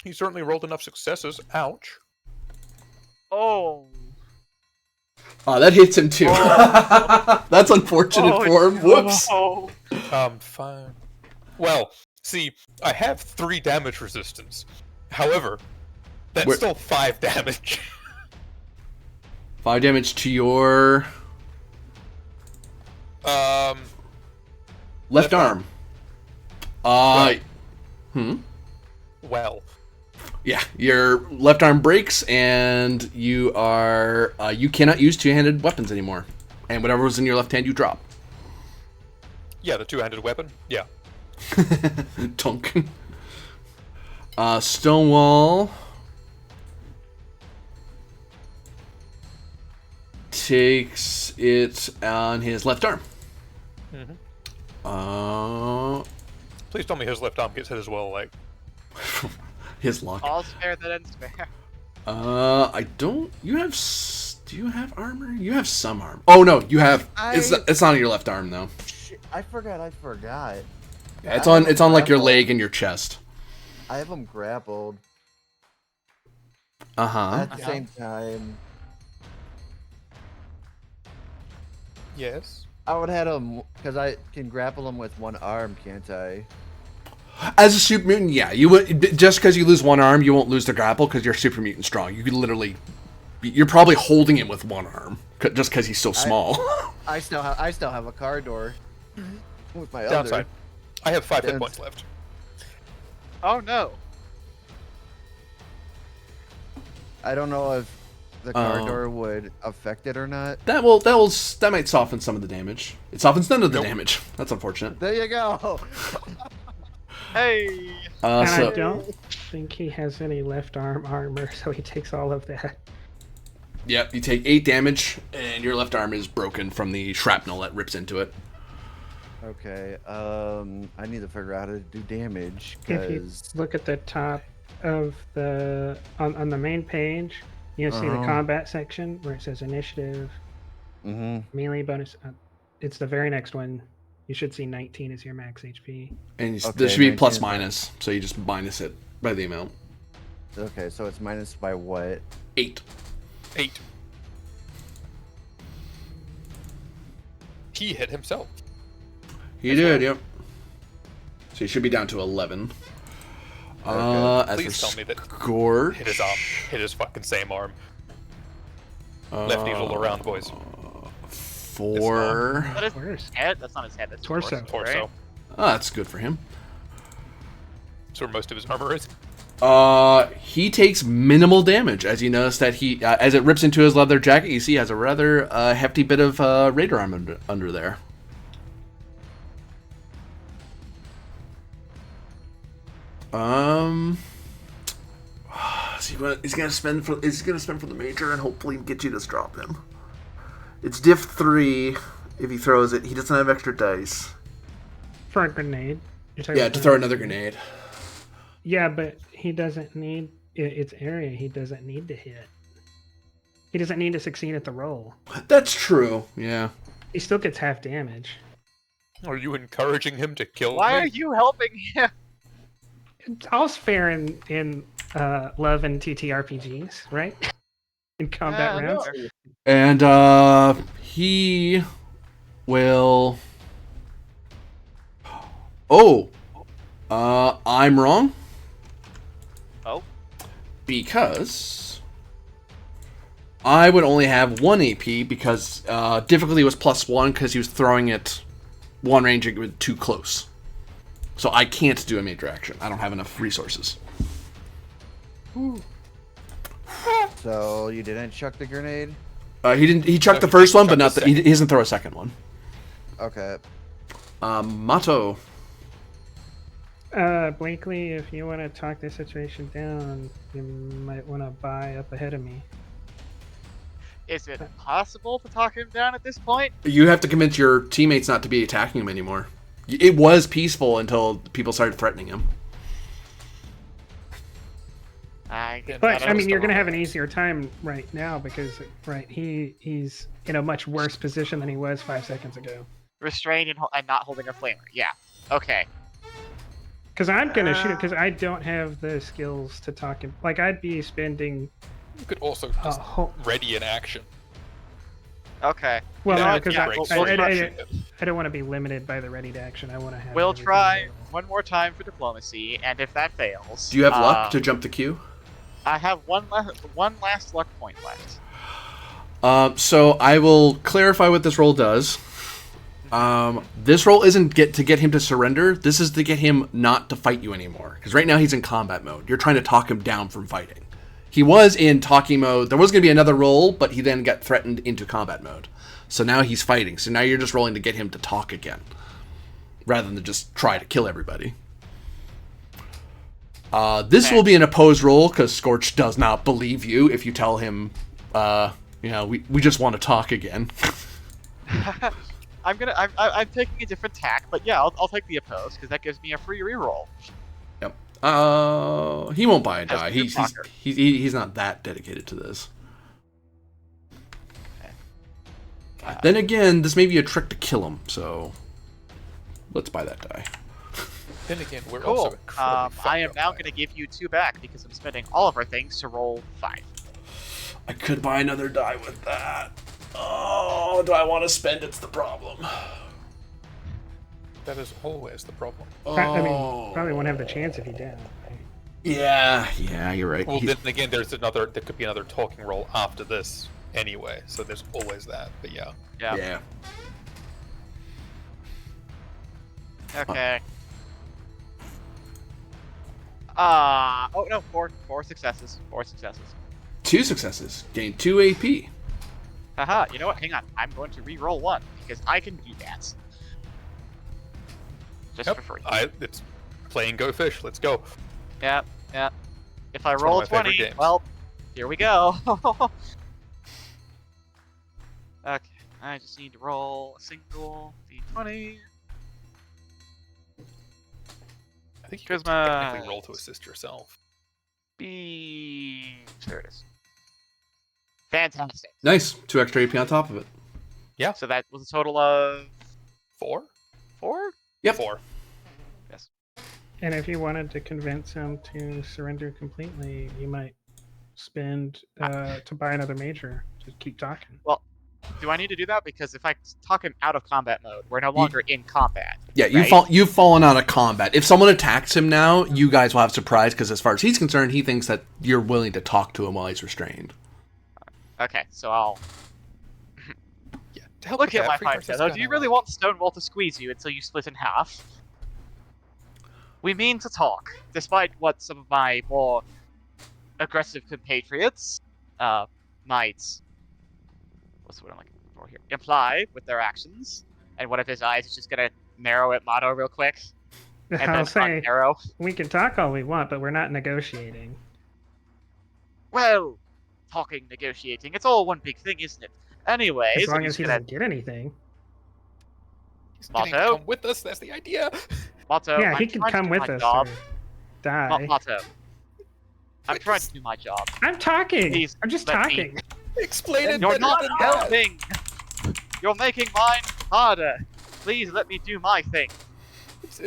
He certainly rolled enough successes. Ouch. Oh. Oh, that hits him too. That's unfortunate for him. Whoops. No. Fine. Well, see, I have 3 damage resistance. However, that's Where- still 5 damage. 5 damage to your Um, left arm. well, Yeah, your left arm breaks, and you cannot use two-handed weapons anymore. And whatever was in your left hand, you drop. yeah, the 2-handed weapon. Yeah. Tunk. Stonewall takes it on his left arm. Mm-hmm. Please tell me his left arm gets hit as well. Like, His lock. All's fair that ends fair. I don't. Do you have armor? You have some armor. Oh no, you have. It's not on your left arm though. Shit, I forgot. Yeah, it's on like your leg and your chest. I have him grappled. Uh-huh. At the same time, yes. I would have him because I can grapple him with one arm, can't I? As a super mutant, yeah, you would. Just because you lose one arm, you won't lose the grapple because you're super mutant strong. You could literally, you're probably holding it with one arm just because he's so small. I still have a car door with my Downside. other. I have 5 hit Downs- points left. Oh no. I don't know if the car door would affect it or not. That might soften some of the damage. It softens none of the Nope. damage. That's unfortunate. There you go. Hey. And So I don't think he has any left arm armor, so he takes all of that. yep, you take 8 damage, and your left arm is broken from the shrapnel that rips into it. Okay. I need to figure out how to do damage If you because look at the top of the on the main page, you'll see the combat section where it says initiative, melee bonus. It's the very next one. You should see 19 as your max HP. And Okay, there should be 19 plus is minus, so you just minus it by the amount. okay, so it's minus by what? 8. 8. He hit himself. He did, yep. So you should be down to 11. As Please for tell me that Scorch, hit his arm. Hit his fucking same arm. Left eagle around, boys. 4. That is Where's head? That's not his head. That's his Torso. torso. Torso. Right? Oh, that's good for him. That's where most of his armor is. He takes minimal damage, as you notice that he, as it rips into his leather jacket, you see he has a rather hefty bit of radar arm under there. So he's gonna spend for the major and hopefully get you to drop him. It's diff 3 if he throws it. He doesn't have extra dice. For a grenade. You're talking Yeah, about to throw another grenade. Yeah, but he doesn't need its area. He doesn't need to hit. He doesn't need to succeed at the roll. That's true. Yeah. He still gets half damage. Are you encouraging him to kill Why me? are you helping him? It's all's fair in love and TTRPGs, right? In combat Yeah, rounds. no. And he will. Oh, I'm wrong. Oh. Because I would only have 1 AP because difficulty was +1 because he was throwing it one range with too close. So I can't do a major action. I don't have enough resources. So you didn't chuck the grenade? He didn't. He chucked No, the he first didn't one, but chuck not. the He doesn't throw a second one. Okay. Mato. Blakely, if you want to talk this situation down, you might want to buy up ahead of me. Is it possible to talk him down at this point? You have to convince your teammates not to be attacking him anymore. It was peaceful until people started threatening him. But I mean, you're going to have an easier time right now because, right, he's in a much worse position than he was 5 seconds ago. Restrained and not holding a flamer. Yeah. Okay. Because I'm going to shoot it because I don't have the skills to talk him. Like, I'd be spending. You could also just ready an action. Okay. Well, Yeah, no, because yeah, I don't want to be limited by the ready to action. I want to have. We'll everything try available. one more time for diplomacy, and if that fails, Do you have luck to jump the queue? I have one last luck point left. So I will clarify what this roll does. This roll isn't to get him to surrender. This is to get him not to fight you anymore. Because right now he's in combat mode. You're trying to talk him down from fighting. He was in talking mode. There was going to be another roll, but he then got threatened into combat mode. So now he's fighting. So now you're just rolling to get him to talk again, rather than to just try to kill everybody. This will be an opposed roll because Scorch does not believe you if you tell him, we just want to talk again. I'm taking a different tack, but yeah, I'll take the opposed because that gives me a free reroll. Yep. He won't buy a die. As a good He's not that dedicated to this. Then again, this may be a trick to kill him, so let's buy that die. Then again, we're Cool. also incredibly I am fucked now up going to give you 2 back because I'm spending all of our things to roll 5. I could buy another die with that. Oh, do I want to spend? It's the problem. That is always the problem. I mean, probably won't have the chance if he did. Right? Yeah, you're right. Well, then again, there could be another talking roll after this anyway, so there's always that. But yeah. Yeah. Okay. Oh no, 4 successes. 4 successes. 2 successes. Gain 2 AP. Haha, you know what? Hang on. I'm going to re-roll 1 because I can do that. Just Yep. for free. It's playing Go Fish. Let's go. Yeah. If I It's roll one a of my favorite 20, games. well, here we go. Okay, I just need to roll a single d20. I think you Here's could technically my- roll to assist yourself. There it is. Fantastic. Nice. 2 extra AP on top of it. So that was a total of 4? 4? Yep. 4. And if you wanted to convince him to surrender completely, you might spend to buy another major. Just keep talking. Do I need to do that? Because if I talk him out of combat mode, we're no longer in combat. Yeah, Right? you've fallen out of combat. If someone attacks him now, you guys will have surprise because as far as he's concerned, he thinks that you're willing to talk to him while he's restrained. Okay, so I'll Yeah. To help look with at my that, fight. Freeforce is Do you kinda really like- want Stonewall to squeeze you until you split in half? We mean to talk, despite what some of my more aggressive compatriots might, what's the word I'm looking for here, imply with their actions. And one of his eyes is just gonna narrow at Motto real quick, and I'll then say narrow. we can talk all we want, but we're not negotiating. Well, talking, negotiating, it's all one big thing, isn't it? Anyways, As long I'm as just he gonna doesn't get anything. He's getting to Motto? come with us. That's the idea. Motto, Yeah, he I'm could trying to come do with my us job. or die. Motto, I'm But trying just to do my job. I'm talking. Please I'm just let me- talking. explain it You're better not than that. helping! You're making mine harder. Please let me do my thing.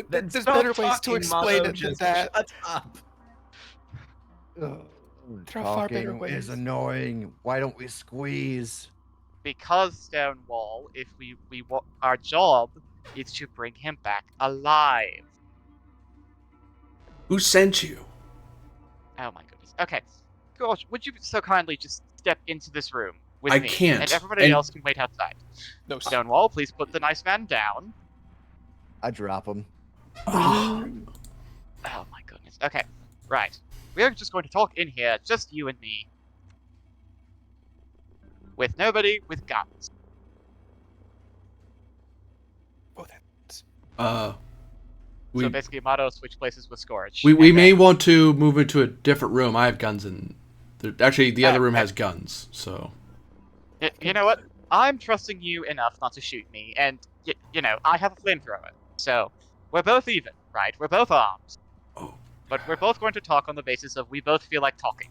Then There's stop better ways to talking, explain Motto, it than just that. Shut up. Ugh, There are far better talking is ways. annoying. Why don't we squeeze? Because Stonewall, if our job is to bring him back alive. Who sent you? Oh my goodness. Okay. Gosh, would you so kindly just step into this room with I me? can't. And everybody And- else can wait outside. No, Stonewall, please put the nice man down. I drop him. Oh my goodness. Okay. Right. We're just going to talk in here, just you and me. With nobody with guns. oh, that's So we basically, Motto switch places with Scourge. we and may then- want to move into a different room. I have guns in. Actually, the other room Okay. has guns. So You know what? I'm trusting you enough not to shoot me, and you know I have a flamethrower, so we're both even, right? We're both armed, oh, but we're both going to talk on the basis of we both feel like talking.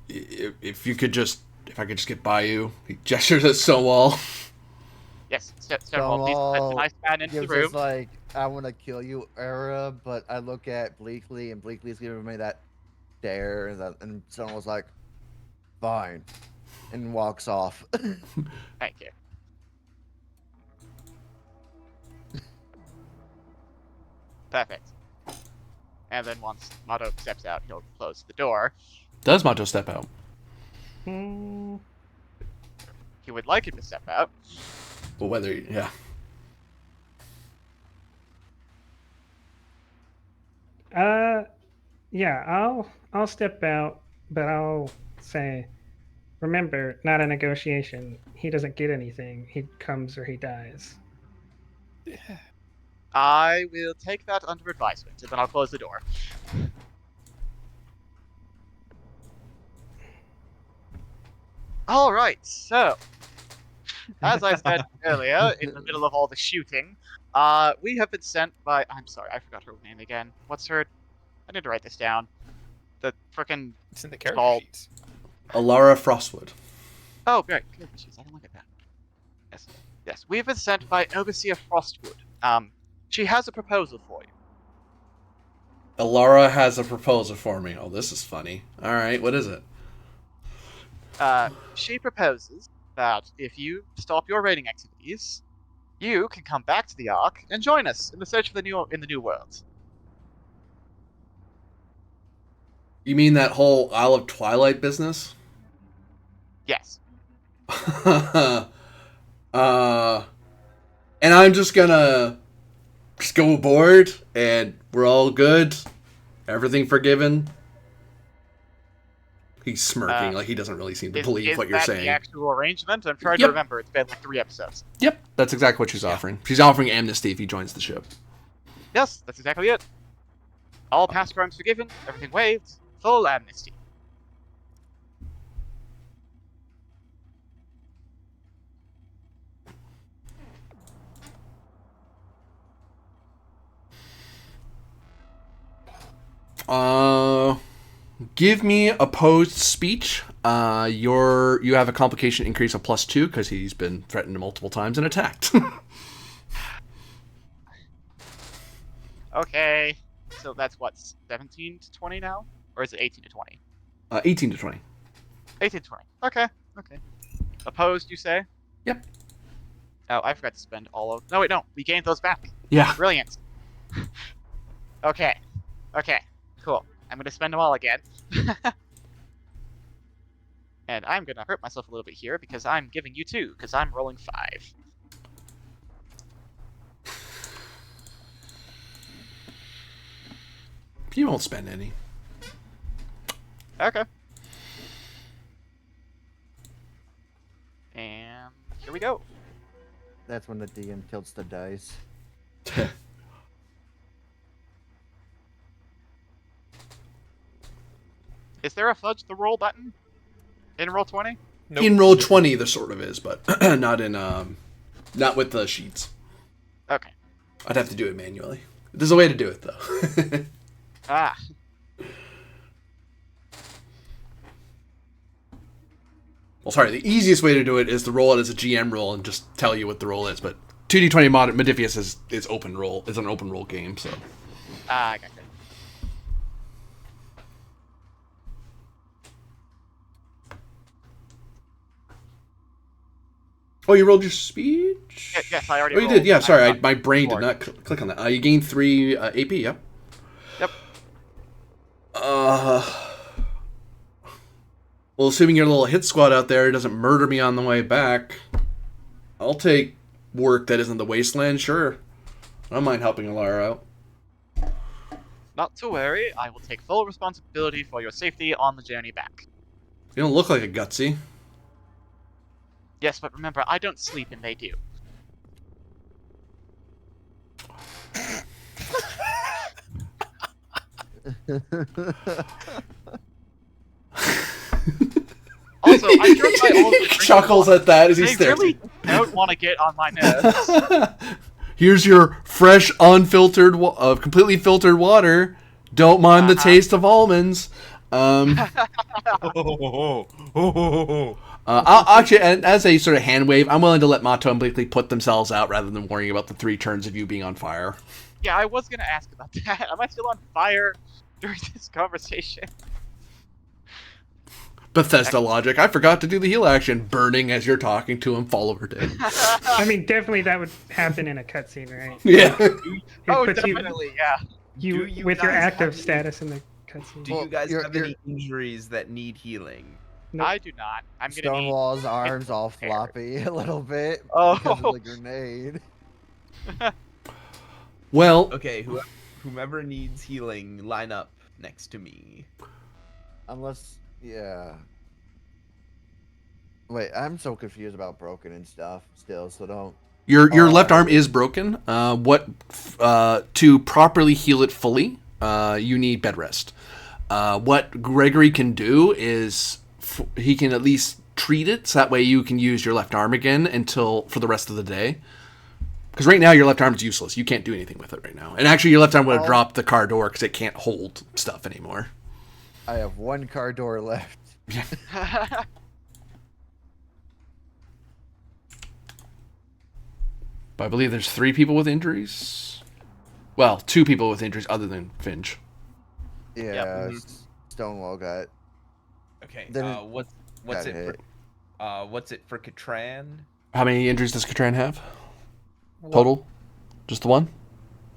if you could just if I could just get by you, he gestures at Stonewall. Yes, Stonewall, please let the Stonewall nice man into the gives room. us like, I want to kill you era, but I look at Bleakley, and Bleakley's giving me that stare, and Stonewall's like, fine, and walks off. Thank you. Perfect. And then once Motto steps out, he'll close the door. Does Mato step out? Hmm. He would like him to step out. Well, whether yeah. Yeah, I'll step out, but I'll say, remember, not a negotiation. He doesn't get anything. He comes or he dies. I will take that under advisement, and then I'll close the door. All right, so as I said earlier, in the middle of all the shooting, we have been sent by. I'm sorry, I forgot her name again. What's her? I need to write this down. The frickin' it's in the character Bald. sheets. Alara Frostwood. Oh, great. Jeez, I don't look at that. Yes, yes. We've been sent by Overseer Frostwood. She has a proposal for you. Alara has a proposal for me. Oh, this is funny. All right, what is it? She proposes that if you stop your raiding activities, you can come back to the Ark and join us in the search for the new world. You mean that whole Isle of Twilight business? Yes. And I'm just gonna just go aboard, and we're all good. Everything forgiven. He's smirking like he doesn't really seem to believe what you're Is that saying. the actual arrangement? I'm trying to Yep. remember. It's been like 3 episodes. Yep, that's exactly what she's offering. She's offering amnesty if he joins the ship. Yes, that's exactly it. All past crimes forgiven, everything waived, full amnesty. Give me opposed speech. You have a complication increase of +2 because he's been threatened multiple times and attacked. Okay. So that's what, 17 to 20 now? Or is it 18 to 20? 18 to 20. 18 to 20. Okay. Okay. Opposed, you say? Yep. Oh, I forgot to spend all of... No, wait, no. We gained those back. Yeah. Brilliant. Okay. Okay. Cool. I'm gonna spend them all again. And I'm gonna hurt myself a little bit here because I'm giving you 2, because I'm rolling 5. You won't spend any. Okay. And here we go. That's when the DM tilts the dice. Is there a fudge the roll button? In roll 20? Nope. In roll 20, there sort of is, but not with the sheets. Okay. I'd have to do it manually. There's a way to do it though. Ah. Well, sorry, the easiest way to do it is to roll it as a GM roll and just tell you what the roll is. But 2d20 Modifius is open roll. It's an open roll game, so. I got it. Oh, you rolled your speech? Yes, I already Oh, you rolled. did? Yeah, sorry. My brain did Four. not click on that. You gained 3 AP, yep. Yep. Well, assuming your little hit squad out there doesn't murder me on the way back, I'll take work that isn't the wasteland, sure. I don't mind helping Alara out. Not to worry, I will take full responsibility for your safety on the journey back. You don't look like a gutsy. Yes, but remember, I don't sleep and they do. Also, I drove by all the Chuckles at that as he They stares. really don't want to get on my nerves. Here's your fresh, unfiltered, completely filtered water. Don't mind the taste of almonds. I'll actually, and as a sort of hand wave, I'm willing to let Mato and Blakely put themselves out rather than worrying about the 3 turns of you being on fire. Yeah, I was gonna ask about that. Am I still on fire during this conversation? Bethesda logic. I forgot to do the heal action. Burning as you're talking to him, fall over dead. I mean, definitely that would happen in a cutscene, right? Yeah. It Oh, puts definitely, yeah. You, Do you with your guys active have status in the cutscene. Do you guys you're- have any injuries that need healing? Nope. I do not. I'm gonna need... Stonewall's arms all prepared. floppy a little bit Oh. because of the grenade. Well, Okay, whomever needs healing, line up next to me. Unless, yeah. Wait, I'm so confused about broken and stuff still, so don't. your left arm is broken. To properly heal it fully, you need bed rest. What Gregory can do is he can at least treat it, so that way you can use your left arm again for the rest of the day. Because right now your left arm is useless. You can't do anything with it right now. And actually, your left arm would have dropped the car door because it can't hold stuff anymore. I have 1 car door left. But I believe there's 3 people with injuries. Well, 2 people with injuries other than Finch. Yeah, Stonewall got. Okay, Then what's got it hit. what's it for Katran? How many injuries does Katran have? Total? Just the 1?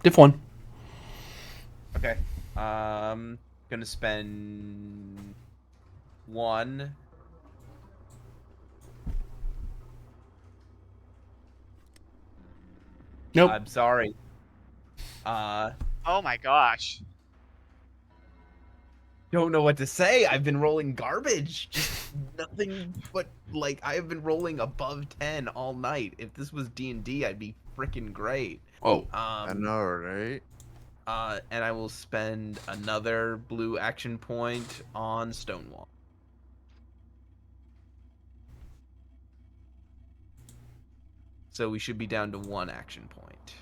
Diff 1. Okay. Gonna spend 1. Nope. I'm sorry. Oh my gosh. Don't know what to say. I've been rolling garbage. Just nothing but like I've been rolling above 10 all night. If this was D&D, I'd be freaking great. Oh. I know, right? And I will spend another blue action point on Stonewall. So we should be down to 1 action point.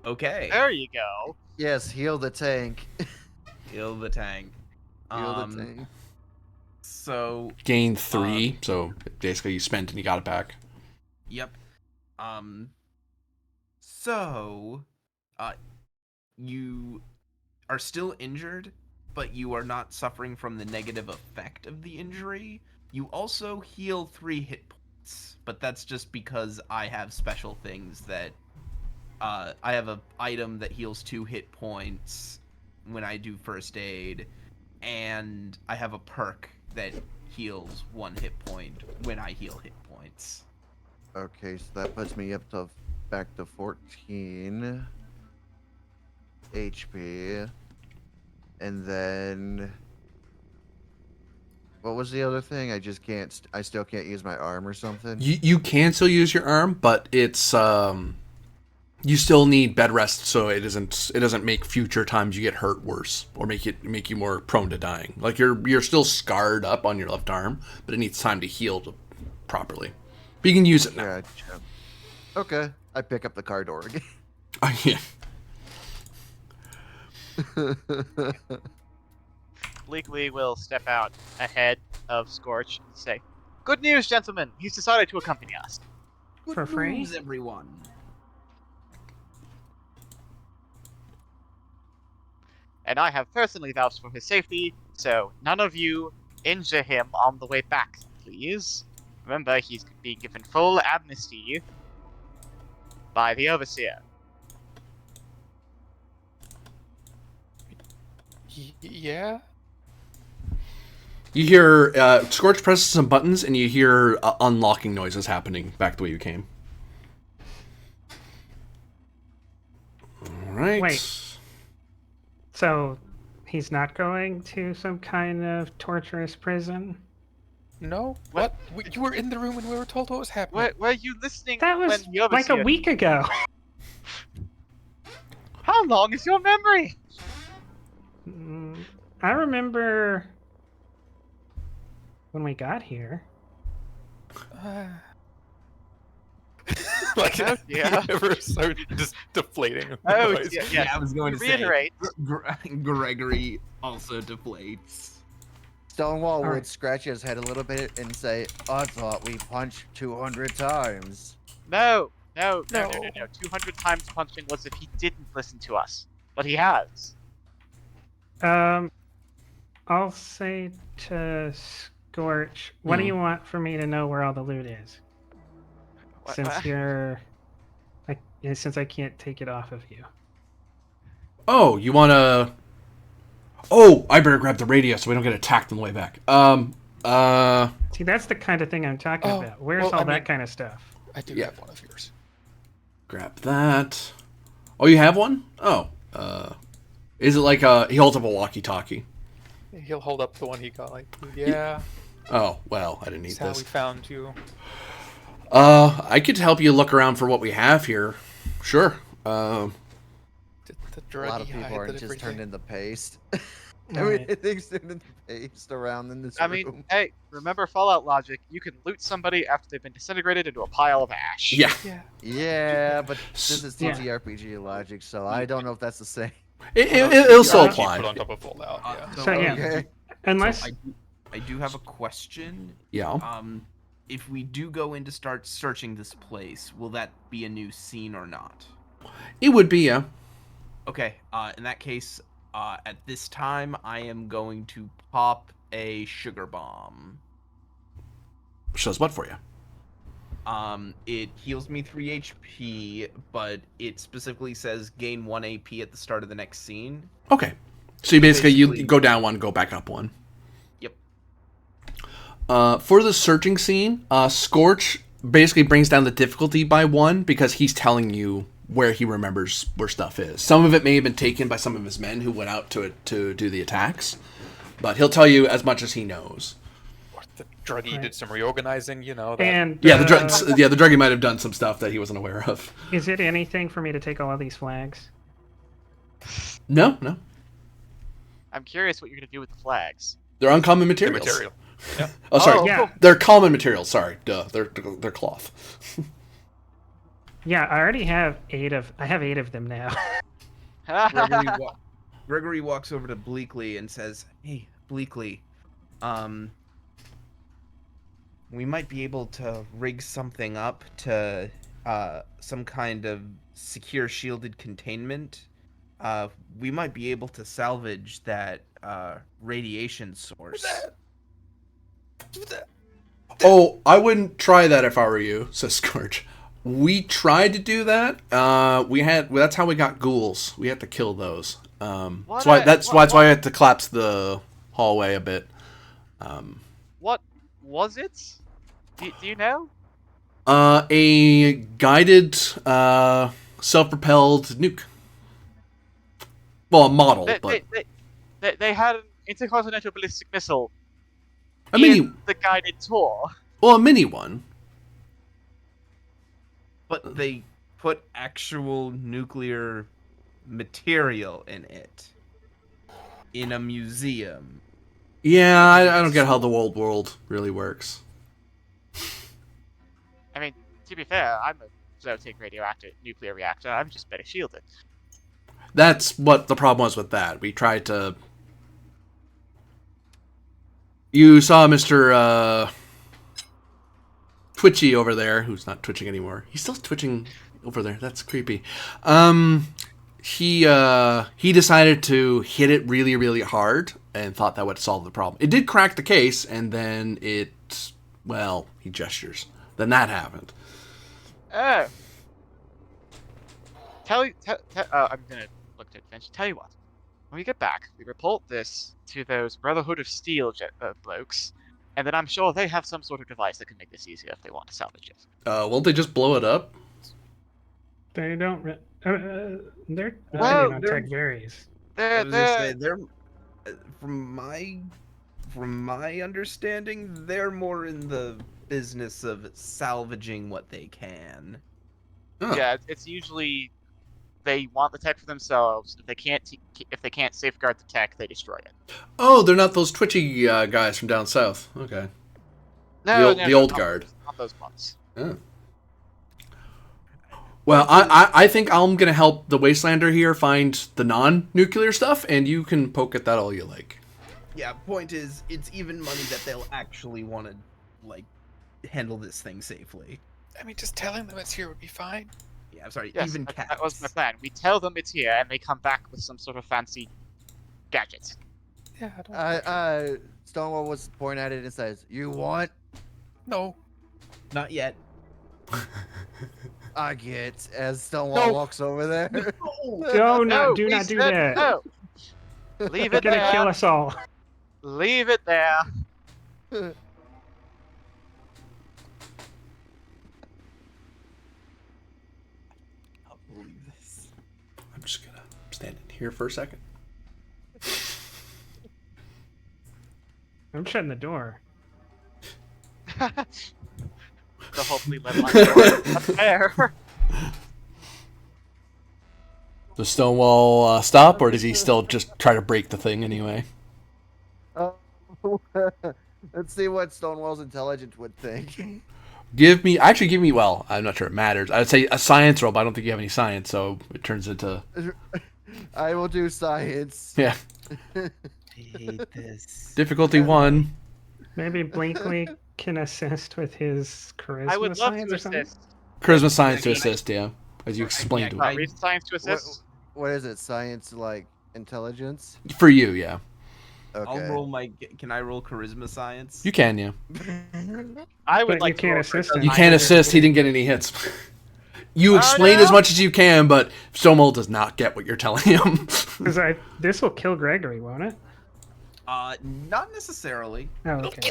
Okay. There you go. Yes, heal the tank. Heal the tank. Heal the tank. So Gain 3, so basically you spent and you got it back. Yep. So, you are still injured, but you are not suffering from the negative effect of the injury. You also heal 3 hit points, but that's just because I have special things that, I have an item that heals 2 hit points when I do first aid, and I have a perk that heals 1 hit point when I heal hit points. Okay, so that puts me up to back to 14 HP. And then what was the other thing? I just can't. I still can't use my arm or something. You can still use your arm, but it's You still need bed rest so it doesn't make future times you get hurt worse or make you more prone to dying. Like you're still scarred up on your left arm, but it needs time to heal properly. But you can use it now. Gotcha. Okay, I pick up the car door again. Oh, yeah. Bleakly will step out ahead of Scorch and say, "Good news, gentlemen. He's decided to accompany us." For free? News, everyone. And I have personally vouched for his safety, so none of you injure him on the way back, please. Remember, he's being given full amnesty by the Overseer. Yeah. You hear Scorch presses some buttons, and you hear unlocking noises happening back the way you came. All right. Wait. So, he's not going to some kind of torturous prison? No. What? You were in the room when we were told what was happening. Were you listening That was when the like a Overseer... week ago. How long is your memory? I remember when we got here. Like, Oh, yeah. ever so just deflating. Oh, noise. yeah. I was going to Reiterate. say. Gregory also deflates. Stonewall All would right. scratch his head a little bit and say, "I thought we punched 200 times." No. 200 times punching was if he didn't listen to us. But he has. I'll say to Scorch, what do you want for me to know where all the loot is? Since you're... since I can't take it off of you. Oh, you want to... Oh, I better grab the radio so we don't get attacked on the way back. See, that's the kind of thing I'm talking Oh, about. Where's well, all I that mean- kind of stuff? I do Yeah. have one of yours. Grab that. Oh, you have one? Oh, is it like he holds up a walkie-talkie? He'll hold up the one he got. Like, yeah. Oh, well, I didn't need That's how this. we found you. I could help you look around for what we have here. Sure. The A lot of druggy people hide are that just everything. turned into paste. Right. Everything's turned into paste around in this I room. mean, hey, remember Fallout logic. You can loot somebody after they've been disintegrated into a pile of ash. Yeah. Yeah. Yeah, but this is Yeah. TTRPG logic, so I don't know if that's the same. It'll still RPG apply. Put on top of Fallout. Yeah. So, yeah. Okay. Unless... I do have a question. Yeah. If we do go in to start searching this place, will that be a new scene or not? It would be, yeah. Okay, in that case, at this time, I am going to pop a sugar bomb. Shows what for you? It heals me 3 HP, but it specifically says gain 1 AP at the start of the next scene. Okay. So you basically basically- you go down one, go back up one. Yep. For the searching scene, Scorch basically brings down the difficulty by 1 because he's telling you where he remembers where stuff is. Some of it may have been taken by some of his men who went out to do the attacks, but he'll tell you as much as he knows. Or the druggy Right. did some reorganizing, you know. That, And, Yeah, the druggie might have done some stuff that he wasn't aware of. is it anything for me to take all of these flags? No. I'm curious what you're gonna do with the flags. They're uncommon the materials. material. Yeah. Oh, sorry. Oh, Yeah. They're common materials. Sorry. Duh. They're cloth. Yeah, I already have 8 of... I have 8 of them now. Gregory walks over to Bleakly and says, "Hey, Bleakly, we might be able to rig something up to some kind of secure shielded containment. We might be able to salvage that radiation source." Oh, I wouldn't try that if I were you, says Scorch. We tried to do that. That's how we got ghouls. We had to kill those. That's why I had to collapse the hallway a bit. What was it? Do you know? A guided, self-propelled nuke. Well, a model, but They had an intercontinental ballistic missile a mini. in the guided tour. Well, a mini one. But they put actual nuclear material in it in a museum. Yeah, I don't get how the old world really works. I mean, to be fair, I'm a Zotic radioactive nuclear reactor. I'm just better shielded. That's what the problem was with that. We tried to... You saw Mr. Twitchy over there, who's not twitching anymore. He's still twitching over there. That's creepy. He decided to hit it really, really hard and thought that would solve the problem. It did crack the case, and then he gestures. Then that happened. Oh. I'm gonna look to adventure. Tell you what. When we get back, we report this to those Brotherhood of Steel blokes, and then I'm sure they have some sort of device that can make this easier if they want to salvage it. Won't they just blow it up? They don't. Their Well, opinion on tech varies. I was gonna say they're from my understanding, they're more in the business of salvaging what they can. Huh. Yeah, it's usually they want the tech for themselves. If they can't safeguard the tech, they destroy it. Oh, they're not those twitchy guys from down south. Okay. No, the old not guard. not those ones. Oh. Well, I think I'm going to help the Wastelander here find the non-nuclear stuff, and you can poke at that all you like. Yeah, point is, it's even money that they'll actually want to, like, handle this thing safely. I mean, just telling them it's here would be fine. Yeah, I'm sorry, Yes, even that cats. was my plan. We tell them it's here, and they come back with some sort of fancy gadgets. Yeah, I don't. Stonewall was pointing at it and says, "You want?" No. Not yet. I get. As Stonewall walks over there. Do not we do said that. No. Leave They're it gonna there. kill us all. Leave it there. I'll believe this. I'm just going to stand in here for a second. I'm shutting the door. The hopefully let line up there. Does Stonewall stop, or does he still just try to break the thing anyway? Let's see what Stonewall's intelligence would think. Give me, well, I'm not sure it matters. I'd say a science roll, but I don't think you have any science, so it turns into... I will do science. Yeah. I hate this. Difficulty 1. Maybe Blinkley can assist with his charisma I would love science to or something. assist. Charisma science to assist, yeah. As you explained to Yeah, him. Reason science to assist. What is it? Science, like intelligence? For you, yeah. Okay. I'll roll my. Can I roll charisma science? You can, yeah. I would But like you to can't roll assist for him. You those can't nine. assist, he didn't get any hits. You Oh, explain no. as much as you can, but Stonewall does not get what you're telling him. Because this will kill Gregory, won't it? Not necessarily. Oh, okay.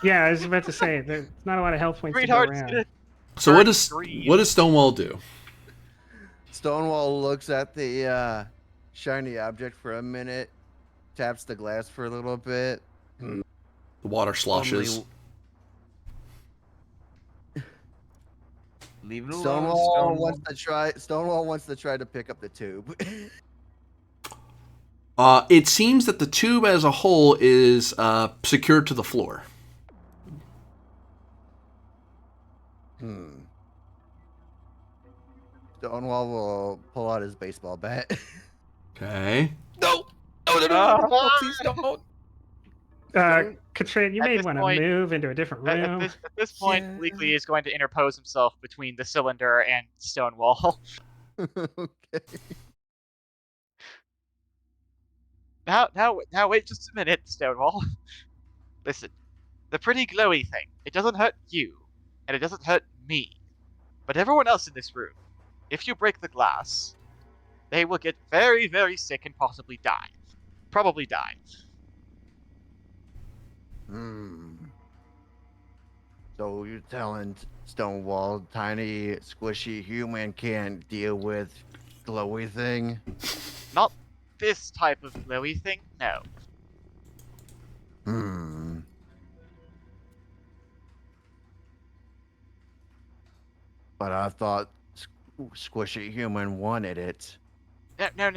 Yeah, I was about to say there's not a lot of health points to go Sweetheart, around. So what does Stonewall do? Stonewall looks at the shiny object for a minute, taps the glass for a little bit. The water sloshes. Leave it alone. Stonewall wants to try to pick up the tube. It seems that the tube as a whole is secured to the floor. Stonewall will pull out his baseball bat. Okay. No, please don't. Katrina, you At may this want to point- move into a different At room. this point, Yeah. Bleakley is going to interpose himself between the cylinder and Stonewall. Okay. Now, wait just a minute, Stonewall. Listen, the pretty glowy thing, it doesn't hurt you, and it doesn't hurt me. But everyone else in this room, if you break the glass, they will get very, very sick and possibly die. Probably die. So you're telling Stonewall, tiny, squishy human can't deal with glowy thing? Not this type of glowy thing, no. But I thought Squishy human wanted it. No.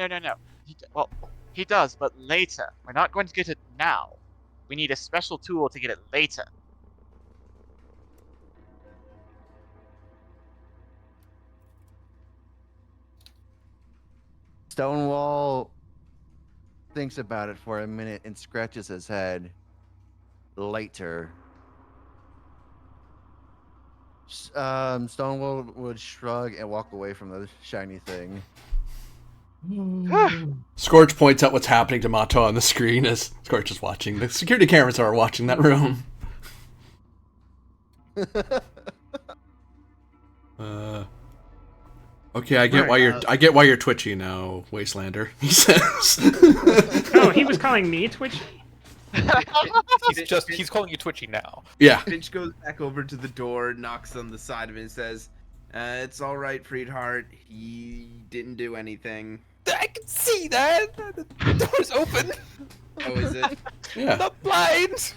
He does, but later. We're not going to get it now. We need a special tool to get it later. Stonewall thinks about it for a minute and scratches his head. Later. Stonewall would shrug and walk away from the shiny thing. Scorch points out what's happening to Mato on the screen as Scorch is watching. The security cameras are watching that room. Okay, I get why you're twitchy now, Wastelander. He says. Oh, he was calling me twitchy? He's calling you twitchy now. Yeah. Finch goes back over to the door, knocks on the side of it, and says, "It's all right, Friedhart. He didn't do anything." I can see that. The door's open. Oh, is it? Yeah. The blinds.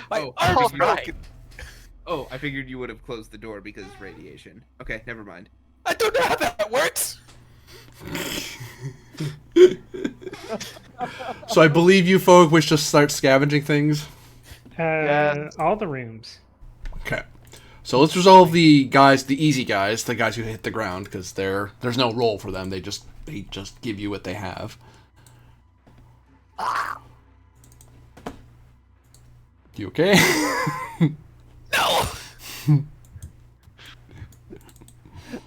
My Oh, arm's right. broken. Oh, I figured you would have closed the door because it's radiation. Okay, never mind. I don't know how that works. So I believe you folk wish to start scavenging things. All the rooms. Okay. So let's resolve the easy guys, the guys who hit the ground, because there's no roll for them. They just give you what they have. You okay? No.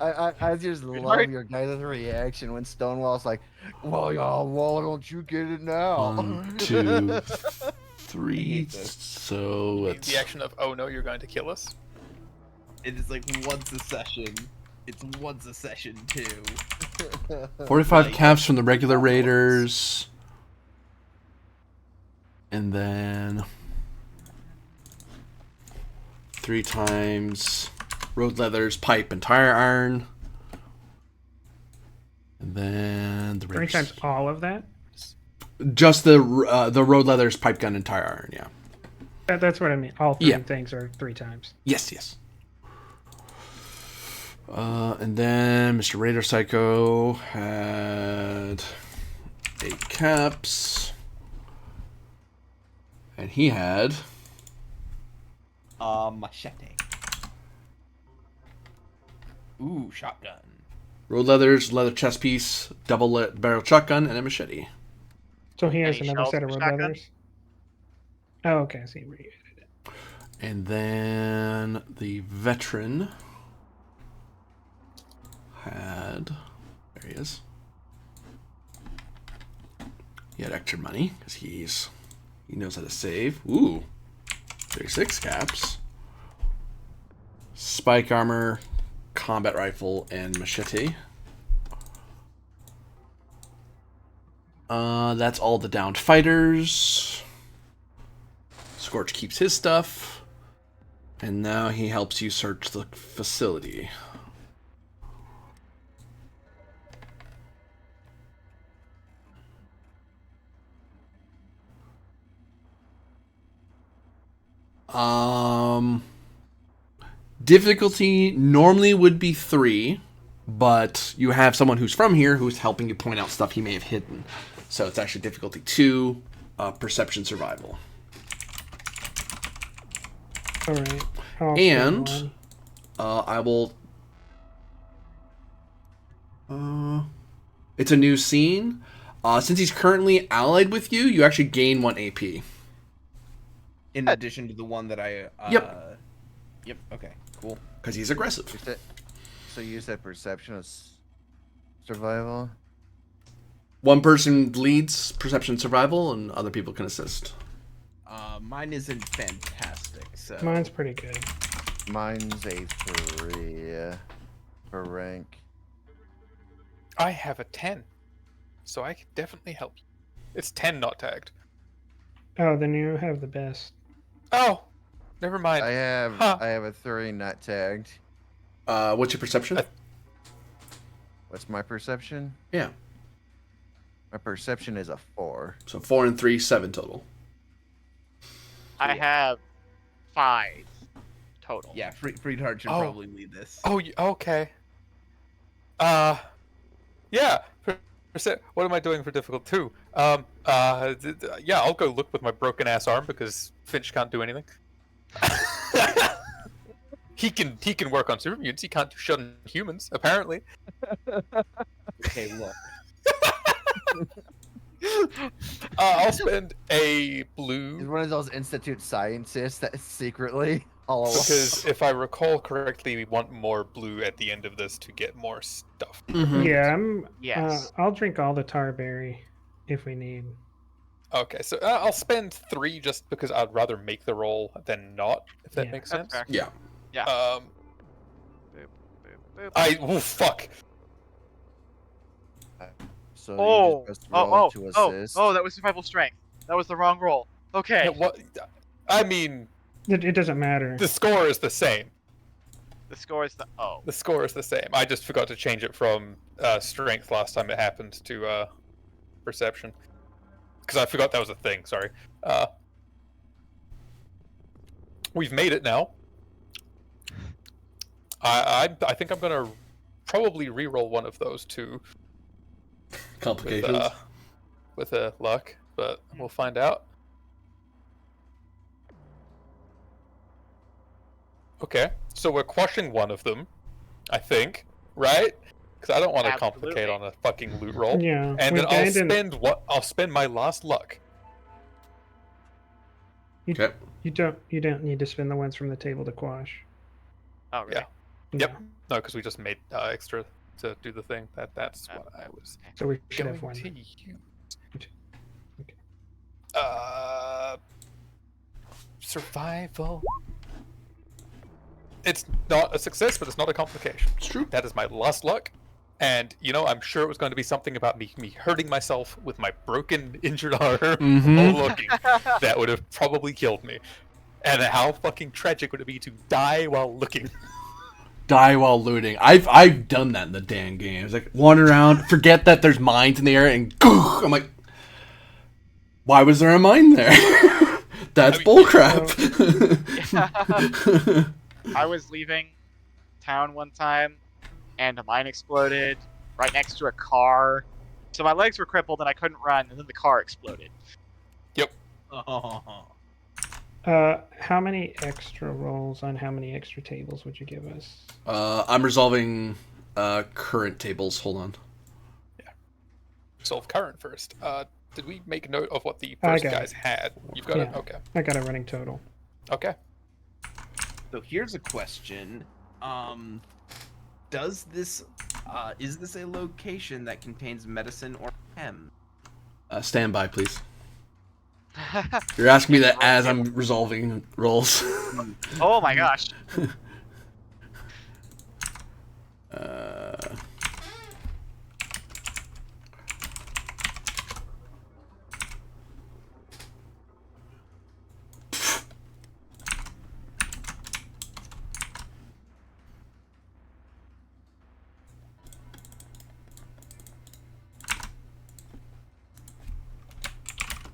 I just love your guys' reaction when Stonewall's like, "Well, y'all, why don't you get it now?" 1, 2, 3. So it's The action of, oh no, you're going to kill us. It is like once a session. It's once a session too. 45 caps from the regular raiders, and then 3 times road leathers, pipe, and tire iron, and then the 3 raiders. times all of that? Just the road leathers, pipe gun, and tire iron. Yeah. That's what I mean. All 3 Yeah. things are 3 times. Yes. And then Mr. Raider Psycho had 8 caps, and he had Machete. Ooh, shotgun. road leathers, leather chest piece, double barrel shotgun, and a machete. So he has Any another shells set of for road shotgun? leathers? Oh, okay. I see where you added it. And then the veteran had, there he is. He had extra money because he knows how to save. Ooh, 36 caps. Spike armor, combat rifle, and machete. That's all the downed fighters. Scorch keeps his stuff. And now he helps you search the facility. Difficulty normally would be 3, but you have someone who's from here who's helping you point out stuff he may have hidden. So it's actually difficulty 2, perception survival. All right. I'll And skip I will. It's a new scene. Since he's currently allied with you, you actually gain 1 AP. In addition to the one that I. Yep. Yep. Okay. Cool. Because he's aggressive. So you said perception is survival? One person leads perception survival, and other people can assist. Mine isn't fantastic, so. Mine's pretty good. Mine's a 3 for rank. I have a 10, so I can definitely help you. It's 10 not tagged. Oh, then you have the best. Oh, never mind. I have a 3 not tagged. What's your perception? What's my perception? Yeah. My perception is a 4. So 4 and 3, 7 total. I have 5 total. Yeah, Friedhart should Oh. probably lead this. Oh, okay. Yeah. What am I doing for difficult 2? Yeah, I'll go look with my broken ass arm because Finch can't do anything. He can work on super mutants. He can't do shut on humans, apparently. Okay, look. I'll spend a He's blue one of those institute scientists that secretly all because if I recall correctly, we want more blue at the end of this to get more stuff. Mhm. Yeah, Yes. I'll drink all the tarberry if we need. Okay, so I'll spend 3 just because I'd rather make the roll than not, if that Yeah. makes That's sense. fair. Yeah. Boop, boop, boop. Oh fuck. So Oh, you just press roll to assist. that was survival strength. That was the wrong roll. Okay. Yeah, what? I mean, It doesn't matter. the score is the same. The score is the The score is the same. I just forgot to change it from strength last time it happened to perception. Because I forgot that was a thing, sorry. We've made it now. I think I'm gonna probably re-roll one of those two Complications. with luck, but we'll find out. Okay, so we're quashing one of them, I think, right? Because I don't want to complicate on a fucking loot roll. Yeah, And we then I'll died in- spend I'll spend my last luck. Okay. You don't need to spend the ones from the table to quash. Oh, really? Yeah. Yep. No, because we just made extra to do the thing. That's what I was So we should going have one. to use. Okay. Survival. It's not a success, but it's not a complication. It's true. That is my last luck. And, I'm sure it was going to be something about me hurting myself with my broken, injured arm Mhm. while looking. That would have probably killed me. And how fucking tragic would it be to die while looking? Die while looting. I've done that in the damn game. It's like wander around, forget that there's mines in the air, and I'm like, why was there a mine there? That's bullcrap. I was leaving town one time, and a mine exploded right next to a car. So my legs were crippled, and I couldn't run, and then the car exploded. Oh. How many extra rolls on how many extra tables would you give us? I'm resolving current tables. Hold on. Solve current first. Did we make note of what the I first got guys had? You've got it? Yeah. Okay. I got a running total. Okay. So here's a question. Does this is this a location that contains medicine or chem? Stand by, please. You're asking me that as I'm resolving rolls. Oh my gosh.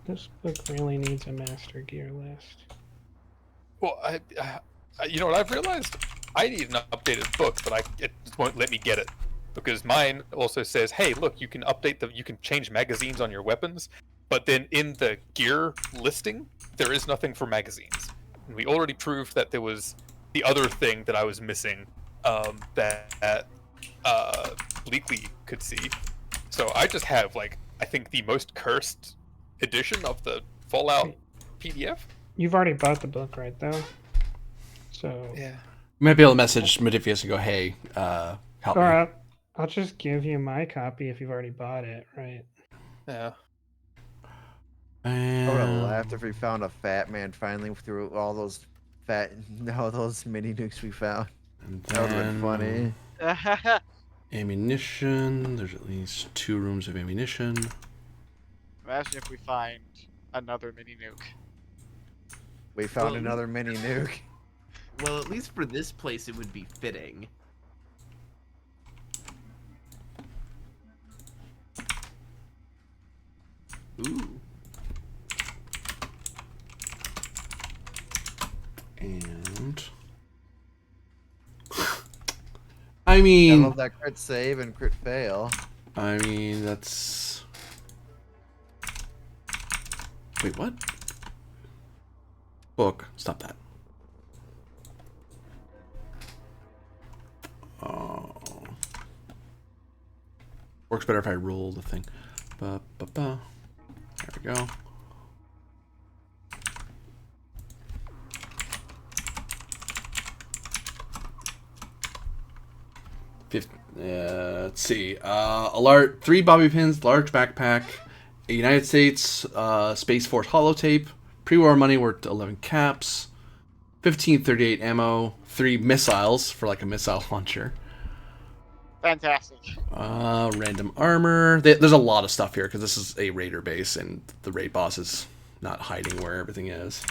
This book really needs a master gear list. Well, you know what I've realized? I need an updated book, but it won't let me get it because mine also says, "Hey, look, you can you can change magazines on your weapons," but then in the gear listing, there is nothing for magazines. And we already proved that there was the other thing that I was missing that Bleakley could see. So I just have I think the most cursed edition of the Fallout PDF. You've already bought the book, right? Though. So. Yeah. You might be able to message Modifius and go, hey, help me. Or I'll just give you my copy if you've already bought it, right? Yeah. I would have laughed if we found a fat man finally through all those those mini nukes we found. That would have been funny. Ammunition. There's at least 2 rooms of ammunition. Imagine if we find another mini nuke. We found another mini nuke. Well, at least for this place, it would be fitting. Ooh. And I I mean, love that crit save and crit fail. that's. Wait, what? Book. Stop that. Oh. Works better if I roll the thing. Ba, ba, ba. There we go. Let's see. Alert, 3 bobby pins, large backpack, a United States Space Force holotape, pre-war money worth 11 caps, 1538 ammo, 3 missiles for like a missile launcher. Fantastic. Random armor. There's a lot of stuff here because this is a raider base and the raid boss is not hiding where everything is.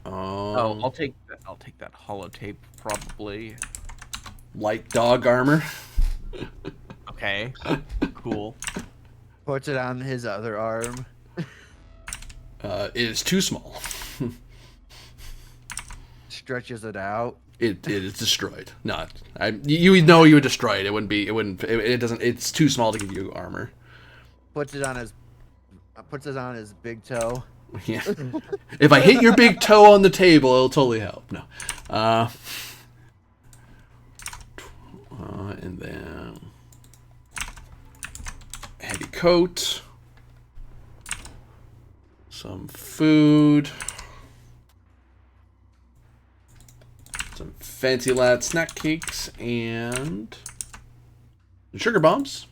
I'll take that holotape probably. Light dog armor. Okay. Cool. Puts it on his other arm. It is too small. Stretches it out. It is destroyed. You would know you would destroy it. It wouldn't be. It doesn't. It's too small to give you armor. Puts it on his big toe. Yeah. If I hit your big toe on the table, it'll totally help. No. And then heavy coat. Some food. Some fancy lad snack cakes and sugar bombs.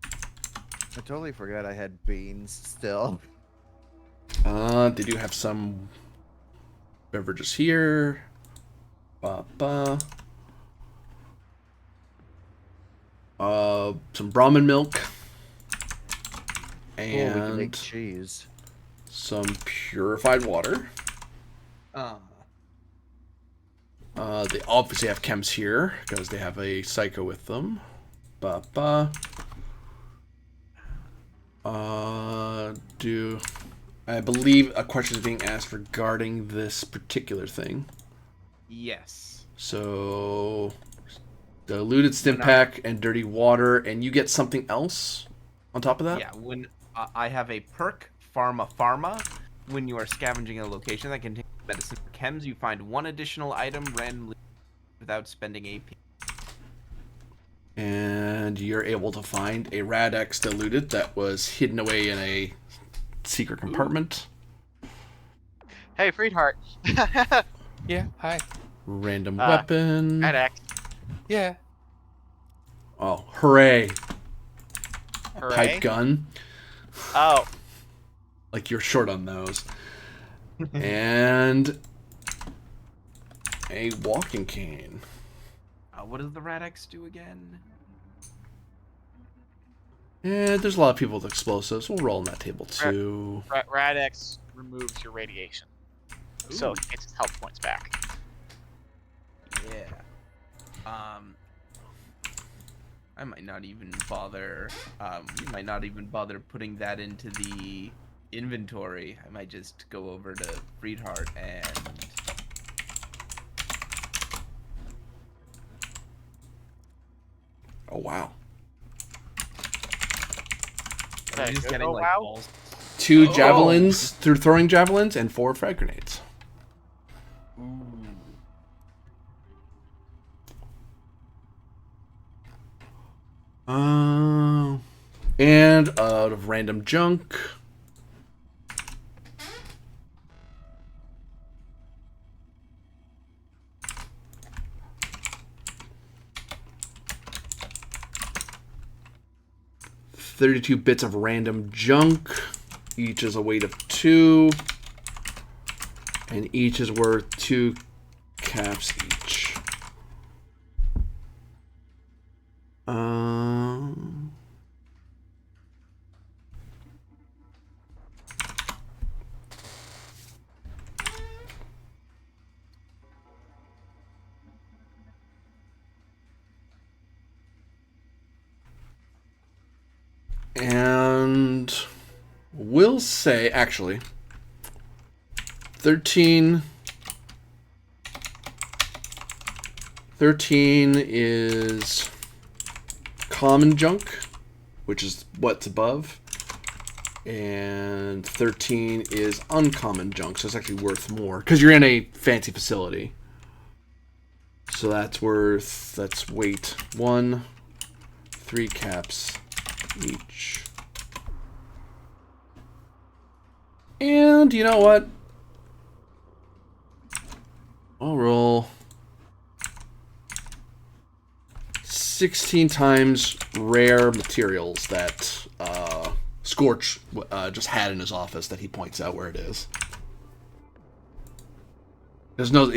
I totally forgot I had beans still. They do have some beverages here. Some Brahmin milk. We can make And cheese. some purified water. They obviously have chems here because they have a psycho with them. I believe a question is being asked regarding this particular thing. Yes. So, diluted stim pack and dirty water, and you get something else on top of that? Yeah, when I have a perk, Pharma. When you are scavenging a location that contains medicine or chems, you find one additional item randomly without spending AP. And you're able to find a Rad-X diluted that was hidden away in a secret compartment. Hey, Freedheart. Yeah, hi. Random weapon. X. Yeah. Oh, hooray. Hooray. Pipe gun. Oh. Like you're short on those. And a walking cane. What does the Rad-X do again? And there's a lot of people with explosives. We'll roll on that table too. Rad-X removes your radiation. So he gets his health points back. Yeah. I might not even bother. We might not even bother putting that into the inventory. I might just go over to Freedheart and. Oh wow. I'm just getting like wow? balls. 2 javelins through throwing javelins and 4 frag grenades. And out of random junk. $32 bits of random junk. Each is a weight of 2. And each is worth 2 caps each. And we'll say, actually, 13 13 is common junk, which is what's above. And 13 is uncommon junk, so it's actually worth more. Because you're in a fancy facility. So that's weight 1, 3 caps each. And you know what? I'll roll 16 times rare materials that Scorch just had in his office that he points out where it is. There's no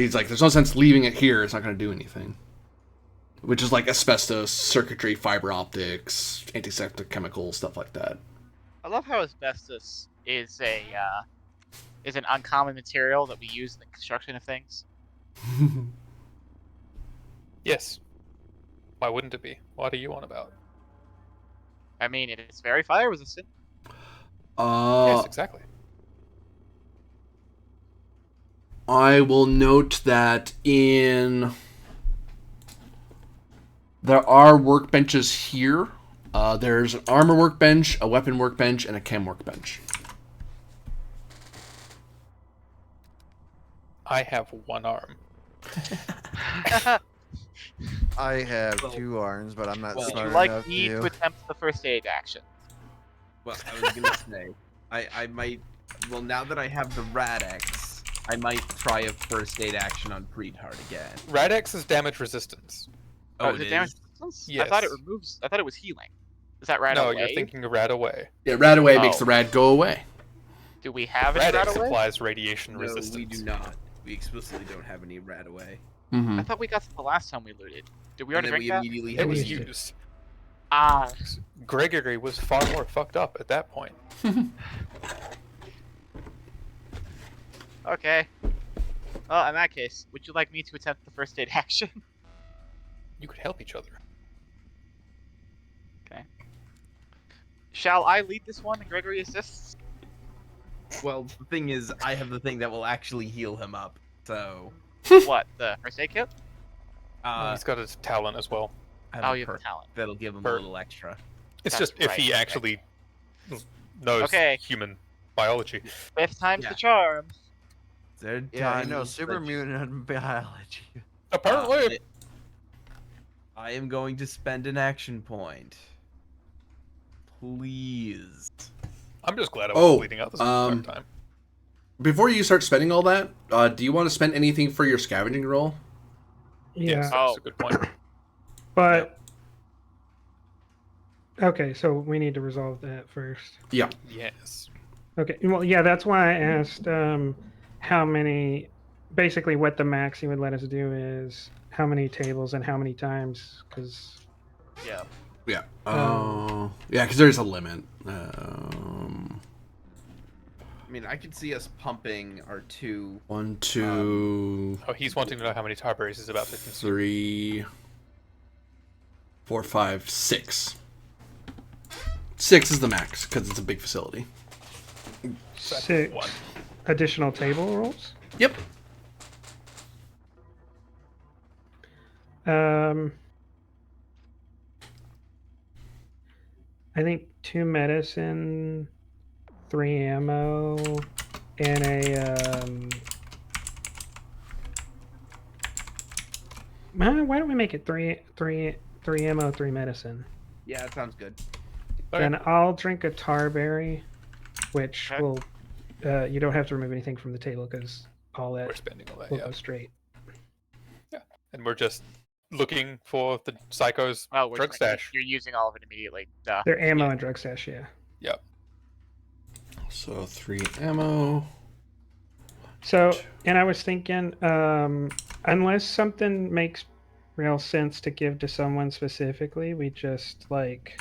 sense leaving it here. It's not going to do anything. Which is like asbestos, circuitry, fiber optics, antiseptic chemicals, stuff like that. I love how asbestos is an uncommon material that we use in the construction of things. Yes. Why wouldn't it be? What are you on about? I mean, it is very fire resistant. Yes, exactly. I will note that there are workbenches here. There's an armor workbench, a weapon workbench, and a chem workbench. I have one arm. I have 2 arms, but I'm not Well, Would smart you like enough me to to. attempt the first aid action? Well, I was gonna say, I might. Well, now that I have the Radex, I might try a first aid action on Preethard again. Radex is damage resistance. Oh, is it damage resistance? Yes. I thought it was healing. Is that rad No, away? you're thinking of rad away. Yeah, rad away makes Oh. the rad go away. Do we have any rad Radex away? applies radiation No, resistance. we do not. We explicitly don't have any Radaway. Mm-hmm. I thought we got it the last time we looted. Did we And already then drink we that? immediately It had was to use it. used. Ah, Gregory was far more fucked up at that point. okay. Well, in that case, would you like me to attempt the first aid action? You could help each other. Okay. Shall I lead this one and Gregory assists? Well, the thing is, I have the thing that will actually heal him up. So, What, the first aid kit? He's got his talent as well. I have Oh, a you have perk the talent. that'll give him a Perk. little extra. It's That's just if right, he okay. actually knows Okay. human biology. 5th time's Yeah. the charm. Third Yeah, I time know, is super the- mutant in biology. Apparently, I am going to spend an action point. Please. I'm just glad I Oh, was bleeding out this entire time. Before you start spending all that, do you want to spend anything for your scavenging roll? Yeah, Yes, Oh. that's a good point. but okay, so we need to resolve that first. Yeah. Yes. Okay, well, yeah, that's why I asked how many. Basically, what the max he would let us do is how many tables and how many times, because Yeah. Yeah. Yeah, because there's a limit. I mean, I could see us pumping our 2. 1, 2, Oh, he's wanting to know how many tarberries he's about to consume. 3, 4, 5, 6. 6 is the max because it's a big facility. So that's 6 one. additional table rolls. Yep. I think 2 medicine, 3 ammo, and why don't we make it three ammo, 3 medicine? Yeah, that sounds good. Okay. Then I'll drink a tarberry, which Okay. will you don't have to remove anything from the table because all We're that spending all that, will yeah. go straight. And we're just looking for the psycho's Oh, drug stash. You're using all of it immediately. Duh. Their ammo and drug stash, yeah. Yep. So 3 ammo. So, and I was thinking, unless something makes real sense to give to someone specifically, we just like,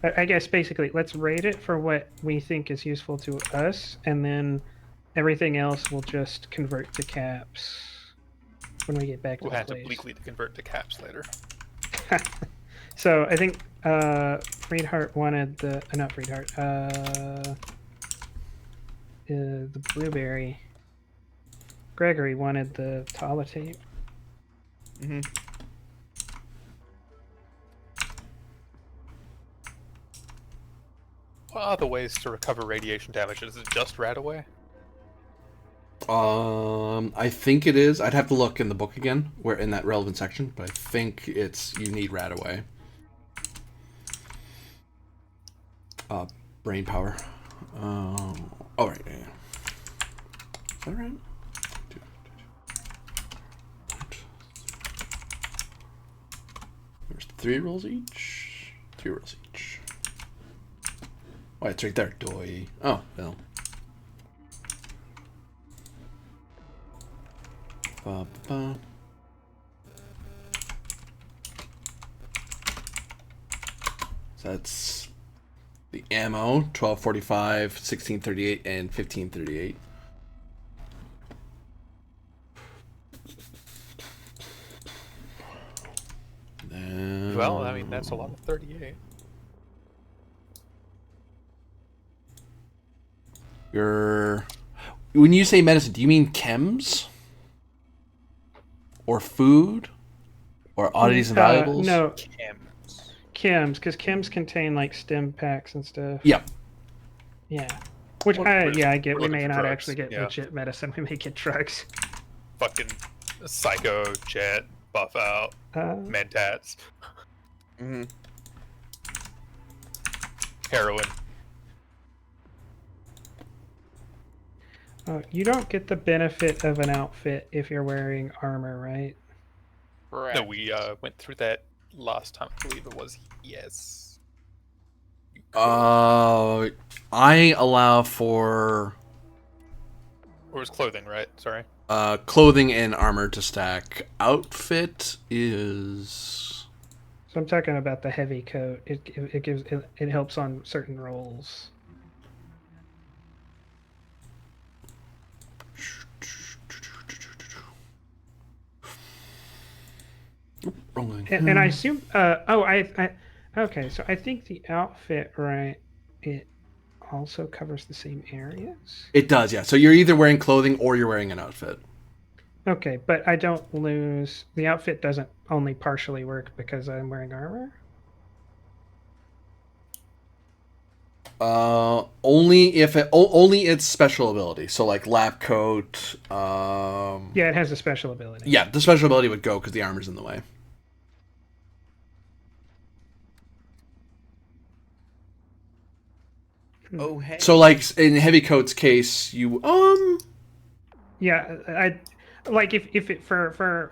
I guess basically, let's rate it for what we think is useful to us, and then everything else will just convert to caps when we get back to We'll the have to place. bleakly convert to caps later. So I think Friedhart wanted the not Friedhart, the blueberry. Gregory wanted the tape. Mm-hmm. What are the ways to recover radiation damage? Is it just Radaway? I think it is. I'd have to look in the book again, where in that relevant section, but I think it's you need Radaway. Brain power. Oh right. Yeah. Is that right? There's 3 rolls each. 3 rolls each. Oh, it's right there. Doi. Oh, well. Ba-ba. So that's the ammo, 1245, 1638, and 1538. Well, I mean, that's a lot of 38. When you say medicine, do you mean chems? Or food? Or oddities and valuables? No, Chems. chems, because chems contain like stim packs and stuff. Yep. Yeah. Which I get. we're We looking may for not drugs, actually get yeah. legit medicine. We may get drugs. Fucking Psycho, Jet, Buff Out, Mentats, Mm-hmm. Heroin. You don't get the benefit of an outfit if you're wearing armor, right? Correct. No, we went through that last time. I believe it was. Yes. I allow for Or it was clothing, right? Sorry. clothing and armor to stack. Outfit is... So I'm talking about the heavy coat. It helps on certain rolls. Rolling. And I assume. Okay. So I think the outfit, right? It also covers the same areas. It does, yeah. So you're either wearing clothing or you're wearing an outfit. Okay, but I don't lose. The outfit doesn't only partially work because I'm wearing armor. Only its special ability. So like lab coat. Yeah, it has a special ability. Yeah, the special ability would go because the armor's in the way. Oh hey. So like in heavy coat's case, you Yeah, I like if it for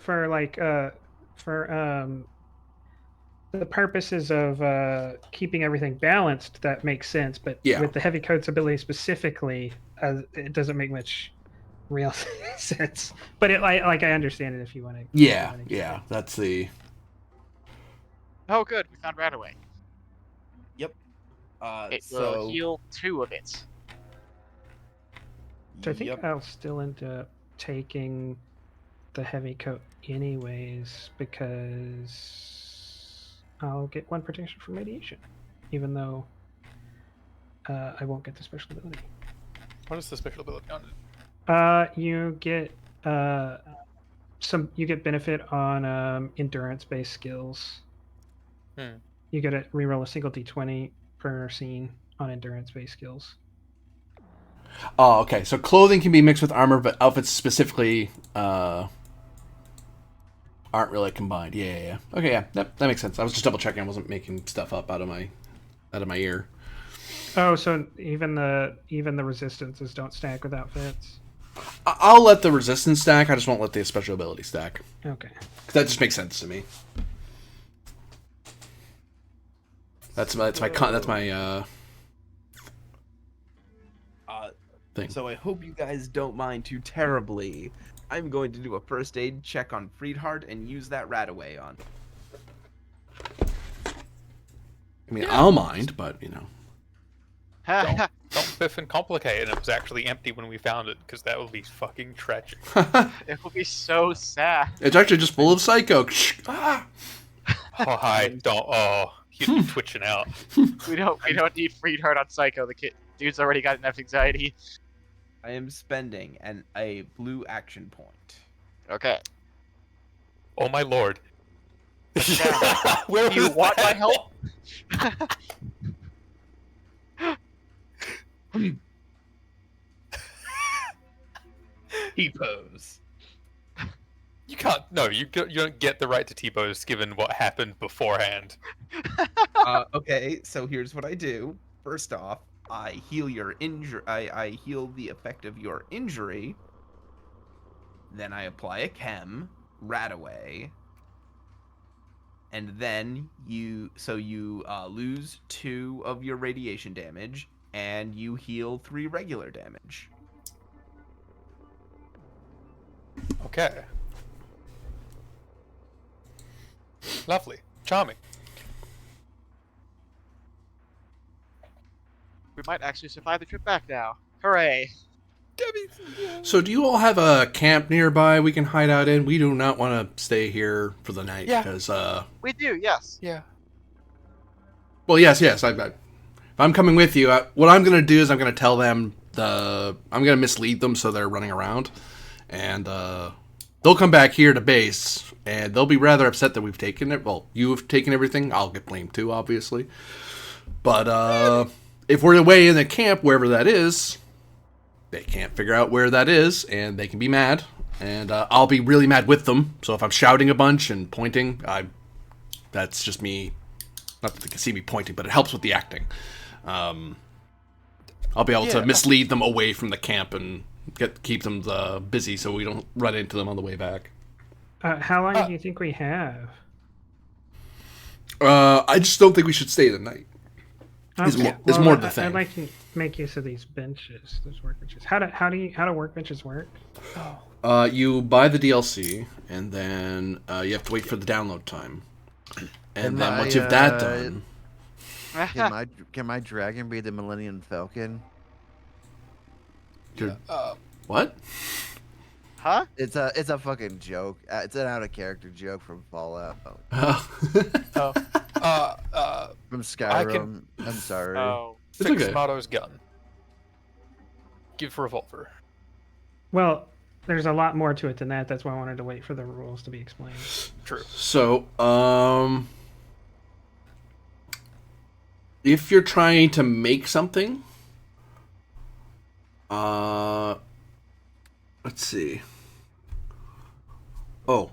the purposes of keeping everything balanced, that makes sense. But Yeah. with the heavy coat's ability specifically, it doesn't make much real sense. But I understand it if you want to. yeah, that's the... Oh, good. We found Radaway. Yep. It So will heal 2 of it. So I think yep. I'll still end up taking the heavy coat anyways because I'll get 1 protection from radiation, even though I won't get the special ability. What is the special ability on it? You get you get benefit on endurance-based skills. You get to reroll a single d20 per scene on endurance-based skills. Oh, okay. So clothing can be mixed with armor, but outfits specifically aren't really combined. Yeah. Okay, yeah, that makes sense. I was just double checking. I wasn't making stuff up out of my ear. Oh, so even the resistances don't stack with outfits. I'll let the resistance stack. I just won't let the special ability stack. Okay. That just makes sense to me. That's my thing. So I hope you guys don't mind too terribly. I'm going to do a first aid check on Friedhart and use that Radaway on. I mean, I'll mind, but you know. Don't biff and complicate, and it was actually empty when we found it, because that would be fucking tragic. It will be so sad. It's actually just full of psycho. Ah! Oh, hi. Don't. Oh, he's twitching out. We don't need Friedhart on Psycho. The dude's already got enough anxiety. I am spending a blue action point. Okay. Oh my lord. Yeah. Where Do you was want my that? help? T-pose. You can't. No, you don't get the right to T-pose given what happened beforehand. Okay, so here's what I do. First off, I heal your injury. I heal the effect of your injury. Then I apply a chem, rat away, and then you lose 2 of your radiation damage, and you heal 3 regular damage. Okay. Lovely. Charming. We might actually survive the trip back now. Hooray! So, do you all have a camp nearby we can hide out in? We do not want to stay here for the night Yeah. because, We do, yes. Yeah. well, yes. If I'm coming with you, what I'm going to do is I'm going to tell them I'm going to mislead them so they're running around, and they'll come back here to base, and they'll be rather upset that we've taken it. Well, you have taken everything. I'll get blamed too, obviously. But if we're away in the camp, wherever that is, they can't figure out where that is, and they can be mad, and I'll be really mad with them. So if I'm shouting a bunch and pointing, that's just me. Not that they can see me pointing, but it helps with the acting. I'll be able to mislead them away from the camp and keep them busy so we don't run into them on the way back. How long do you think we have? I just don't think we should stay the night. Is more the thing. I'd like to make use of these benches, those workbenches. How do workbenches work? You buy the DLC, and then you have to wait for the download time. And then once you've that done, Can my dragon be the Millennium Falcon? what? Huh? It's a fucking joke. It's an out of character joke from Fallout. From Skyrim. I'm sorry. Oh. It's Fix okay. Motto's gun. Give revolver. Well, there's a lot more to it than that. That's why I wanted to wait for the rules to be explained. True. So, if you're trying to make something, let's see. Oh,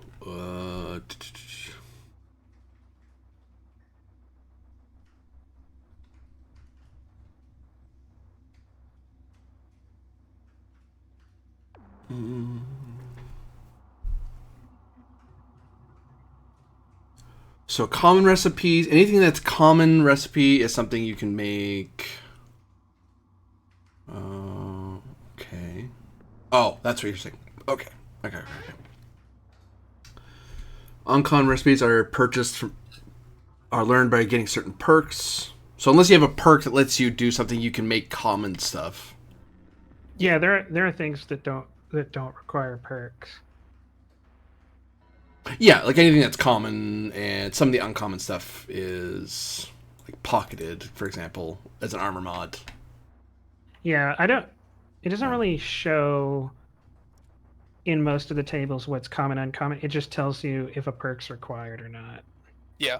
so common recipes, anything that's common recipe is something you can make. Okay. Oh, that's what you're saying. Okay. Uncommon recipes are are learned by getting certain perks. So unless you have a perk that lets you do something, you can make common stuff. Yeah, there are things that don't require perks. Yeah, like anything that's common, and some of the uncommon stuff is like pocketed, for example, as an armor mod. Yeah, it doesn't really show in most of the tables what's common, uncommon. It just tells you if a perk's required or not. Yeah.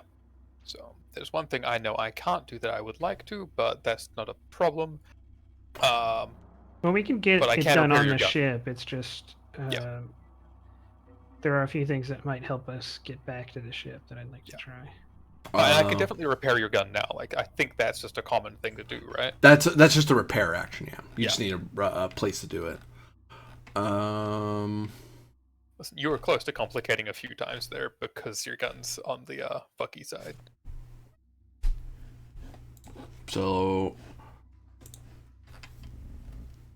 So there's one thing I know I can't do that I would like to, but that's not a problem. Well, we can get But I it can't done repair on your the gun. ship. It's just there are a few things that might help us get back to the ship that I'd like to try. I can definitely repair your gun now. Like, I think that's just a common thing to do, right? That's just a repair action. Yeah, you just need a place to do it. Listen, you were close to complicating a few times there because your gun's on the fucky side. So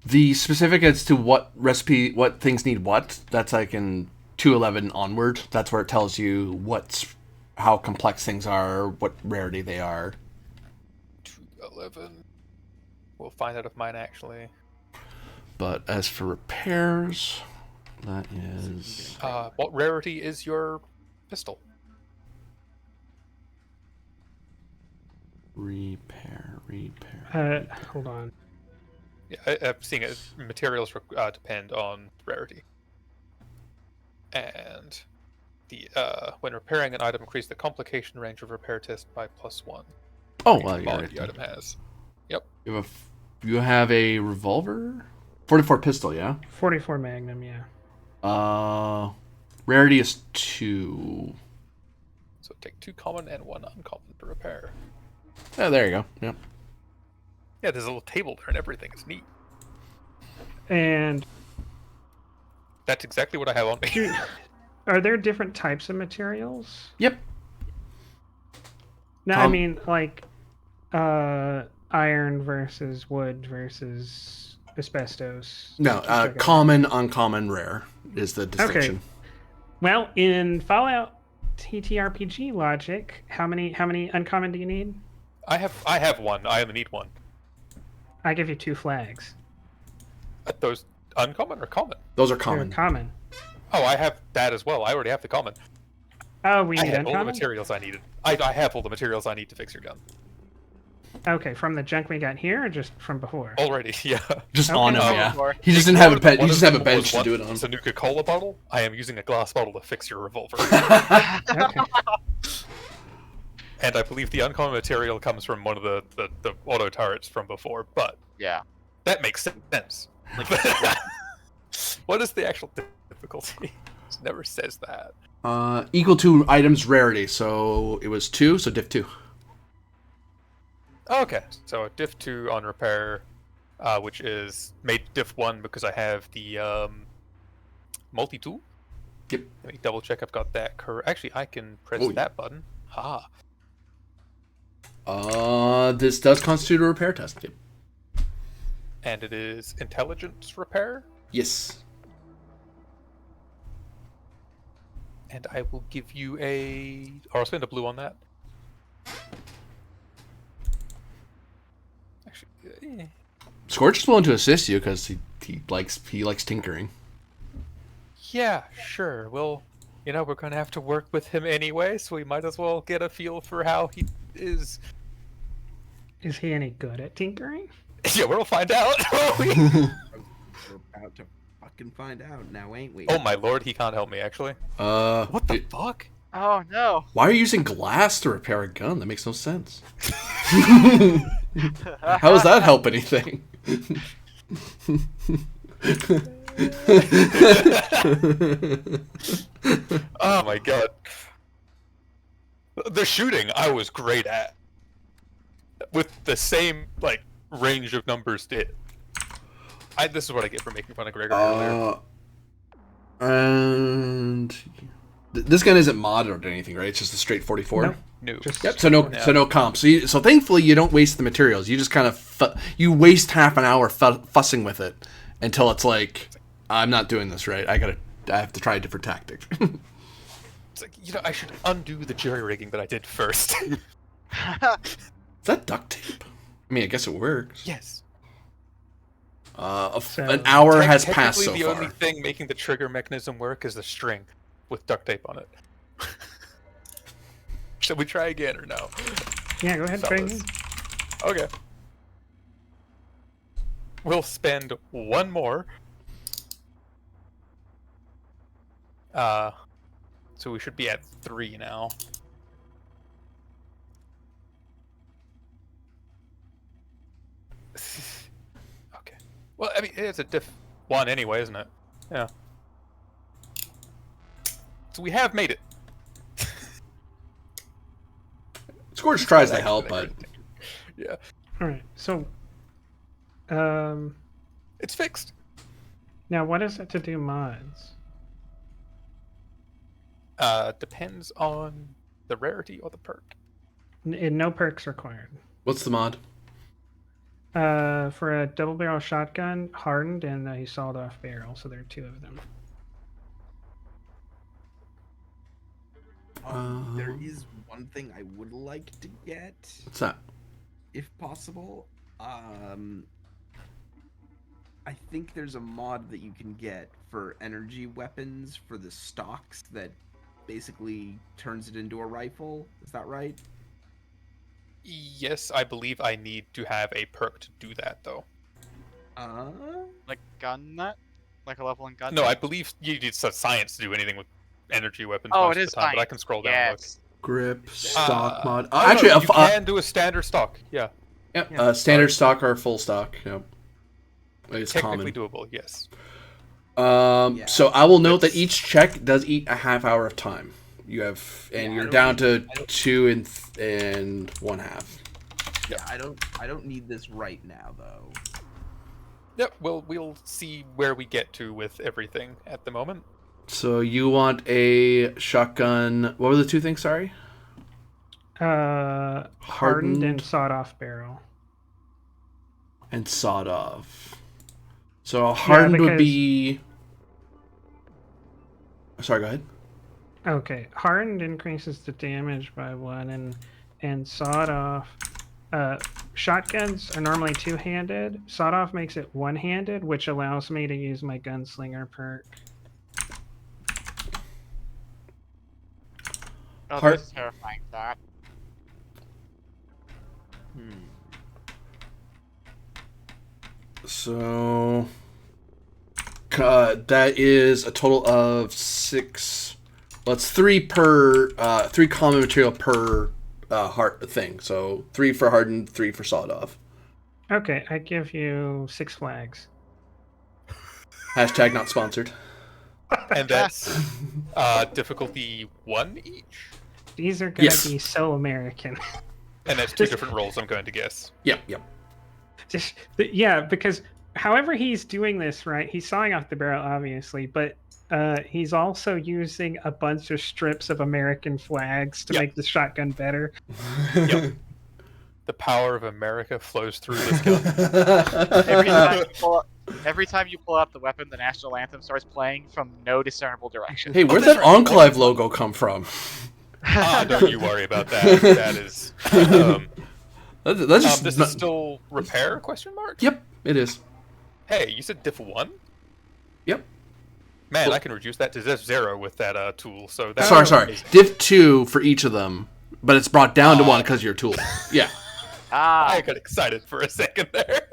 the specific as to what things need what, that's like in 2.11 onward. That's where it tells you how complex things are, what rarity they are. 2.11. We'll find out if mine actually. But as for repairs, that is... What rarity is your pistol? Repair. Hold on. Yeah, I'm seeing it. Materials depend on rarity. And when repairing an item, increase the complication range of repair test by +1. Oh, well, you're Mod right. the item has. Yep. You have a revolver? 44 pistol, yeah? 44 Magnum, yeah. Rarity is 2. So take 2 common and 1 uncommon to repair. Oh, there you go. Yep. Yeah, there's a little table there and everything. It's neat. And That's exactly what I have on me. are there different types of materials? Yep. No, I mean like iron versus wood versus asbestos. No, just like common, uncommon, rare is the distinction. Well, in Fallout TTRPG logic, how many uncommon do you need? I have 1. I only need 1. I give you 2 flags. Those uncommon or common? Those are They're common. common. Oh, I have that as well. I already have the common. Oh, we I need have all the uncommon? materials I needed. I have all the materials I need to fix your gun. Okay, from the junk we got here or just from before? Already, yeah. Just Okay. on him, Oh, yeah. Lord. He just didn't have a One he just of have a them bench was to do it on. It's a Nuka-Cola bottle. I am using a glass bottle to fix your revolver. Okay. And I believe the uncommon material comes from one of the auto turrets from before, but Yeah. that makes sense. What is the actual difficulty? It never says that. Equal to items rarity, so it was 2, so diff 2. Okay, so diff 2 on repair, which is made diff 1 because I have the multi-tool. Yep. Let me double check I've got that correct. Actually, I can press Oh, that button. Ha. This does constitute a repair test. Yep. And it is intelligence repair. Yes. And I will give you a... Or I'll spend a blue on that. Actually, Scorch is willing to assist you because he likes tinkering. yeah, sure. Well, you know, we're going to have to work with him anyway, so we might as well get a feel for how he is. Is he any good at tinkering? Yeah, we'll find out. We're about to fucking find out now, ain't we? Oh my lord, he can't help me, actually. What the fuck? Oh no. Why are you using glass to repair a gun? That makes no sense. How does that help anything? Oh my god. The shooting I was great at. With the same, like, range of numbers did. This is what I get for making fun of Gregor earlier. And this gun isn't modded or anything, right? It's just a straight 44. Nope. No. Just Yep. So no comp. So thankfully you don't waste the materials. You just kind of you waste half an hour fussing with it until it's like, I'm not doing this right. I have to try a different tactic. It's like, you know, I should undo the jerry rigging that I did first. Is that duct tape? I mean, I guess it works. Yes. An hour has passed so the far. only thing making the trigger mechanism work is the string with duct tape on it. Should we try again or no? Yeah, go ahead, try again. Okay. We'll spend 1 more. So we should be at 3 now. Okay. Well, I mean, it's a diff 1 anyway, isn't it? Yeah. So we have made it. Scorch tries to help, but yeah, All right. So, it's fixed. now what is it to do mods? Depends on the rarity or the perk. No perks required. what's the mod? For a double barrel shotgun, hardened and a sawed-off barrel. So there are 2 of them. There is one thing I would like to get, What's that? if possible. I think there's a mod that you can get for energy weapons for the stocks that basically turns it into a rifle. Is that right? Yes, I believe I need to have a perk to do that, though. Like gun nut? Like a level in gun No, nut? I believe you need some science to do anything with energy weapons Oh, most it of is the time, but I fine. can scroll down and look. Yes. Grip, stock mod. Oh, Actually, no, you can do a standard stock. Yeah, yep, Yeah. standard stock or full stock. Yep. It's technically common. doable. Yes. So I will note that It's- each check does eat a half hour of time. You have, and Yeah, I you're don't down need- to I don't- 2 and 1/2. Yeah, I don't need this right now though. Yep. We'll see where we get to with everything at the moment. So you want a shotgun? What were the 2 things? Sorry. Hardened and sawed-off barrel. And sawed off. So a hardened would because- be. Sorry, go ahead. Okay, hardened increases the damage by 1, and sawed off. Shotguns are normally 2-handed. Sawed off makes it 1-handed, which allows me to use my gunslinger perk. Oh, Heart- this is terrifying. That. So that is a total of 6. Well, it's 3 per 3 common material per heart thing. So 3 for hardened, 3 for sawed off. Okay, I give you 6 flags. Hashtag not sponsored. And that's difficulty 1 each. These are gonna Yes. be so American. And that's 2 different rolls, I'm going to guess. Yep, yep. Yeah, because however he's doing this, right? He's sawing off the barrel, obviously, but he's also using a bunch of strips of American flags to Yep. make the shotgun better. Yep. The power of America flows through this gun. Every time you pull out the weapon, the national anthem starts playing from no discernible direction. Hey, where'd that's that right. Enclave logo come from? Don't you worry about that. That is. That's just This is still repair? Question mark. Yep, it is. Hey, you said diff 1. Yep. Man, Well- I can reduce that to diff 0 with that tool. So that's Sorry. Div 2 for each of them, but it's brought down to 1 because of your tool. Yeah. I got excited for a second there.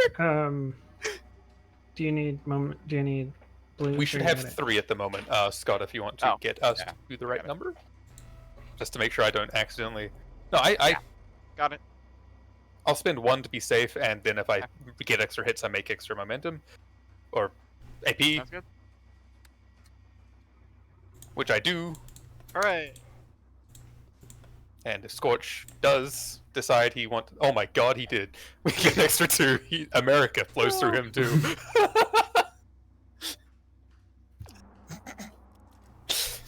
Do you need blue? We should or have red? 3 at the moment, Scott. If you want to Oh, get us yeah. to the right number, just to make sure I don't accidentally. No, I Got it. I'll spend 1 to be safe, and then if I get extra hits, I make extra momentum or AP, Sounds good. which I do. Alright. And if Scorch does decide he wants, oh my god, he did. We get an extra 2. America flows through him too.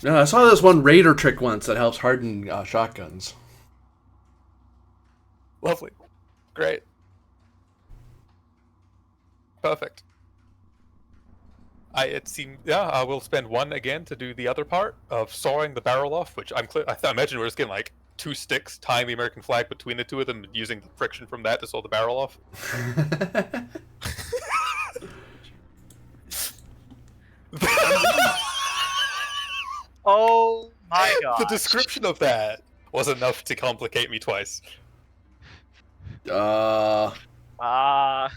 No, I saw this one raider trick once that helps harden shotguns. Lovely, great, perfect. I will spend 1 again to do the other part of sawing the barrel off, which I imagine we're just getting like 2 sticks, tying the American flag between the 2 of them, and using the friction from that to saw the barrel off. Oh my god. The description of that was enough to complicate me twice. Ah. I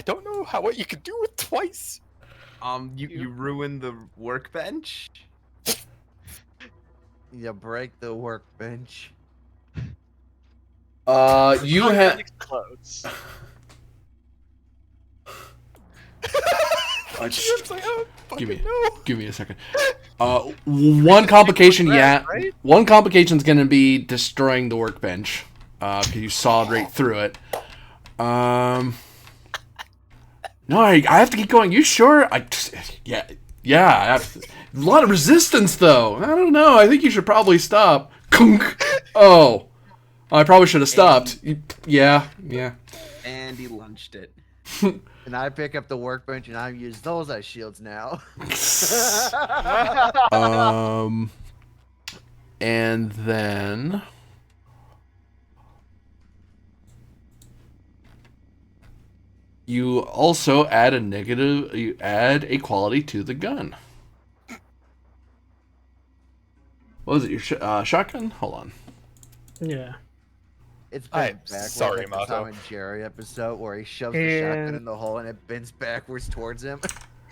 don't know what you could do with twice. You ruined the workbench. You break the workbench. You have. explodes. Give me a second. One complication, right? One complication is going to be destroying the workbench, because you sawed right through it. No, I have to keep going. You sure? Yeah. I have a lot of resistance, though. I don't know. I think you should probably stop. Oh, I probably should have stopped. Yeah. And he lunched it. And I pick up the workbench and I use those as shields now. And then you also add you add a quality to the gun. What was it? Your shotgun? Hold on. Yeah. It's I'm bent backwards, sorry, like the Tom Mato. and Jerry episode where he shoves the shotgun And- in the hole and it bends backwards towards him.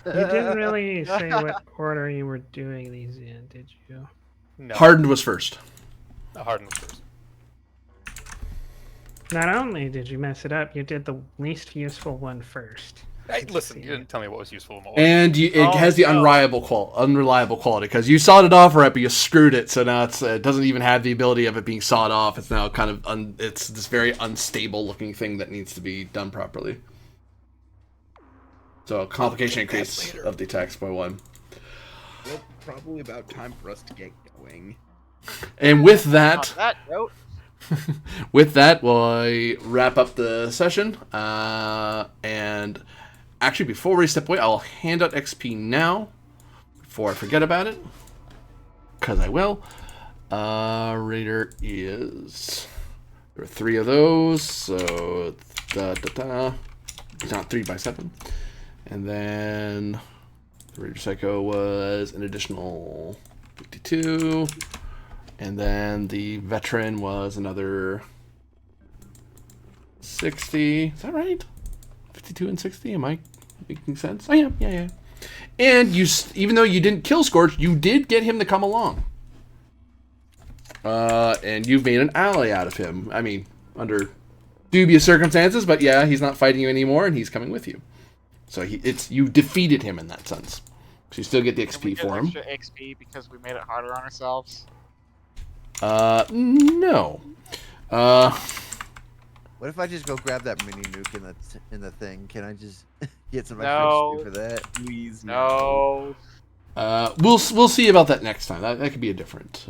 You didn't really say what order you were doing these in, did you? No. Hardened was first. Hardened first. Not only did you mess it up, you did the least useful one first. Hey, Let's listen, see. you didn't tell me what was useful and what wasn't. And it Oh, has the no. unreliable quality because you sawed it off right, but you screwed it, so now it doesn't even have the ability of it being sawed off. It's now kind of it's this very unstable looking thing that needs to be done properly. So complication increase of the attacks by 1. Well, probably about time for us to get going. And with On that, that note, with that, we'll wrap up the session. And actually, before we step away, I'll hand out XP now before I forget about it, because I will. Raider is there are 3 of those, so it's not 3 by 7, and then the Raider Psycho was an additional 52. And then the veteran was another 60. Is that right? 52 and 60? Am I making sense? I am. Yeah. And even though you didn't kill Scorch, you did get him to come along. And you've made an ally out of him. I mean, under dubious circumstances, but yeah, he's not fighting you anymore, and he's coming with you. So you defeated him in that sense. So you still get the can we XP get for him. extra XP because we made it harder on ourselves? No. What if I just go grab that mini nuke in the thing? Can I just get some No. extra XP for that? Please, No. We'll see about that next time. That could be a different.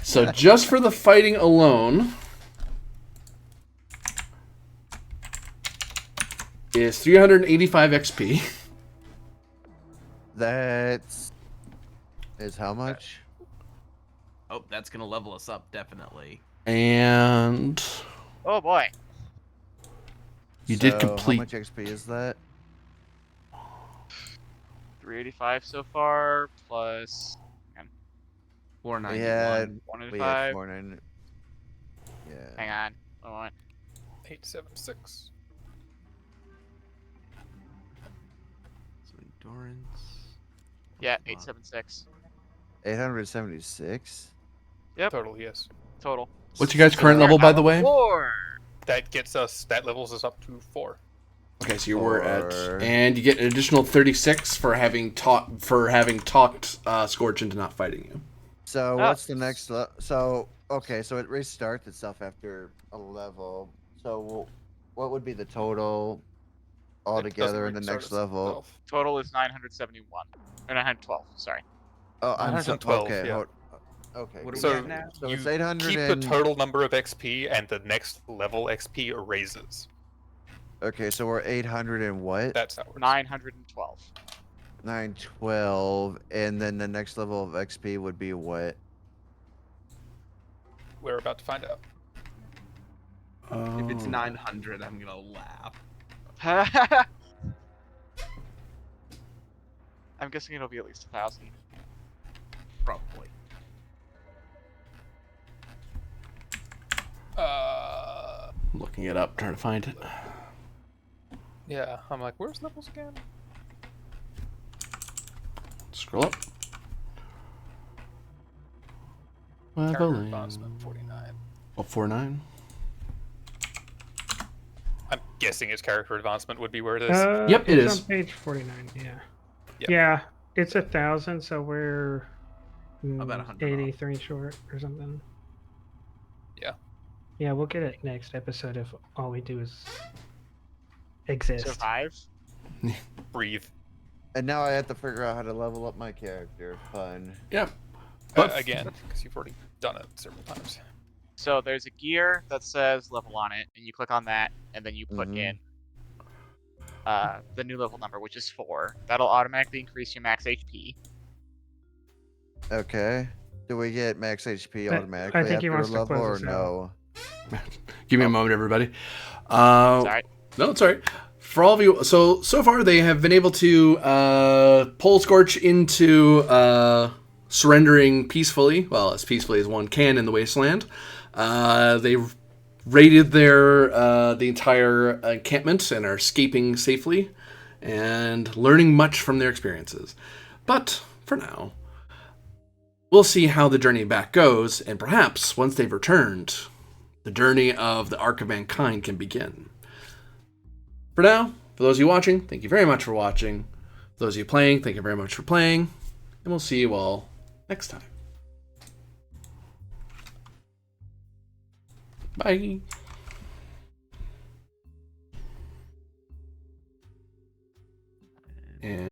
So just for the fighting alone is 385 XP. That is how much? Oh, that's gonna level us up, definitely. And Oh boy. you did So, complete. How much XP is that? 385 so far, plus 491. We had 185. 490. Yeah. Hang on. A moment. 876. So endurance. Yeah, 876. 876. Yep. Total, yes. Total. What's your guys' current level, by the way? 4. That levels us up to 4. Okay, so you were at, Four. and you get an additional 36 for having talked Scorch into not fighting you. So Ah. what's the next so okay, so it restarts itself after a level. So what would be the total altogether in the next level? Total is 971. Or 912, sorry. Oh, I'm so 112, okay. yeah. What Okay. are we So at now? So you it's 800 keep the and- total number of XP, and the next level XP raises. Okay, so we're 800 and what? That's how it works. 912. 912, and then the next level of XP would be what? We're about to find out. If it's 900, I'm gonna laugh. I'm guessing it'll be at least 1,000. Probably. I'm looking it up, trying to find it. Yeah, I'm like, where's levels again? Scroll up. Character Leveling. advancement 49. Oh, 49. I'm guessing its character advancement would be where it is. Yep, it it's is. on page 49, yeah. Yep. Yeah, it's 1,000, so we're About 100 off. 83 short or something. Yeah. Yeah, we'll get it next episode if all we do is exist. Survive. Breathe. And now I have to figure out how to level up my character. Fun. Yep. But Again, because you've already done it several times. So there's a gear that says level on it, and you click on that, and then you put Mhm. in the new level number, which is 4. That'll automatically increase your max HP. Okay. Do we get max HP I automatically think he after a wants to level or close us no? give me a moment, everybody. Sorry. No, it's alright. For all of you, so far they have been able to pull Scorch into surrendering peacefully. Well, as peacefully as one can in the wasteland. They've raided the entire encampment and are escaping safely. and learning much from their experiences. But for now, we'll see how the journey back goes, and perhaps once they've returned, the journey of the Arc of Mankind can begin. For now, for those of you watching, thank you very much for watching. For those of you playing, thank you very much for playing, and we'll see you all next time. Bye. And